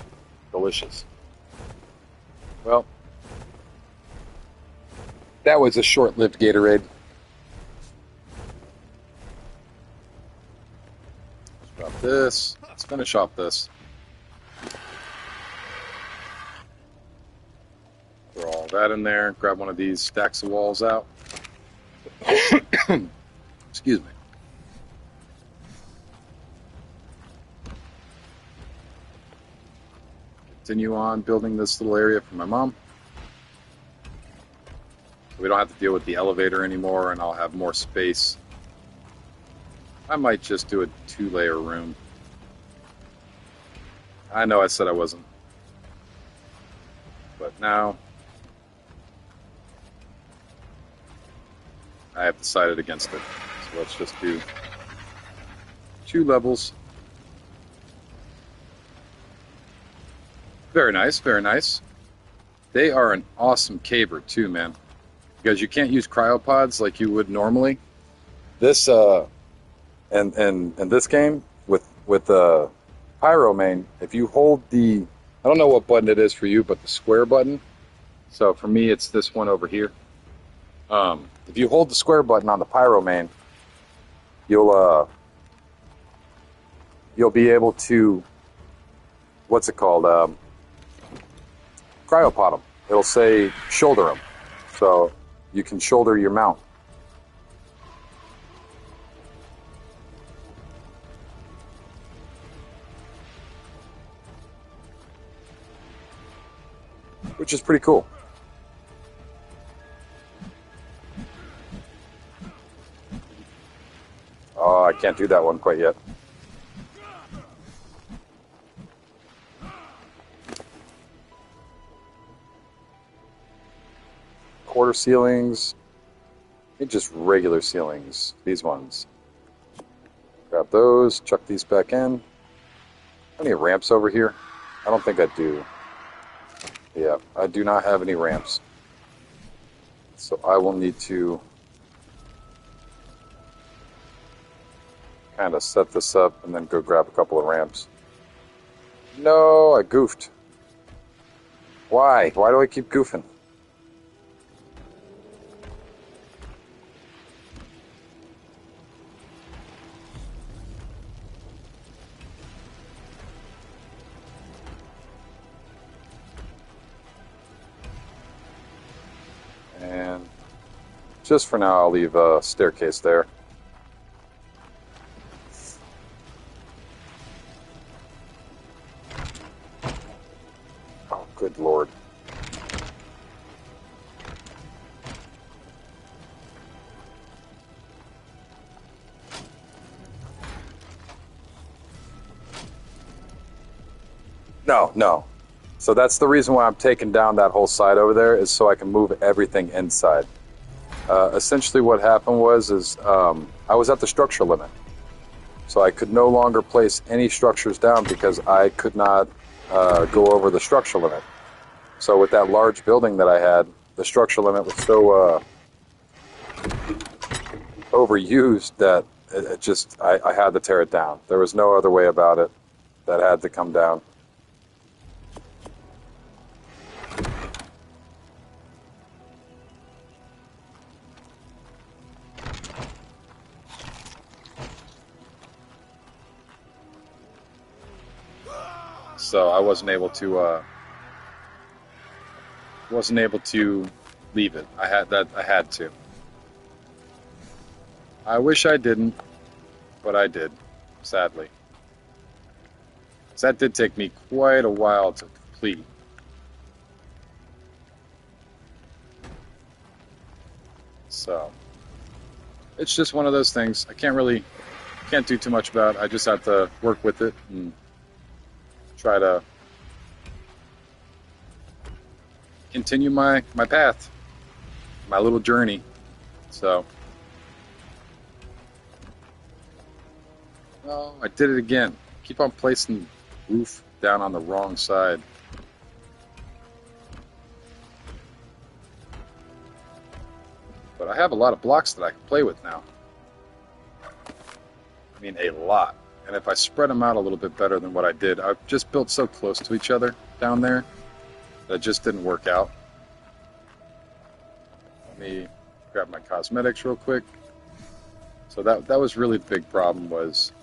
delicious. Well, that was a short-lived Gatorade. Let's drop this. Let's finish off this. Throw all that in there. Grab one of these stacks of walls out. Excuse me. continue on building this little area for my mom. We don't have to deal with the elevator anymore, and I'll have more space. I might just do a 2-layer room. I know I said I wasn't, but now I have decided against it. So let's just do 2 levels. Very nice, very nice. They are an awesome caver too, man. Because you can't use cryopods like you would normally. This and this game with Pyromane, if you hold the, I don't know what button it is for you, but the square button. So for me, it's this one over here. If you hold the square button on the Pyromane, you'll be able to, what's it called? Cryopod them. It'll say shoulder them. So you can shoulder your mount. Which is pretty cool. Oh, I can't do that one quite yet. Quarter ceilings, and just regular ceilings, these ones. Grab those, chuck these back in. Any ramps over here? I don't think I do. Yeah, I do not have any ramps. So I will need to kind of set this up and then go grab a couple of ramps. No, I goofed. Why? Why do I keep goofing? And just for now, I'll leave a staircase there. Oh, good Lord. No. So that's the reason why I'm taking down that whole side over there, is so I can move everything inside. Essentially what happened was I was at the structure limit. So I could no longer place any structures down because I could not go over the structure limit. So with that large building that I had, the structure limit was so overused that I had to tear it down. There was no other way about it. That had to come down. So I wasn't able to leave it. I had to. I wish I didn't, but I did, sadly. So that did take me quite a while to complete. So it's just one of those things. I can't do too much about it. I just have to work with it and try to continue my path, my little journey. So, oh, I did it again. Keep on placing the roof down on the wrong side. But I have a lot of blocks that I can play with now. I mean, a lot. And if I spread them out a little bit better than what I did, I've just built so close to each other down there that just didn't work out. Let me grab my cosmetics real quick. So that was really the big problem, was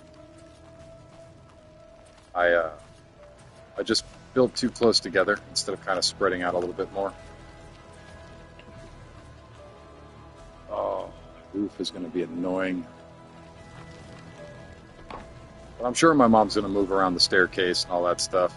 I just built too close together instead of kind of spreading out a little bit more. Oh, the roof is going to be annoying. But I'm sure my mom's going to move around the staircase and all that stuff.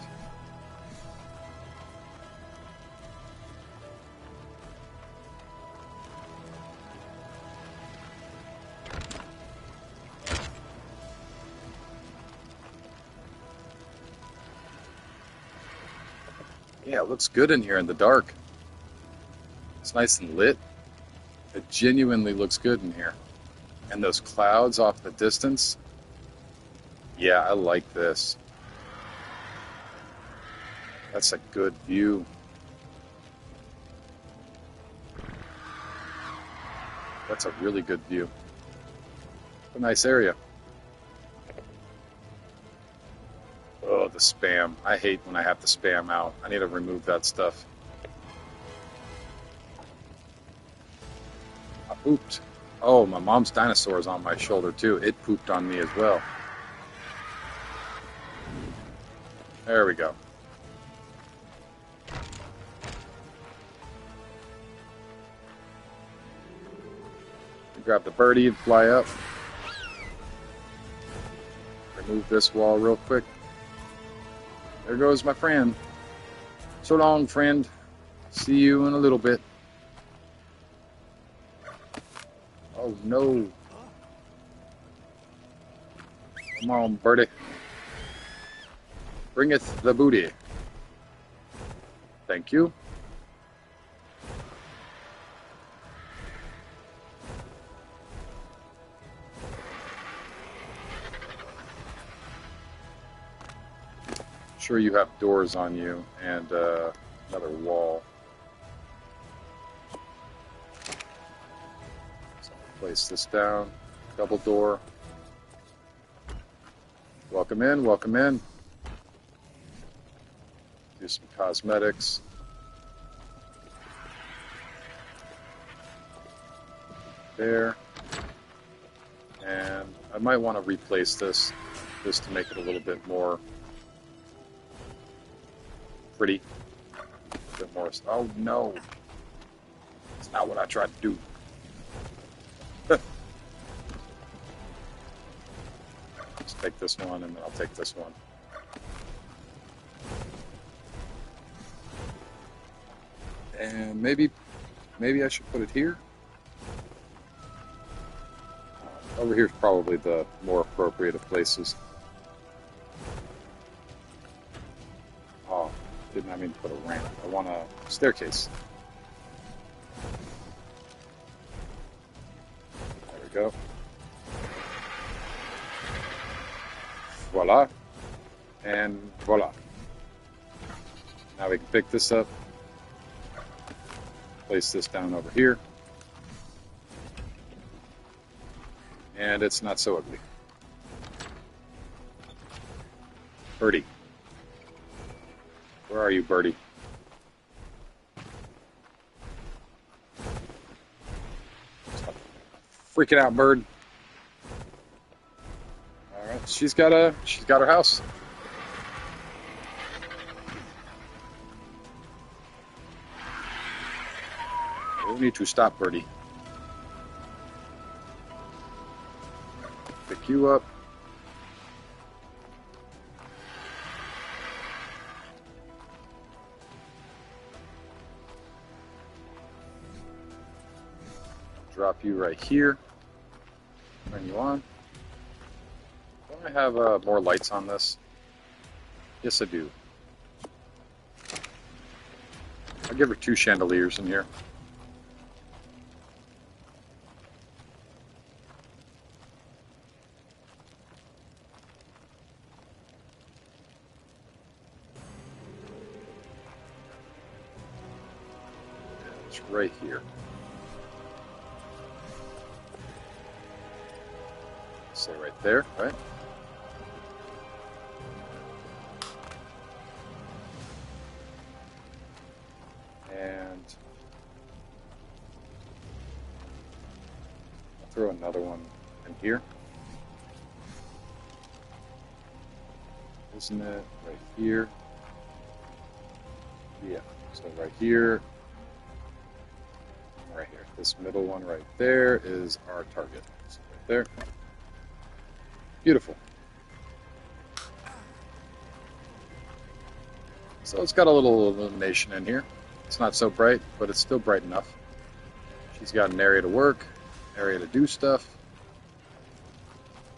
Yeah, it looks good in here in the dark. It's nice and lit. It genuinely looks good in here. And those clouds off the distance. Yeah, I like this. That's a good view. That's a really good view. A nice area. Oh, the spam. I hate when I have to spam out. I need to remove that stuff. I pooped. Oh, my mom's dinosaur is on my shoulder too. It pooped on me as well. There we go. Grab the birdie and fly up. Remove this wall real quick. There goes my friend. So long, friend. See you in a little bit. Oh no. Come on, birdie. Bringeth the booty. Thank you. Sure, you have doors on you and another wall. So place this down. Double door. Welcome in, welcome in. Do some cosmetics. There. And I might want to replace this just to make it a little bit more pretty. A bit more. Oh no. It's not what I tried to do. Let's take this one and then I'll take this one. And maybe I should put it here. Over here is probably the more appropriate of places. Oh, didn't I mean to put a ramp? I want a staircase. There we go. Voila. And voila. Now we can pick this up. Place this down over here. And it's not so ugly. Birdie. Where are you, birdie? Stop freaking out, bird. All right, she's got her house. We need to stop, birdie. Pick you up. Drop you right here. Turn you on. Don't I have more lights on this? Yes, I do. I'll give her 2 chandeliers in here. It's right here. Say right there, right? And I'll throw another one in here. Isn't it right here? Yeah, so right here, right here. This middle one right there is our target. So right there. Beautiful. So it's got a little illumination in here. It's not so bright, but it's still bright enough. She's got an area to work, area to do stuff.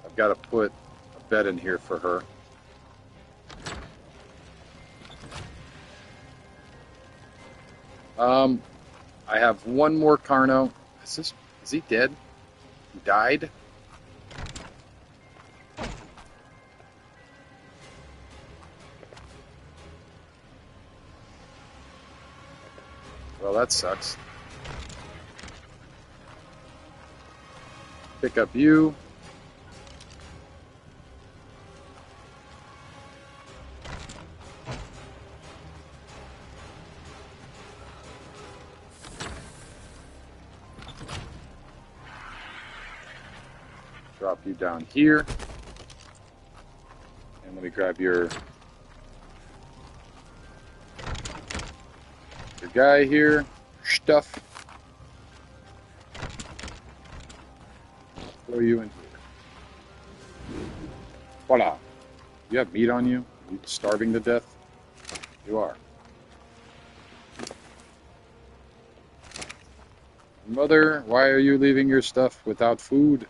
I've got to put a bed in here for her. Um, I have one more Carno. Is he dead? He died? Well, that sucks. Pick up you. Drop you down here. And let me grab your guy here. Stuff. Throw you in here. Voila. You have meat on you? Are you starving to death? You are. Mother, why are you leaving your stuff without food?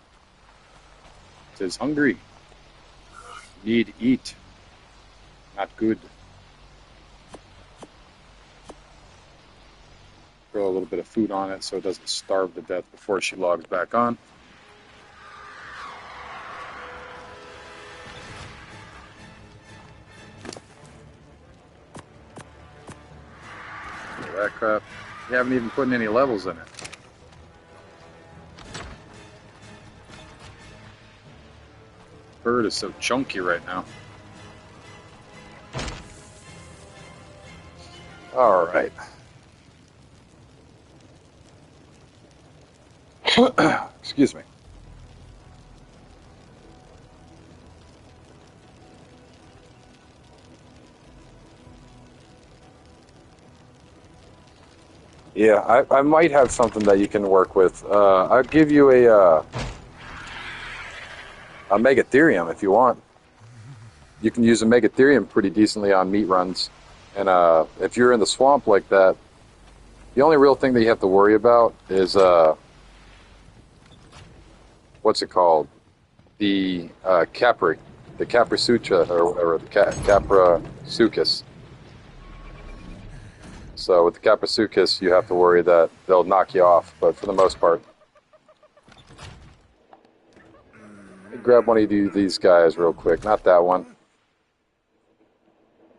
It is hungry. Need eat. Not good. Throw a little bit of food on it so it doesn't starve to death before she logs back on. That crap. You haven't even put any levels in it. Bird is so chunky right now. All right. Excuse me. Yeah, I might have something that you can work with. I'll give you a Megatherium if you want. You can use a Megatherium pretty decently on meat runs. And if you're in the swamp like that, the only real thing that you have to worry about is, what's it called? The Capri. The Caprisucha, or whatever, the Caprasuchus. So with the Caprasuchus, you have to worry that they'll knock you off, but for the most part. Let me grab one of these guys real quick, not that one.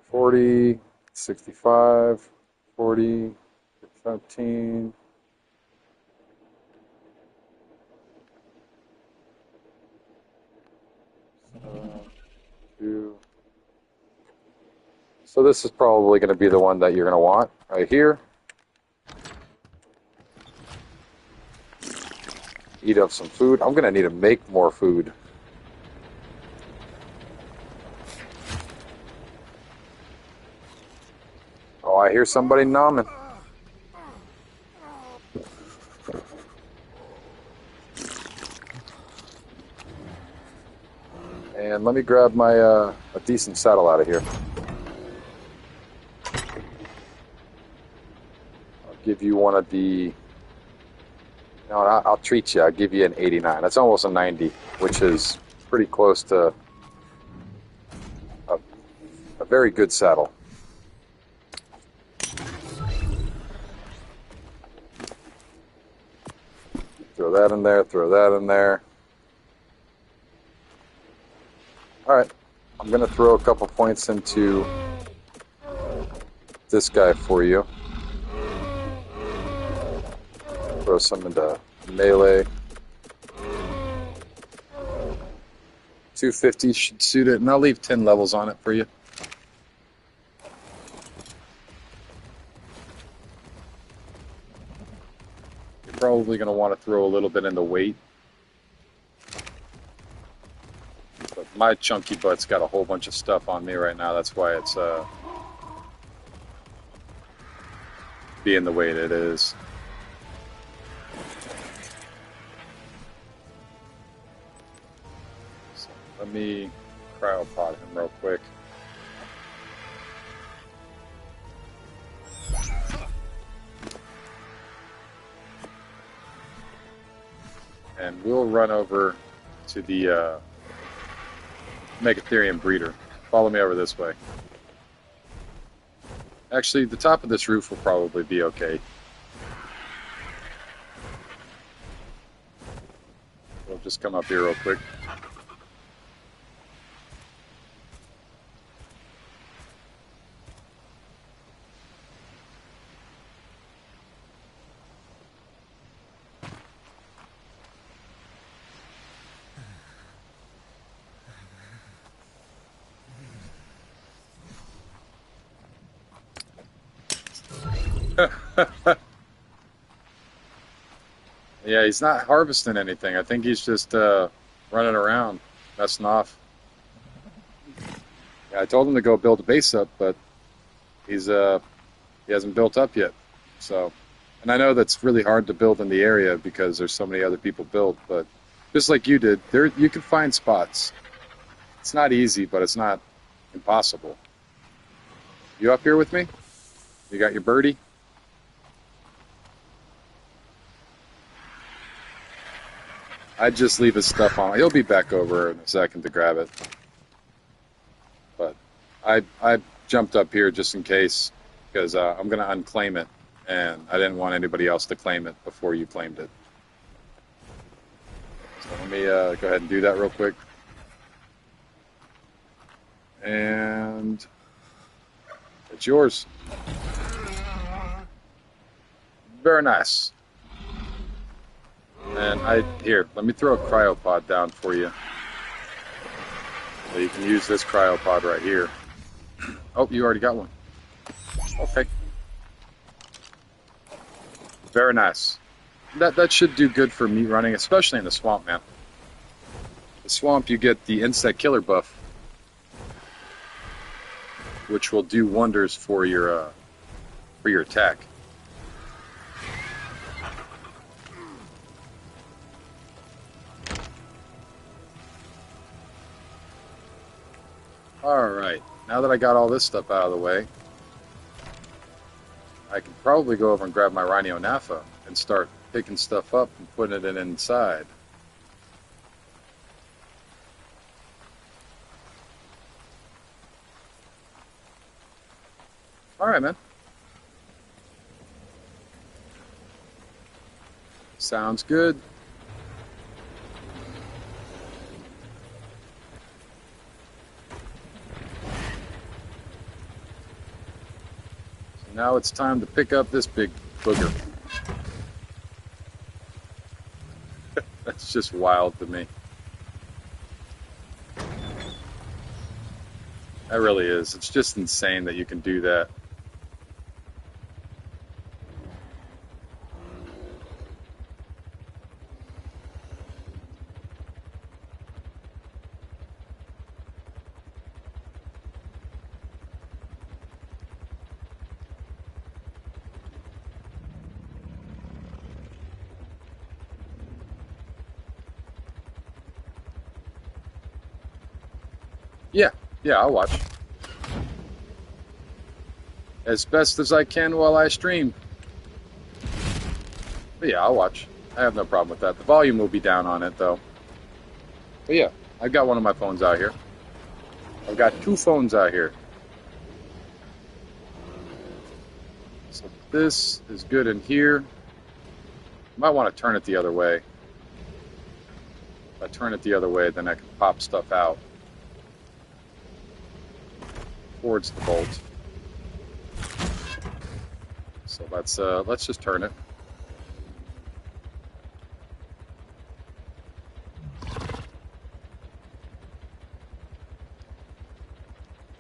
40, 65, 40, 17. So this is probably going to be the one that you're going to want right here. Eat up some food. I'm going to need to make more food. Oh, I hear somebody nomming. And let me grab my a decent saddle out of here. I'll give you one of the... No, I'll treat you. I'll give you an 89. That's almost a 90, which is pretty close to a very good saddle. Throw that in there, throw that in there. Alright, I'm going to throw a couple points into this guy for you. Throw some into melee. 250 should suit it, and I'll leave 10 levels on it for you. You're probably going to want to throw a little bit into weight. But my chunky butt's got a whole bunch of stuff on me right now. That's why it's being the way it is. So let me cryopod him real quick. And we'll run over to the Megatherium breeder. Follow me over this way. Actually, the top of this roof will probably be okay. We'll just come up here real quick. Yeah, he's not harvesting anything. I think he's just running around, messing off. Yeah, I told him to go build a base up, but he's he hasn't built up yet. So, and I know that's really hard to build in the area because there's so many other people built, but just like you did, there you can find spots. It's not easy, but it's not impossible. You up here with me? You got your birdie? I'd just leave his stuff on. He'll be back over in a second to grab it. But I jumped up here just in case because I'm going to unclaim it, and I didn't want anybody else to claim it before you claimed it. So let me go ahead and do that real quick. And it's yours. Very nice. And here, let me throw a cryopod down for you. So you can use this cryopod right here. Oh, you already got one. Okay. Very nice. That should do good for meat running, especially in the swamp, man. The swamp, you get the insect killer buff, which will do wonders for your attack. All right. Now that I got all this stuff out of the way, I can probably go over and grab my Rhino Napha and start picking stuff up and putting it in inside. All right, man. Sounds good. So now it's time to pick up this big booger. That's just wild to me. That really is. It's just insane that you can do that. Yeah, yeah, I'll watch. As best as I can while I stream. But yeah, I'll watch. I have no problem with that. The volume will be down on it, though. But yeah, I've got one of my phones out here. I've got two phones out here. So this is good in here. Might want to turn it the other way. If I turn it the other way, then I can pop stuff out towards the bolt. So let's just turn it.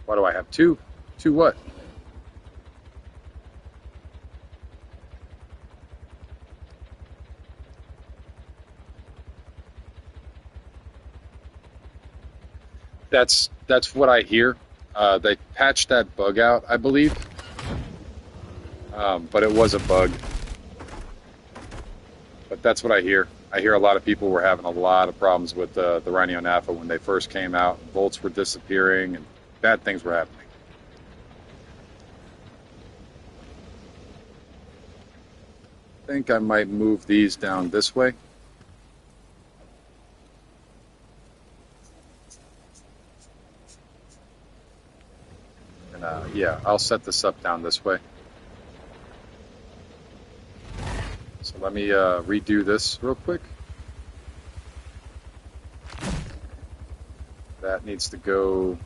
Why do I have two? Two what? That's what I hear. They patched that bug out, I believe, but it was a bug. But that's what I hear. I hear a lot of people were having a lot of problems with the Rhino Napha when they first came out. Volts were disappearing and bad things were happening. I think I might move these down this way. And yeah, yeah, I'll set this up down this way. So let me redo this real quick. That needs to go.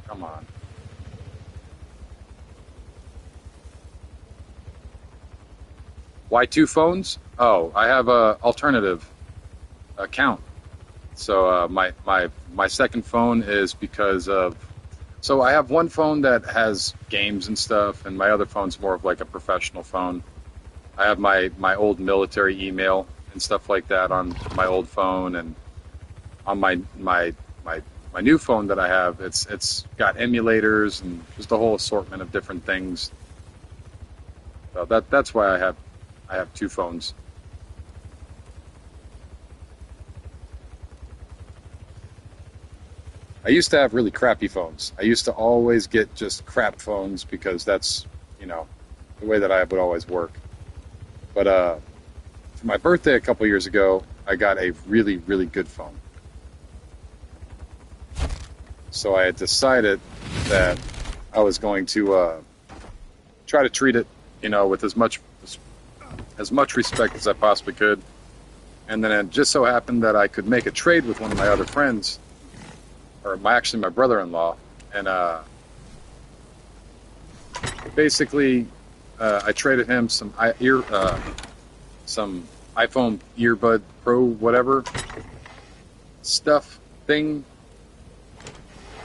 Come on. Why two phones? Oh, I have a alternative account. So my second phone is because of. So I have one phone that has games and stuff, and my other phone's more of like a professional phone. I have my old military email and stuff like that on my old phone, and on my new phone that I have, it's got emulators and just a whole assortment of different things. So that's why I have two phones. I used to have really crappy phones. I used to always get just crap phones because that's, you know, the way that I would always work. But for my birthday a couple years ago, I got a really, really good phone. So I had decided that I was going to try to treat it, you know, with as much respect as I possibly could. And then it just so happened that I could make a trade with one of my other friends, or actually my brother-in-law, and basically I traded him some some iPhone earbud Pro whatever stuff thing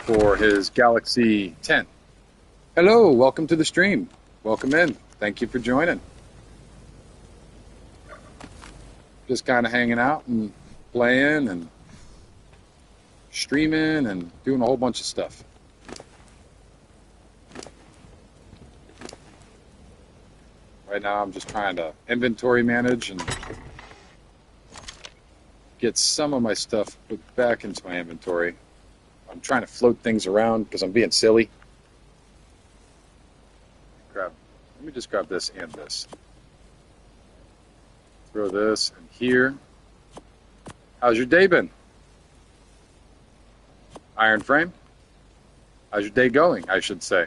for his Galaxy 10. Hello, welcome to the stream. Welcome in. Thank you for joining. Just kind of hanging out and playing and streaming and doing a whole bunch of stuff. Right now I'm just trying to inventory manage and get some of my stuff put back into my inventory. I'm trying to float things around because I'm being silly. Let me just grab this and this. Throw this in here. How's your day been? Iron Frame? How's your day going, I should say?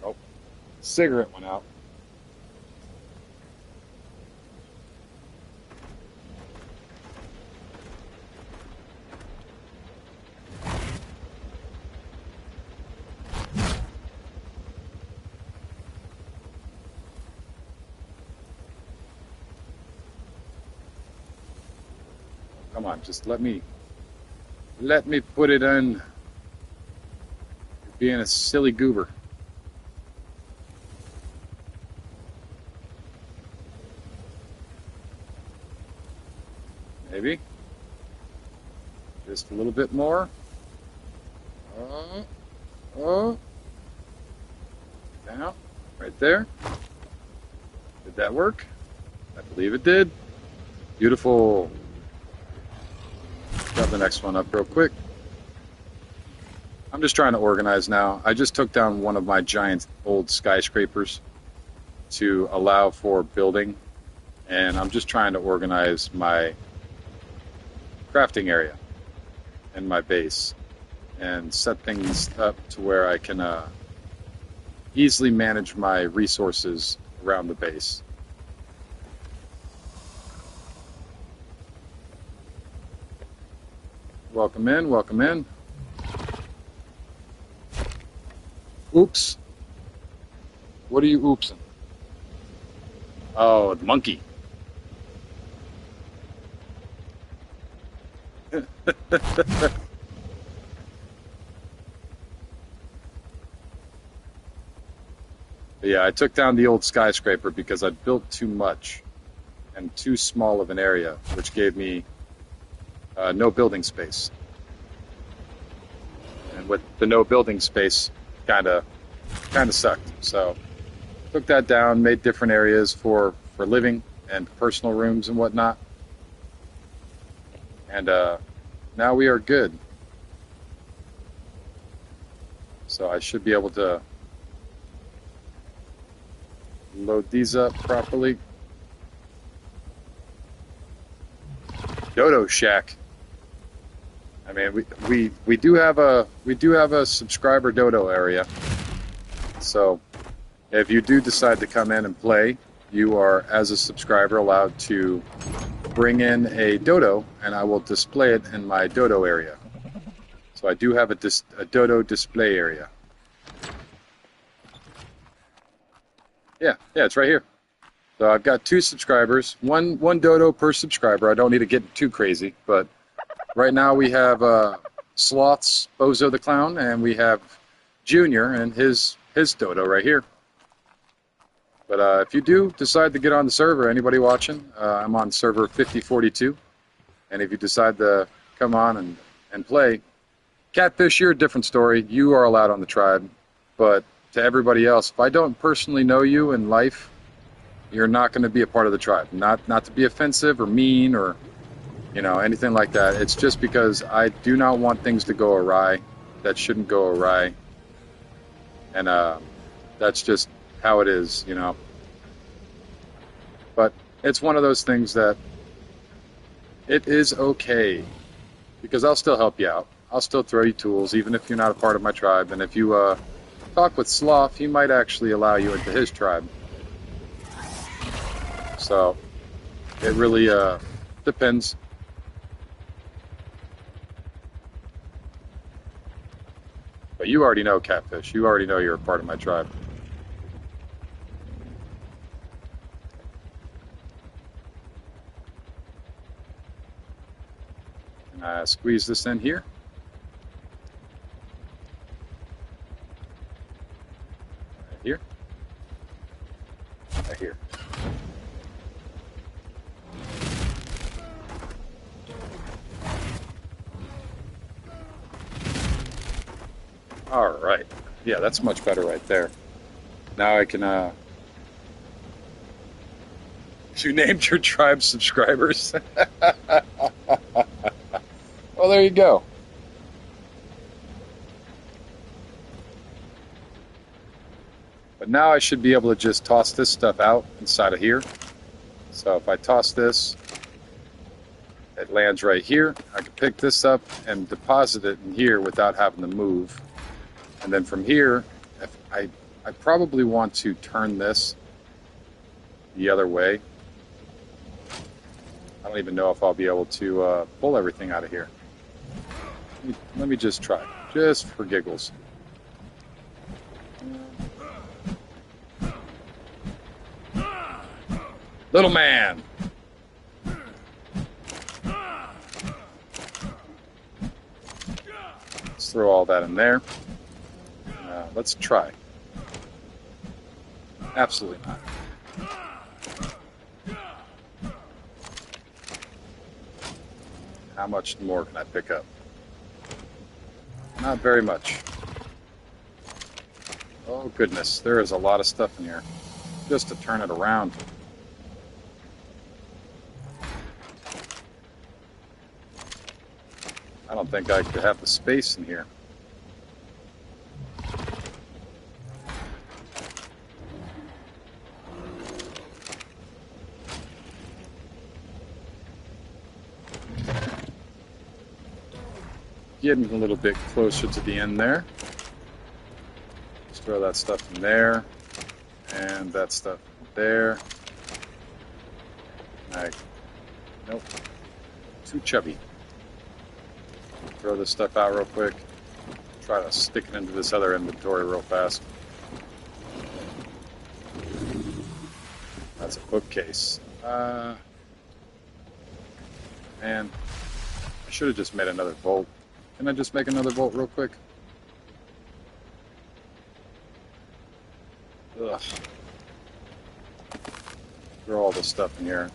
Oh, cigarette went out. Come on, just let me put it in. You're being a silly goober. Maybe. Just a little bit more. Oh. Down. Right there. Did that work? I believe it did. Beautiful. Grab the next one up real quick. I'm just trying to organize now. I just took down one of my giant old skyscrapers to allow for building, and I'm just trying to organize my crafting area and my base and set things up to where I can easily manage my resources around the base. Welcome in, welcome in. Oops. What are you oopsing? Oh, the monkey. Yeah, I took down the old skyscraper because I built too much and too small of an area, which gave me no building space. and with the no building space, kind of sucked. So took that down, made different areas for living and personal rooms and whatnot, and now we are good. So I should be able to load these up properly. Dodo Shack. I mean, we do have a subscriber dodo area. So if you do decide to come in and play, you are, as a subscriber, allowed to bring in a dodo, and I will display it in my dodo area. So I do have a dodo display area. Yeah, it's right here. So I've got 2 subscribers, one dodo per subscriber. I don't need to get too crazy, but right now we have Sloths, Bozo the Clown, and we have Junior and his dodo right here. But if you do decide to get on the server, anybody watching, I'm on server 5042, and if you decide to come on and play, Catfish, you're a different story. You are allowed on the tribe, but to everybody else, if I don't personally know you in life, you're not going to be a part of the tribe. Not to be offensive or mean or anything like that. It's just because I do not want things to go awry that shouldn't go awry, and that's just how it is, But it's one of those things that it is okay, because I'll still help you out. I'll still throw you tools, even if you're not a part of my tribe. And if you talk with Sloth, he might actually allow you into his tribe. So it really depends. But you already know, Catfish. You already know you're a part of my tribe. Squeeze this in here. Right here. Right here. All right. Yeah, that's much better right there. Now I can, you named your tribe subscribers. Well, there you go. But now I should be able to just toss this stuff out inside of here. So if I toss this, it lands right here. I can pick this up and deposit it in here without having to move. And then from here, if I probably want to turn this the other way. I don't even know if I'll be able to pull everything out of here. Let me just try, just for giggles. Little man! Let's throw all that in there. Let's try. Absolutely not. How much more can I pick up? Not very much. Oh goodness, there is a lot of stuff in here. Just to turn it around. I don't think I could have the space in here. Getting a little bit closer to the end there. Let's throw that stuff in there, and that stuff there. Nope, too chubby. Throw this stuff out real quick. Try to stick it into this other inventory real fast. That's a bookcase. Man, I should have just made another vault. Can I just make another vault real quick? Ugh. Throw all this stuff in here.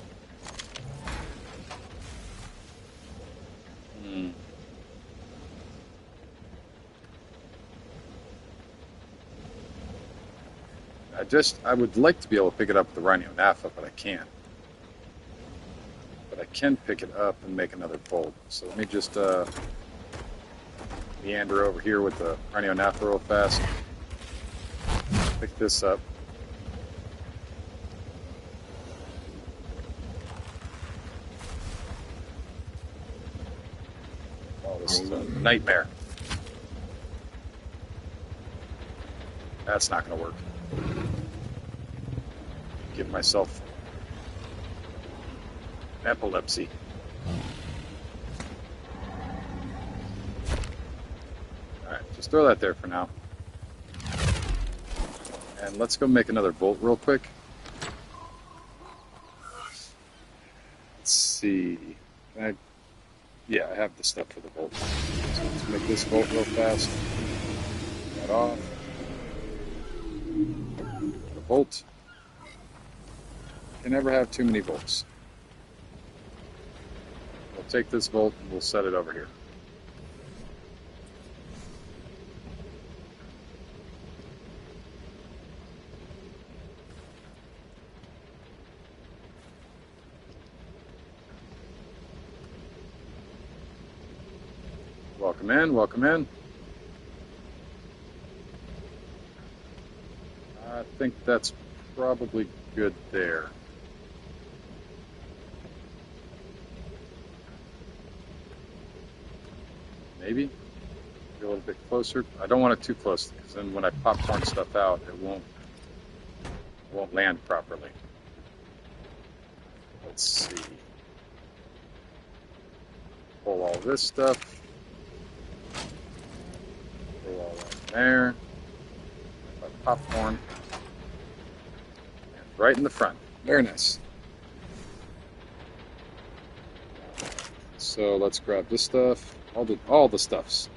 I would like to be able to pick it up with the Rhino Naphtha, but I can't. But I can pick it up and make another bolt. So let me just meander over here with the Rhino Naphtha real fast. Pick this up. Oh, this is a nightmare. That's not going to work. Give myself epilepsy. Alright, just throw that there for now. And let's go make another bolt real quick. Let's see. Yeah, I have the stuff for the bolt. So let's make this bolt real fast. Get that off. The bolt. You can never have too many bolts. We'll take this bolt and we'll set it over here. Welcome in, welcome in. I think that's probably good there. Maybe get a little bit closer. I don't want it too close because then when I popcorn stuff out, it won't land properly. Let's see. Pull all this stuff. Pull all that in there. Popcorn. And right in the front. Very nice. So let's grab this stuff. All the stuffs.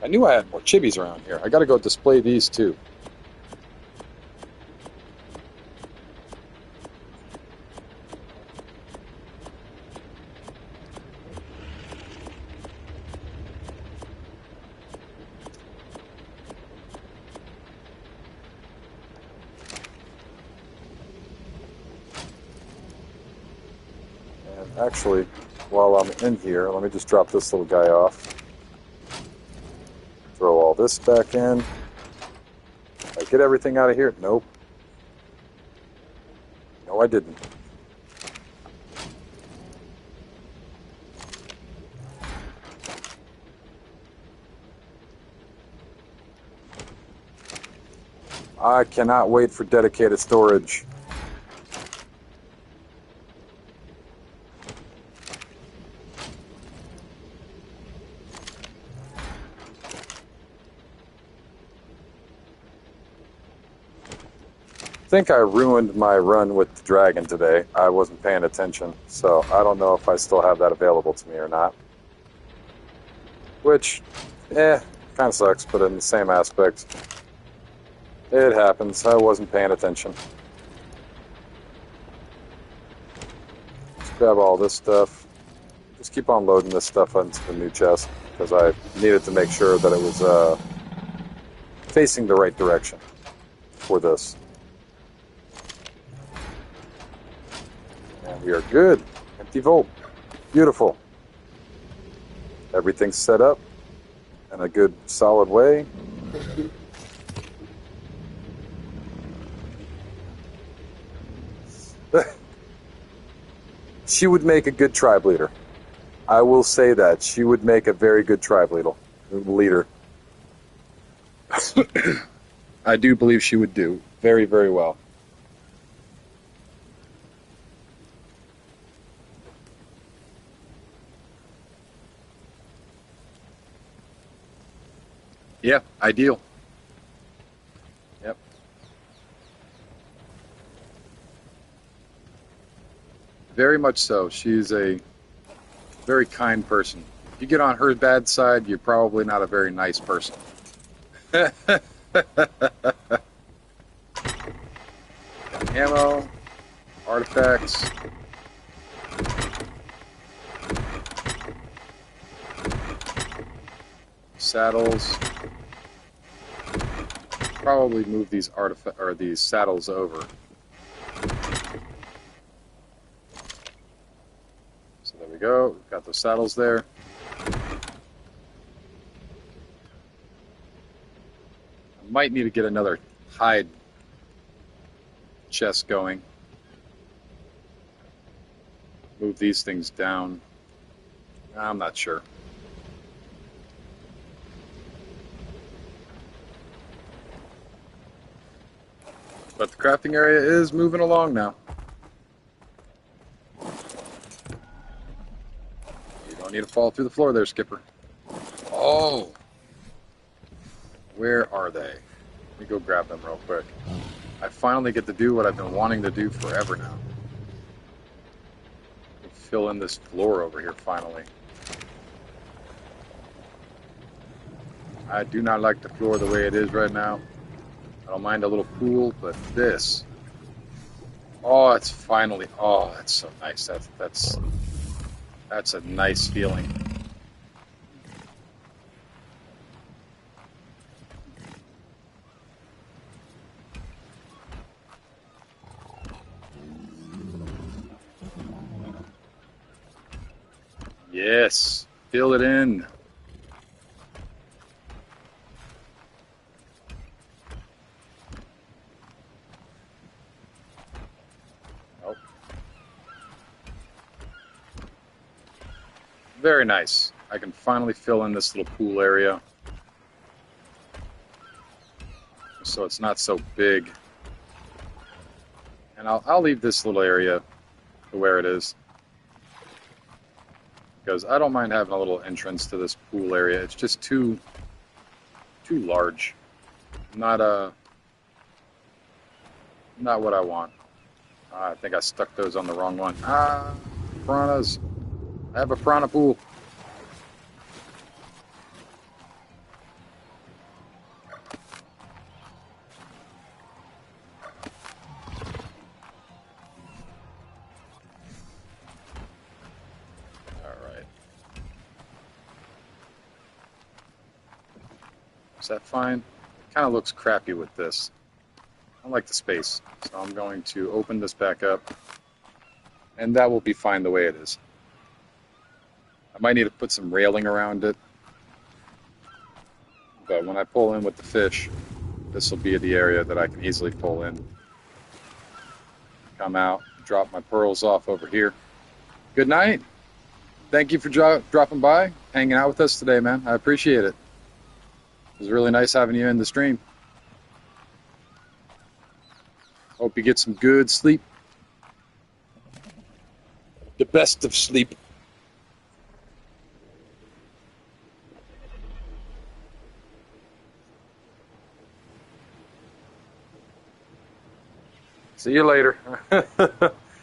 I knew I had more chibis around here. I gotta go display these too. Actually, while I'm in here, let me just drop this little guy off. Throw all this back in. Did I get everything out of here? Nope. No, I didn't. I cannot wait for dedicated storage. I think I ruined my run with the dragon today. I wasn't paying attention, so I don't know if I still have that available to me or not. Which, kind of sucks, but in the same aspect, it happens. I wasn't paying attention. Let's grab all this stuff. Just keep on loading this stuff into the new chest, because I needed to make sure that it was facing the right direction for this. We are good. Empty vault. Beautiful. Everything's set up in a good, solid way. She would make a good tribe leader. I will say that. She would make a very good tribe leader. I do believe she would do very, very well. Yeah, ideal. Yep. Very much so. She's a very kind person. If you get on her bad side, you're probably not a very nice person. Got ammo, artifacts. Saddles. Probably move these these saddles over. So there we go. We've got the saddles there. I might need to get another hide chest going. Move these things down. I'm not sure. But the crafting area is moving along now. You don't need to fall through the floor there, Skipper. Oh! Where are they? Let me go grab them real quick. I finally get to do what I've been wanting to do forever now. Fill in this floor over here finally. I do not like the floor the way it is right now. I don't mind a little pool, but this. Oh, it's finally. Oh, that's so nice. That's a nice feeling. Yes, fill it in. Oh. Very nice. I can finally fill in this little pool area. So it's not so big. And I'll leave this little area to where it is. Because I don't mind having a little entrance to this pool area. It's just too large. Not what I want. I think I stuck those on the wrong one. Piranhas. I have a piranha pool. Is that fine? It kind of looks crappy with this. I like the space. So I'm going to open this back up. And that will be fine the way it is. I might need to put some railing around it. But when I pull in with the fish, this will be the area that I can easily pull in. Come out, drop my pearls off over here. Good night. Thank you for dropping by, hanging out with us today, man. I appreciate it. It was really nice having you in the stream. Hope you get some good sleep. The best of sleep. See you later.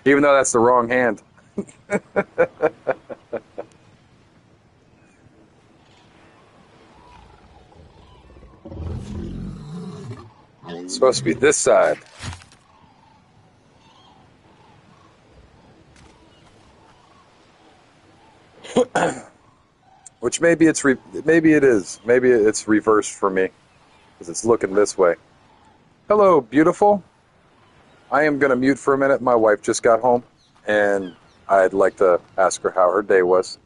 Even though that's the wrong hand. It's supposed to be this side. Which maybe it is. Maybe it's reversed for me because it's looking this way. Hello, beautiful. I am going to mute for a minute. My wife just got home, and I'd like to ask her how her day was.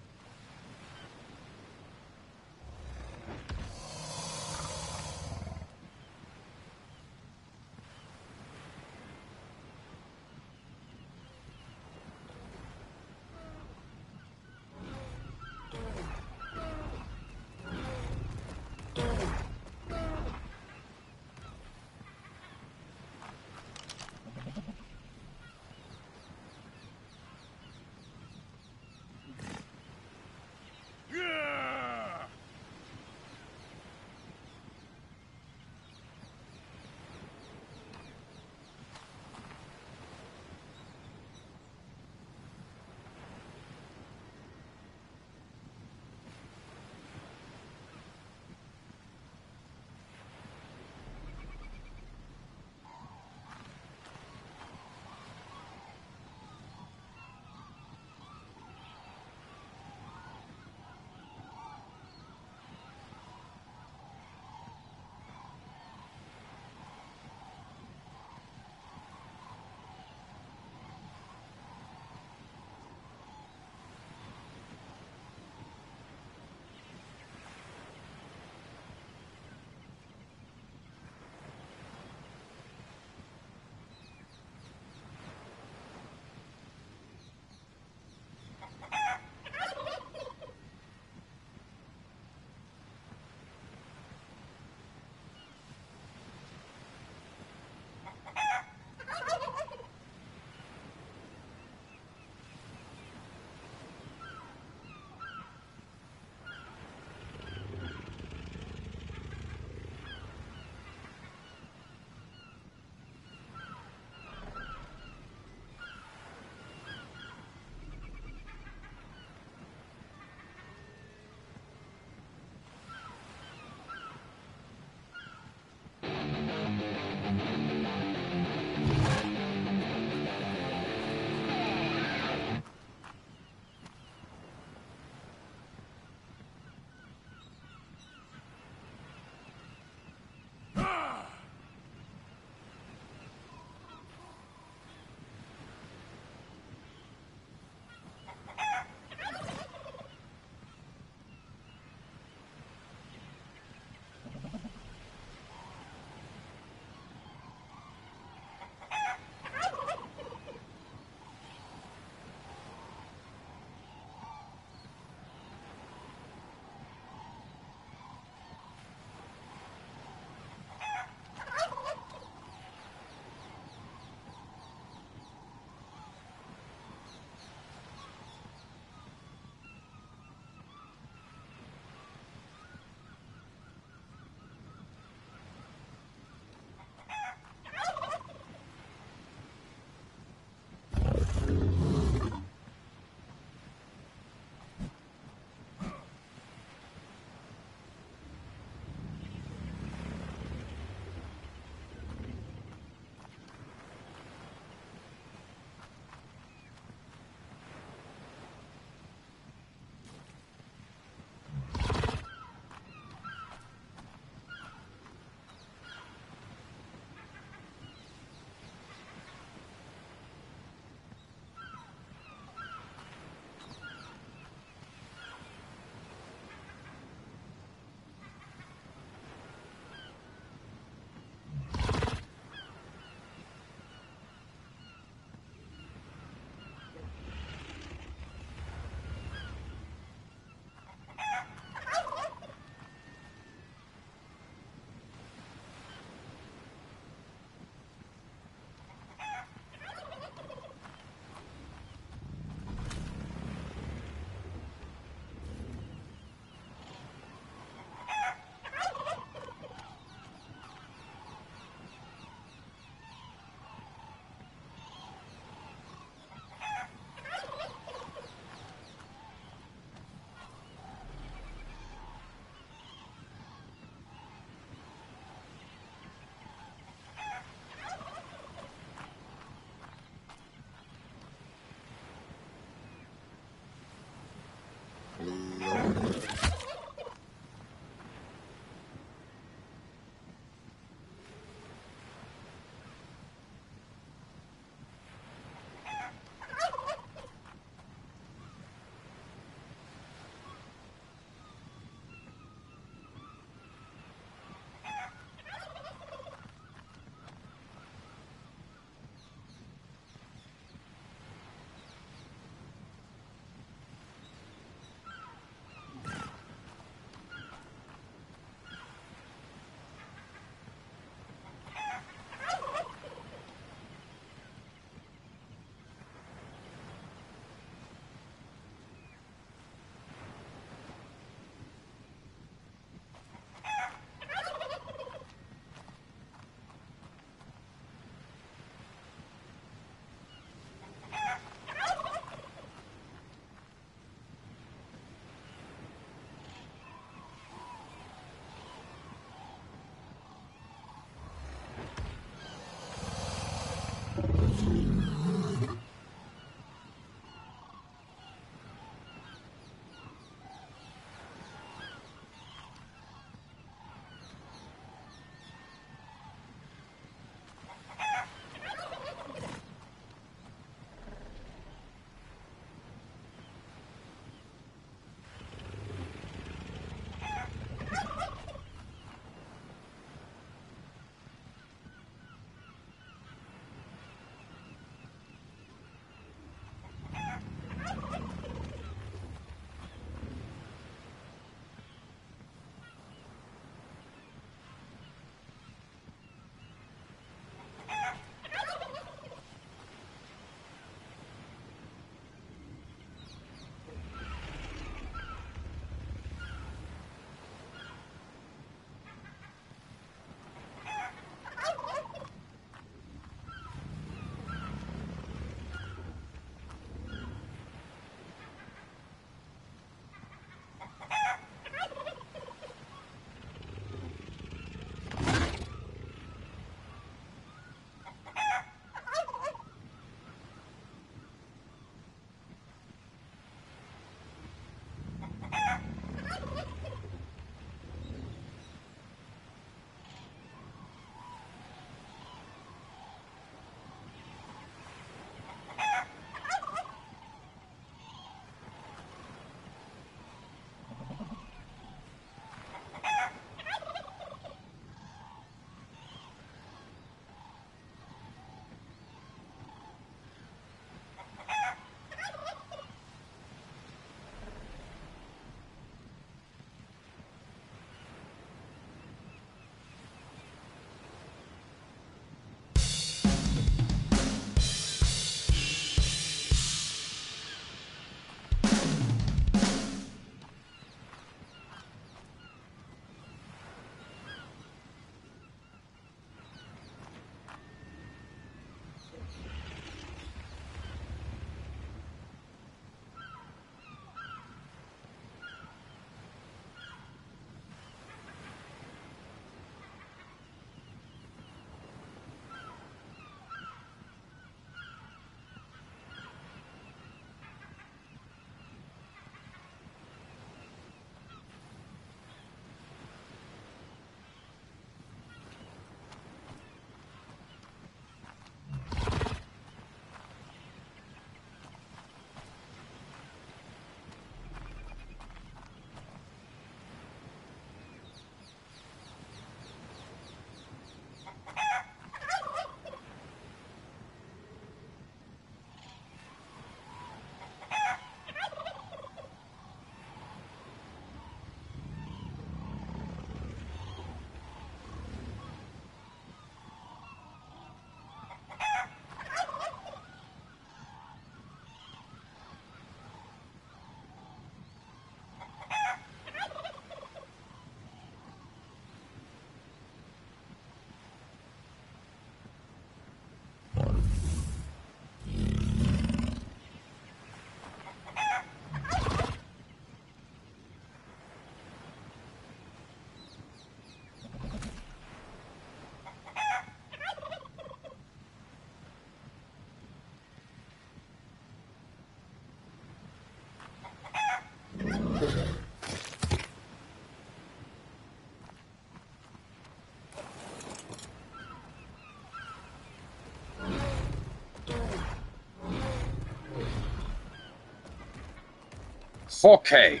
Okay,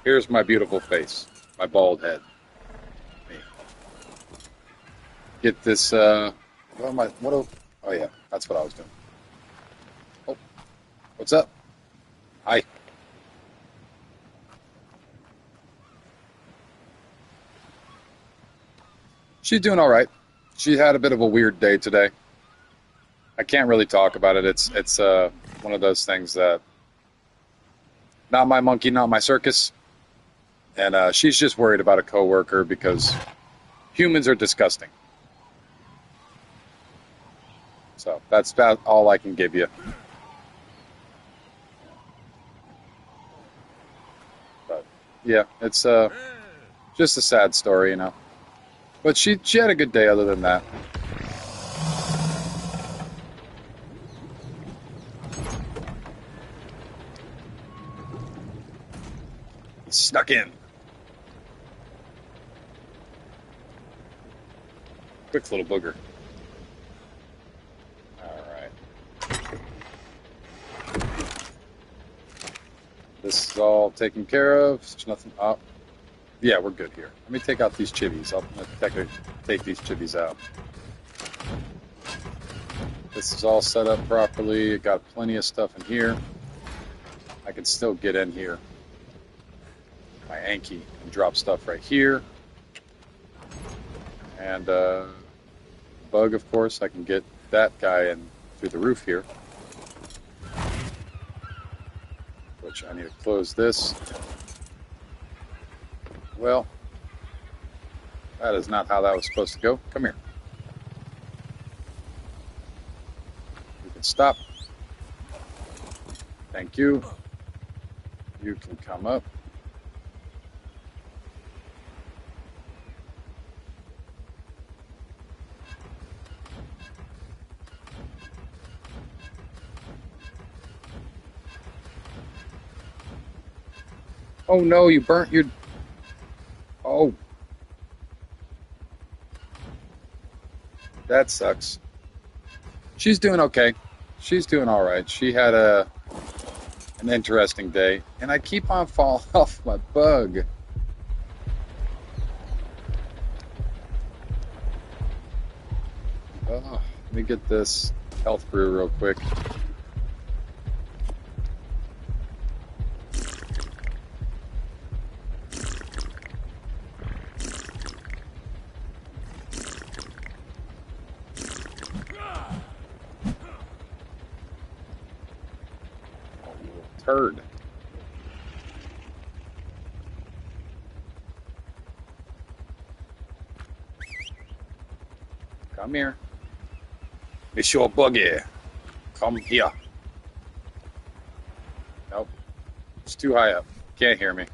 here's my beautiful face, my bald head. Me. Get this. What am I? What? Oh yeah, that's what I was doing. Oh, what's up? Hi. She's doing all right. She had a bit of a weird day today. I can't really talk about it. It's one of those things that not my monkey, not my circus. And she's just worried about a coworker because humans are disgusting. So that's about all I can give you. But yeah, it's just a sad story, you know. But she had a good day other than that. Snuck in. Quick little booger. Alright. This is all taken care of. There's nothing up. Yeah, we're good here. Let me take out these chivvies. I'll take these chivvies out. This is all set up properly. Got plenty of stuff in here. I can still get in here. My Anki and drop stuff right here. And bug, of course, I can get that guy in through the roof here. Which I need to close this. Well, that is not how that was supposed to go. Come here. You can stop. Thank you. You can come up. Oh no, you burnt your... Oh. That sucks. She's doing okay. She's doing all right. She had an interesting day. And I keep on falling off my bug. Oh, let me get this health brew real quick. Turd. Come here. Monsieur Buggy. Come here. Nope. It's too high up. Can't hear me.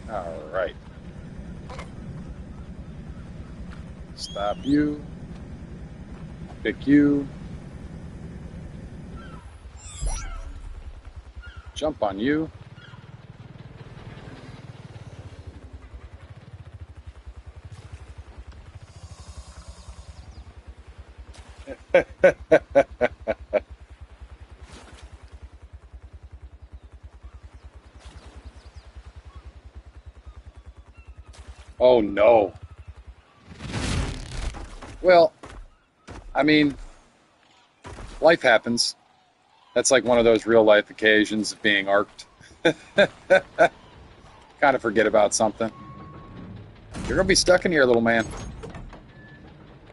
Alright. Stop you. Pick you. Jump on you. Oh no. Well, I mean, life happens. That's like one of those real life occasions of being arced. Kind of forget about something. You're going to be stuck in here, little man.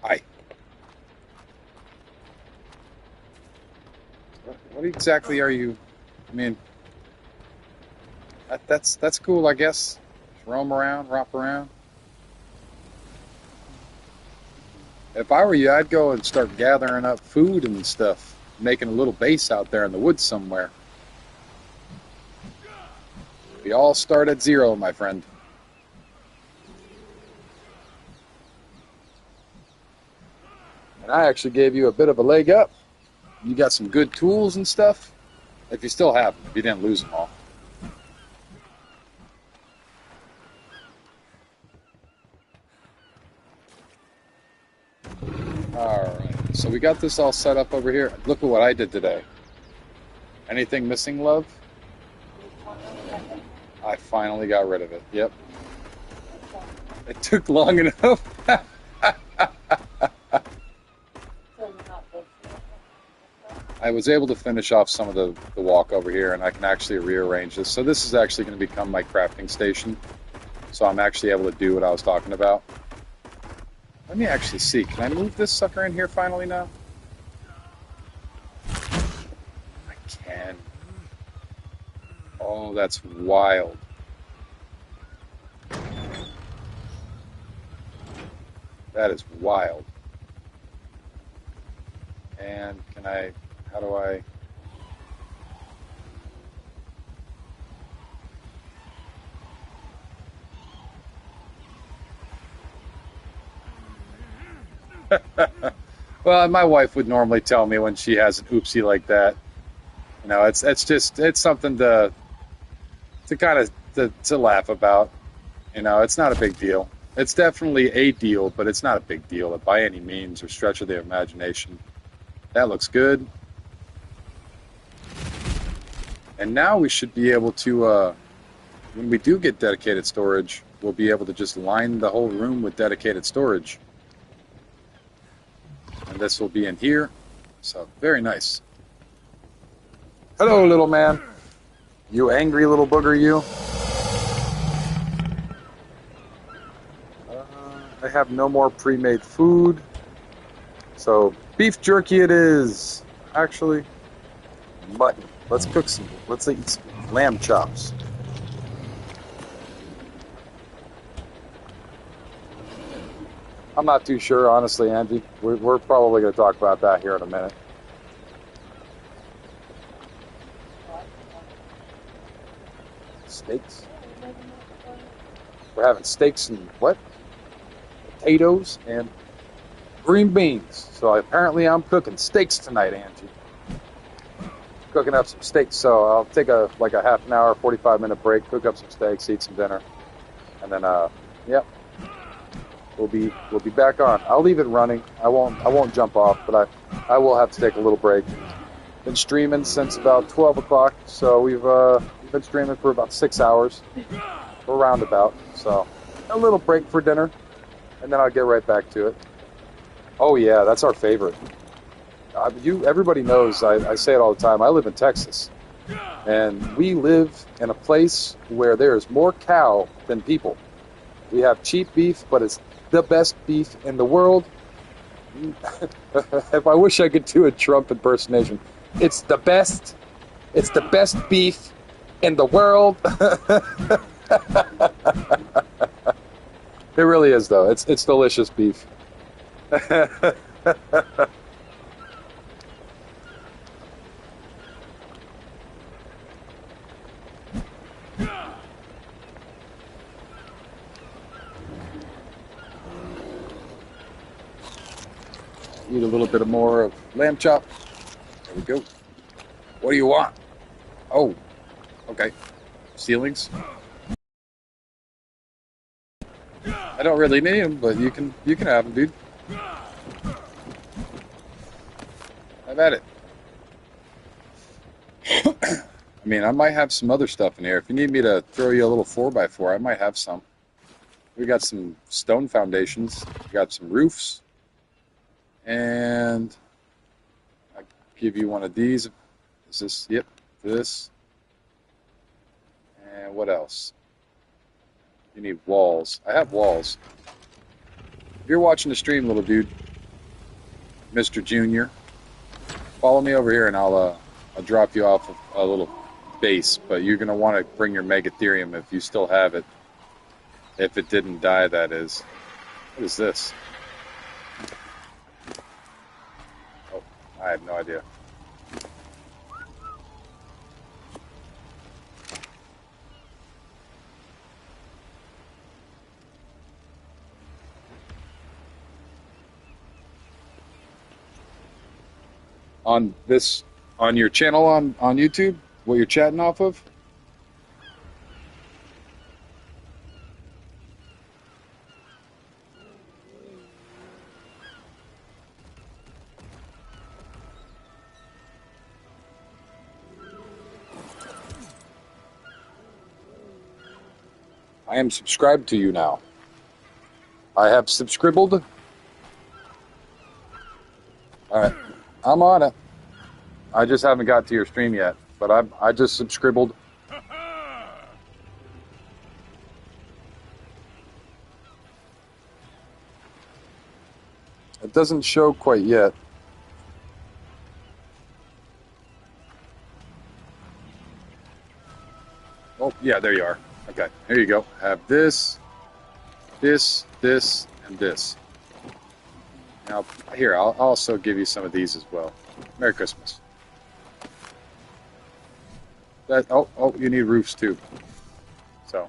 Hi. What exactly are you? I mean, that's cool, I guess. Just roam around, romp around. If I were you, I'd go and start gathering up food and stuff, making a little base out there in the woods somewhere. We all start at zero, my friend. And I actually gave you a bit of a leg up. You got some good tools and stuff. If you still have them, if you didn't lose them all. Alright, so we got this all set up over here. Look at what I did today. Anything missing, love? I finally got rid of it. Yep. It took long enough. I was able to finish off some of the walk over here, and I can actually rearrange this. So this is actually going to become my crafting station. So I'm actually able to do what I was talking about. Let me actually see. Can I move this sucker in here finally now? I can. Oh, that's wild. That is wild. And can I... How do I... Well, my wife would normally tell me when she has an oopsie like that. You know, it's just it's something to kind of to laugh about. You know, it's not a big deal. It's definitely a deal, but it's not a big deal by any means or stretch of the imagination. That looks good. And now we should be able to, when we do get dedicated storage, we'll be able to just line the whole room with dedicated storage. And this will be in here. So, very nice. Hello, little man. You angry little booger, you? I have no more pre-made food. So, beef jerky it is. Actually, mutton. Let's cook some, let's eat some lamb chops. I'm not too sure, honestly, Angie. We're probably going to talk about that here in a minute. Steaks? We're having steaks and what? Potatoes and green beans. So apparently I'm cooking steaks tonight, Angie. Cooking up some steaks. So I'll take a half an hour, 45-minute break, cook up some steaks, eat some dinner, and then yep, we'll be back on. I'll leave it running. I won't jump off, but I will have to take a little break. Been streaming since about 12 o'clock, so we've been streaming for about 6 hours, or roundabout. So a little break for dinner, and then I'll get right back to it. Oh yeah, that's our favorite. Everybody knows. I say it all the time. I live in Texas, and we live in a place where there is more cow than people. We have cheap beef, but it's the best beef in the world. If I wish I could do a Trump impersonation, it's the best. It's the best beef in the world. It really is, though. It's delicious beef. Eat a little bit more of lamb chop. There we go. What do you want? Oh, okay. Ceilings. I don't really need them, but you can have them, dude. Have at it. I mean, I might have some other stuff in here. If you need me to throw you a little 4x4, I might have some. We got some stone foundations. We got some roofs. And I give you one of these. Is this? Yep, this. And what else? You need walls. I have walls. If you're watching the stream, little dude, Mr. Junior, follow me over here and I'll drop you off a little base. But you're gonna want to bring your Megatherium if you still have it. If it didn't die, that is. What is this? Oh, I have no idea. On your channel on YouTube, what you're chatting off of? I am subscribed to you now. I have subscribed. All right, I'm on it. I just haven't got to your stream yet, but I just subscribed. It doesn't show quite yet. Oh, yeah, there you are. Okay, here you go. Have this, this, and this. Now, here, I'll also give you some of these as well. Merry Christmas. Oh, you need roofs too. So.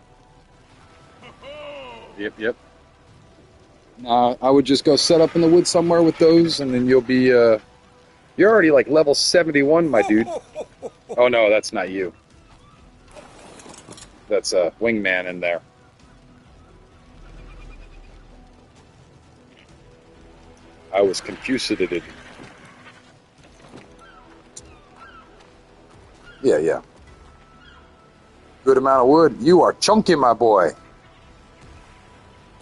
Yep. I would just go set up in the woods somewhere with those, and then you'll be. You're already like level 71, my dude. Oh no, that's not you. That's a wingman in there. I was confused. Yeah, yeah. Good amount of wood. You are chunky, my boy.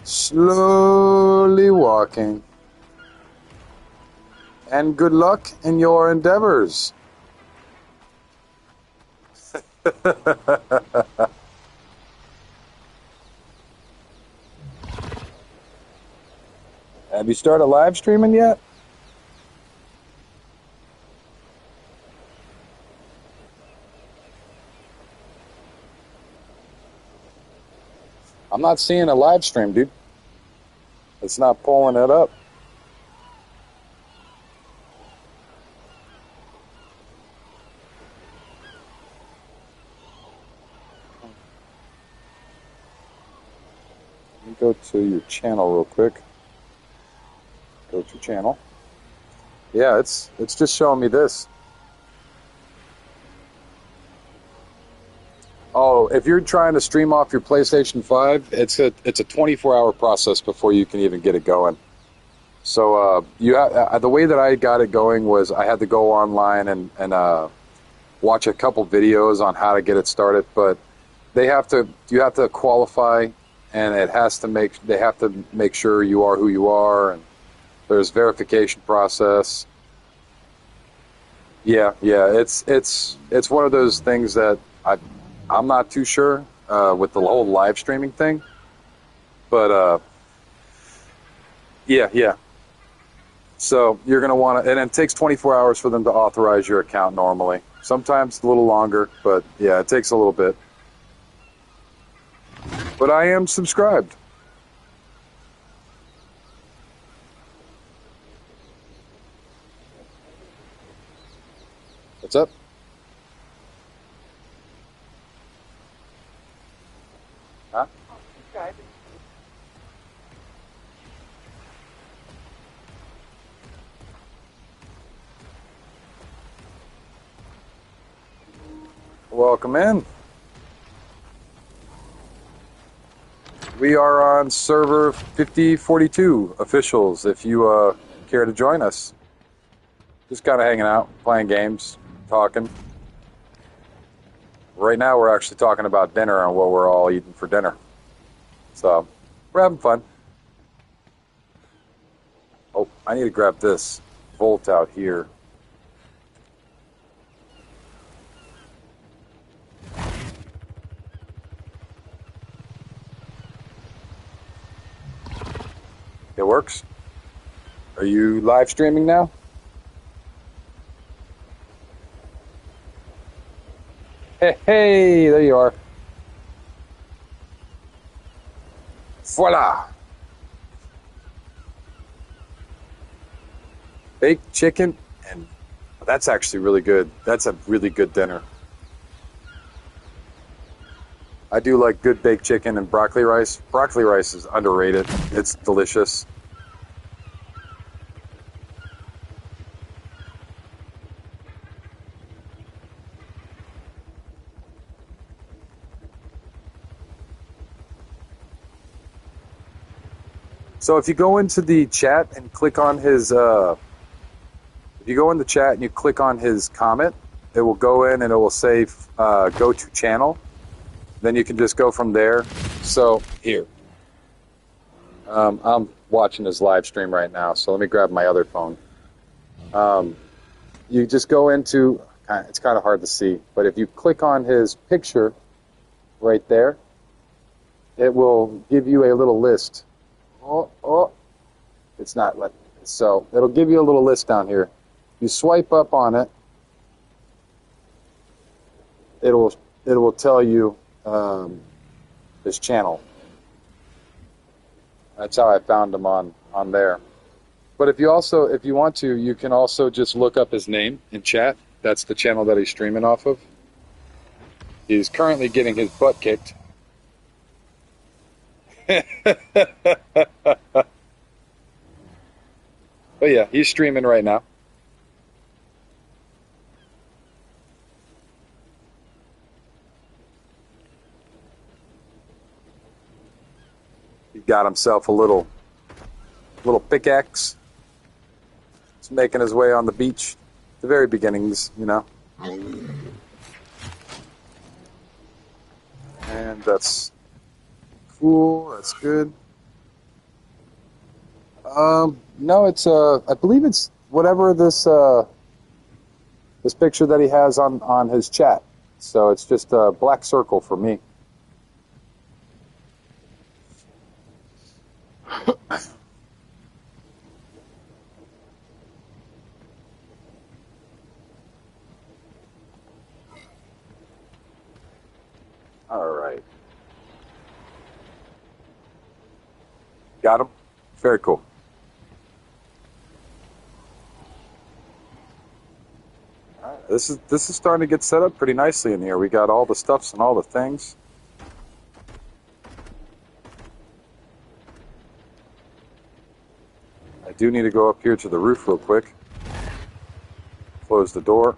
Slowly walking. And good luck in your endeavors. Have you started live streaming yet? I'm not seeing a live stream, dude. It's not pulling it up. Let me go to your channel real quick. Go to channel. Yeah, it's just showing me this. Oh, if you're trying to stream off your PlayStation 5, it's a 24-hour process before you can even get it going. So the way that I got it going was I had to go online and watch a couple videos on how to get it started, but you have to qualify, and they have to make sure you are who you are, and there's verification process. Yeah, it's one of those things that I'm not too sure with the whole live streaming thing, but yeah. So you're going to want to, and it takes 24 hours for them to authorize your account normally. Sometimes a little longer, but yeah, it takes a little bit. But I am subscribed. What's up? Huh? Welcome in. We are on server 5042 officials. If you care to join us, just kind of hanging out, playing games, talking. Right now, we're actually talking about dinner and what we're all eating for dinner. So we're having fun. Oh, I need to grab this Volt out here. It works. Are you live streaming now? Hey, there you are. Voila. Baked chicken, and that's actually really good. That's a really good dinner. I do like good baked chicken and broccoli rice. Broccoli rice is underrated. It's delicious. So if you go into the chat and click on his, if you go in the chat and you click on his comment, it will go in and it will say go to channel. Then you can just go from there. So here, I'm watching his live stream right now. So let me grab my other phone. You just go into, it's kind of hard to see, but if you click on his picture right there, it will give you a little list. Oh, it's not letting. So it'll give you a little list down here. You swipe up on it, it will tell you this channel. That's how I found him on there. But if you want to, you can also just look up his name in chat. That's the channel that he's streaming off of. He's currently getting his butt kicked. But yeah, he's streaming right now. He got himself a little pickaxe. He's making his way on the beach. The very beginnings, you know. And that's cool. That's good. No, it's I believe it's whatever this picture that he has on his chat. So it's just a black circle for me. All right. Got him? Very cool. All right. This is starting to get set up pretty nicely in here. We got all the stuffs and all the things. I do need to go up here to the roof real quick. Close the door.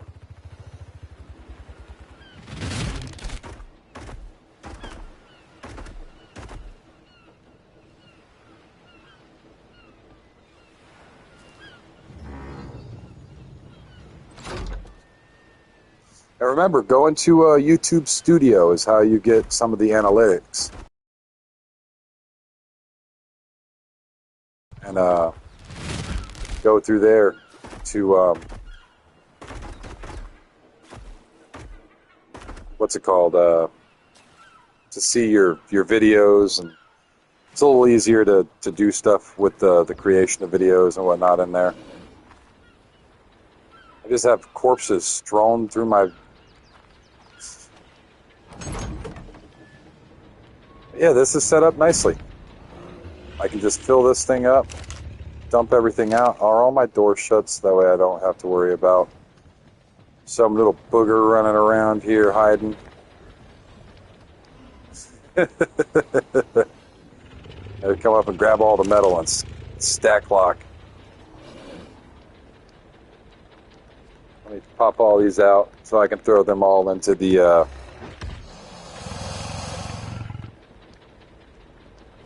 And remember, going to YouTube Studio is how you get some of the analytics. And go through there to, what's it called? To see your videos. And it's a little easier to do stuff with the creation of videos and whatnot in there. I just have corpses strewn through my... Yeah, this is set up nicely. I can just fill this thing up, dump everything out. Are all my doors shut so that way I don't have to worry about some little booger running around here hiding. I come up and grab all the metal and stack lock. Let me pop all these out so I can throw them all into the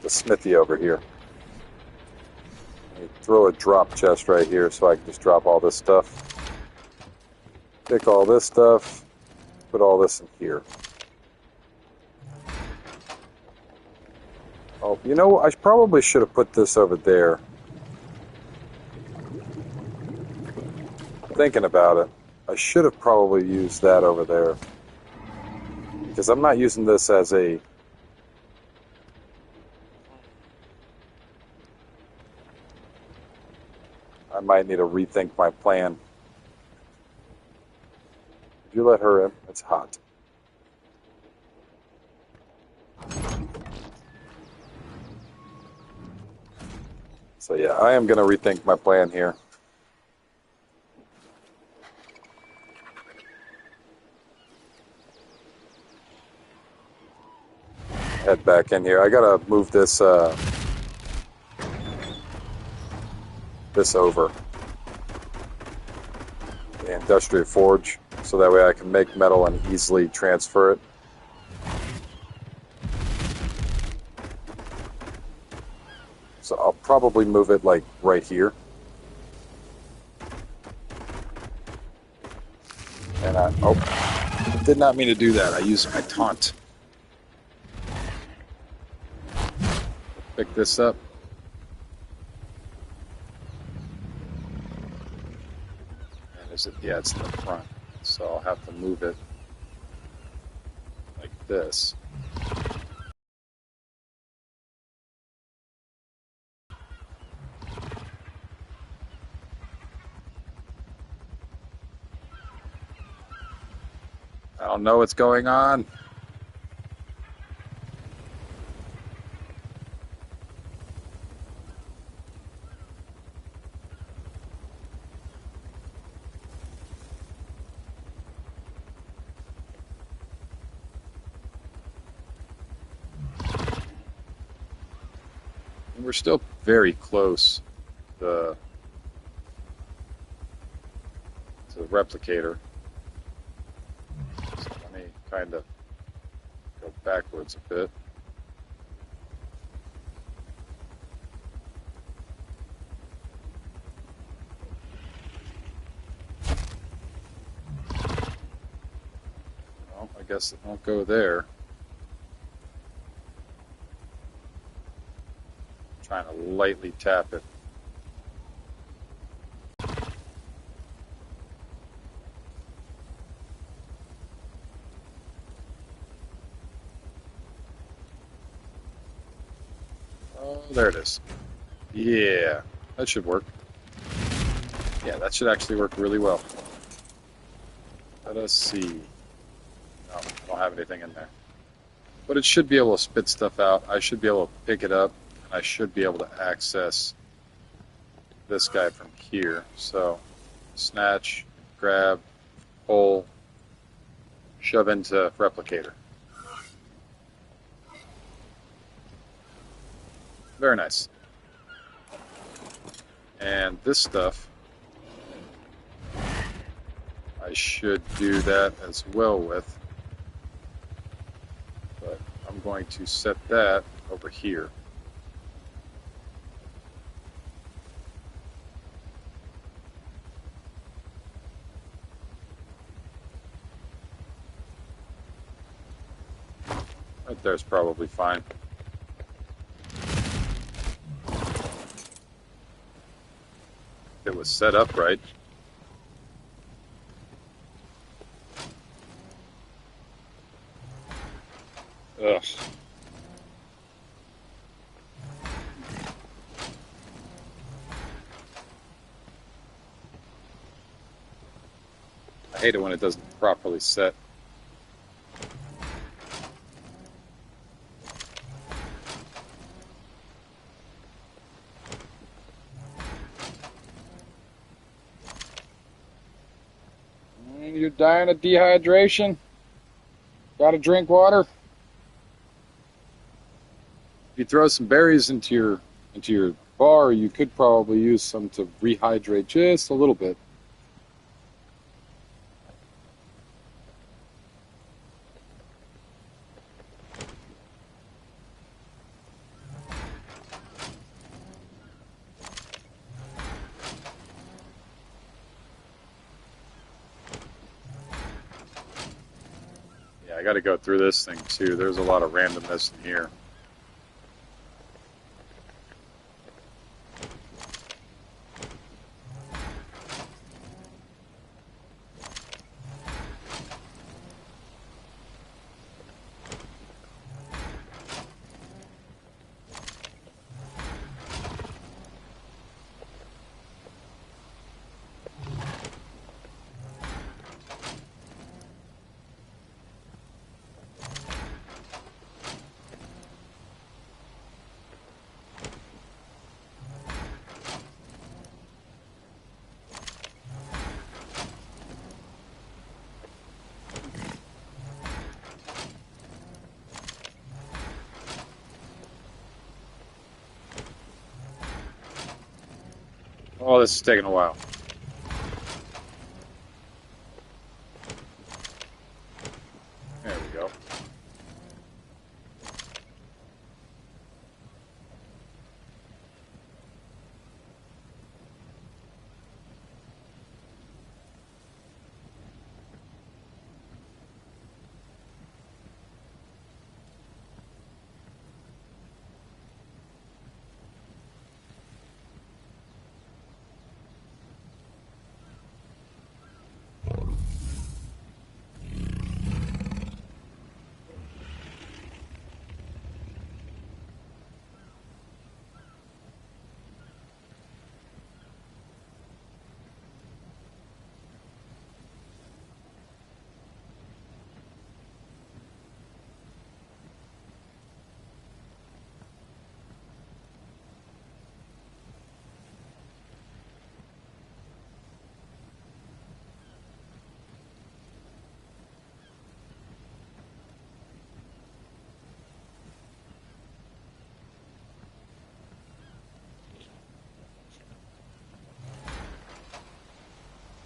smithy over here. Throw a drop chest right here so I can just drop all this stuff. Pick all this stuff, put all this in here. Oh, you know, I probably should have put this over there. Thinking about it, I should have probably used that over there. Because I'm not using this as a... I might need to rethink my plan. You let her in. It's hot. So yeah, I am going to rethink my plan here. Head back in here. I got to move this this over. The industrial forge. So that way I can make metal and easily transfer it. So I'll probably move it like right here. And I did not mean to do that. I used my taunt. Pick this up. And is it? Yeah, it's in the front. So I'll have to move it like this. I don't know what's going on. We're still very close. The to the replicator. So let me kind of go backwards a bit. Well, I guess it won't go there. Trying to lightly tap it. Oh, there it is. Yeah, that should work. Yeah, that should actually work really well. Let us see. No, I don't have anything in there. But it should be able to spit stuff out. I should be able to pick it up, and I should be able to access this guy from here. So, snatch, grab, pull, shove into replicator. Very nice. And this stuff, I should do that as well with. But I'm going to set that over here. Right there's probably fine. It was set up right. Ugh. I hate it when it doesn't properly set. You're dying of dehydration? Gotta drink water? If you throw some berries into your bar, you could probably use some to rehydrate just a little bit. Yeah, I got to go through this thing too. There's a lot of randomness in here. Oh, this is taking a while. There we go.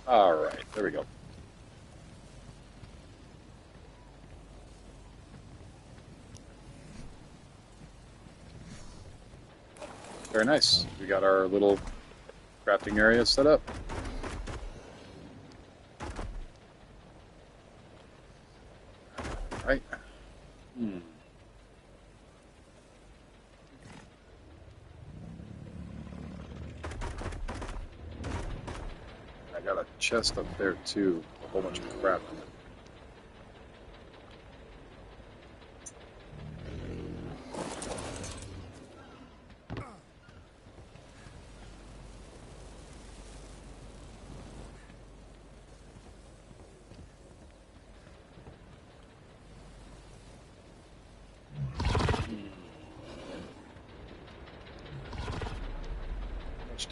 All right, there we go. Very nice. We got our little crafting area set up. Right. I got a chest up there too. A whole bunch of crap in it.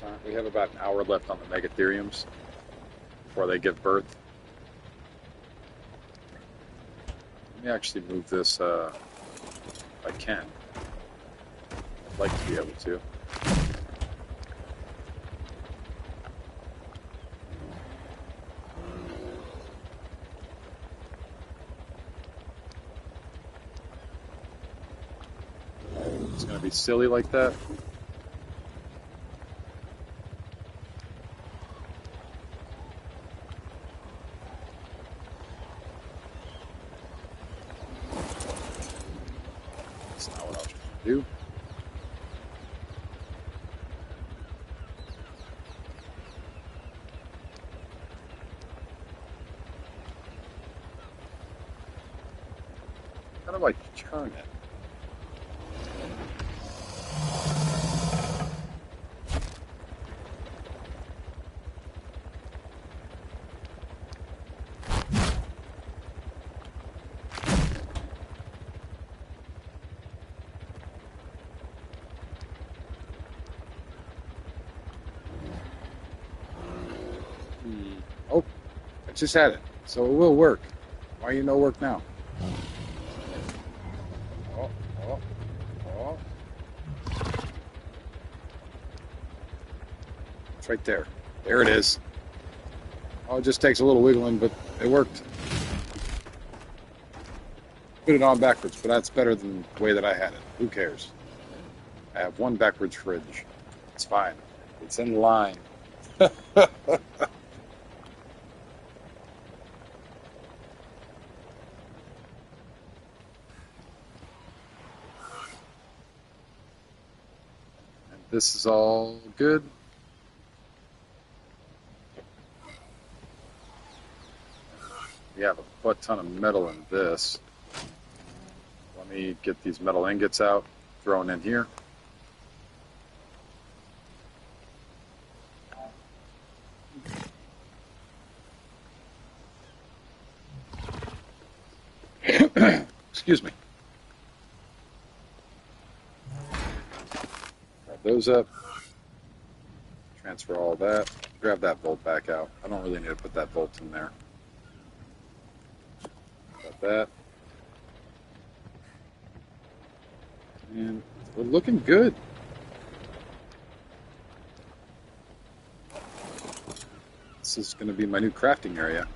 Time. We have about an hour left on the Megatheriums before they give birth. Let me actually move this if I can. I'd like to be able to. It's going to be silly like that. Do. How do I turn it? Oh, I just had it, so it will work. Why you no work now? Oh, oh, oh. It's right there. There it is. Oh, it just takes a little wiggling, but it worked. Put it on backwards, but that's better than the way that I had it. Who cares? I have one backwards fridge. It's fine. It's in line. This is all good. We have a butt ton of metal in this. Let me get these metal ingots out, thrown in here. Excuse me. Grab those up. Transfer all that. Grab that bolt back out. I don't really need to put that bolt in there. Got that. And we're looking good. This is going to be my new crafting area.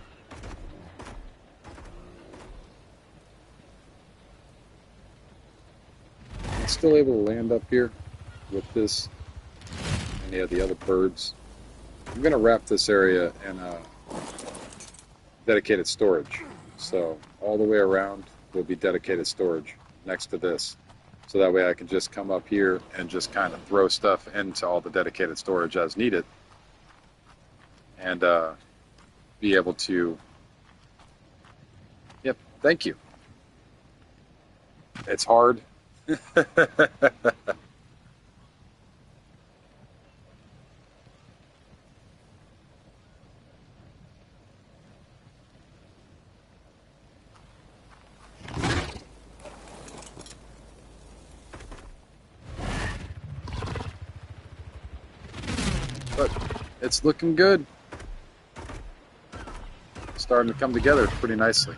I'm still able to land up here with this and yeah, the other birds. I'm going to wrap this area in dedicated storage. So all the way around will be dedicated storage next to this. So that way I can just come up here and just kind of throw stuff into all the dedicated storage as needed. And be able to, yep, thank you. It's hard. But it's looking good. Starting to come together pretty nicely.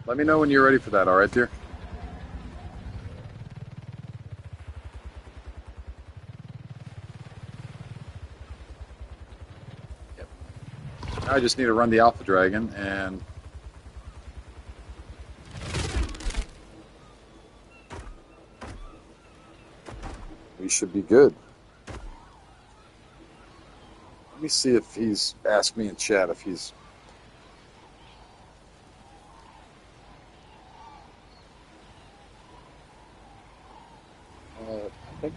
Let me know when you're ready for that, all right, dear? I just need to run the Alpha Dragon, and we should be good. Let me see if he's asked me in chat if he's... I think...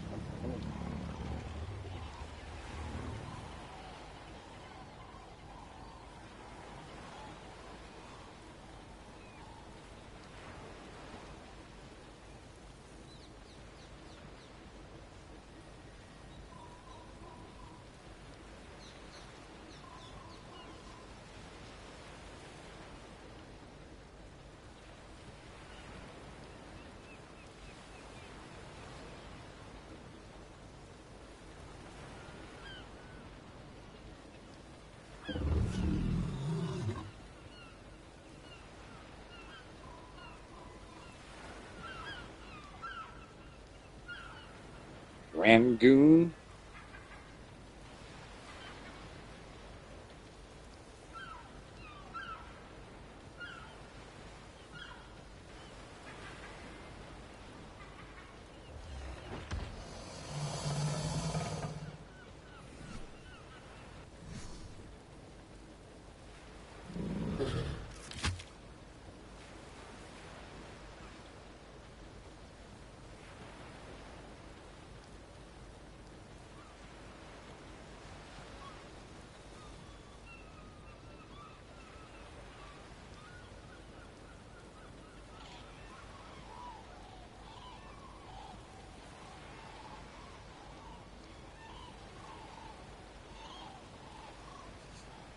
Rangoon?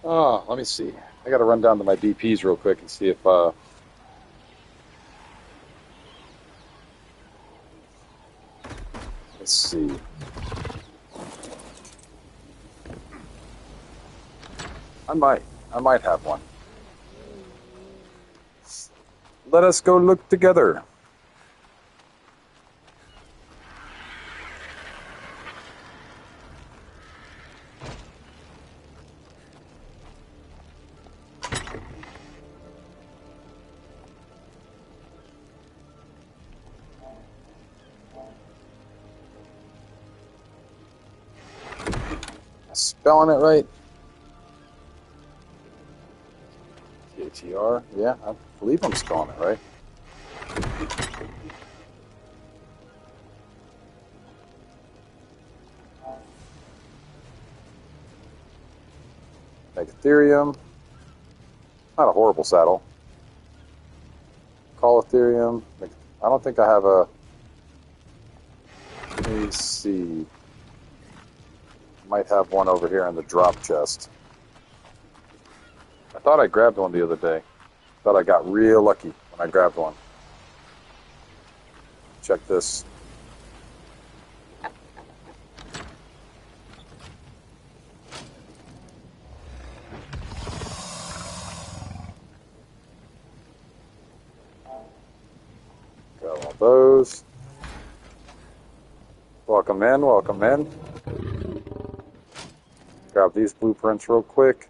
Oh, let me see. I got to run down to my DPs real quick and see if let's see. I might have one. Let us go look together. Spelling it right? TATR? Yeah, I believe I'm spelling it right. Ethereum. Not a horrible saddle. Call Ethereum. I don't think I have a... Let me see. Might have one over here in the drop chest. I thought I grabbed one the other day. Thought I got real lucky when I grabbed one. Check this. Got all those. Welcome in, welcome in. Grab these blueprints real quick.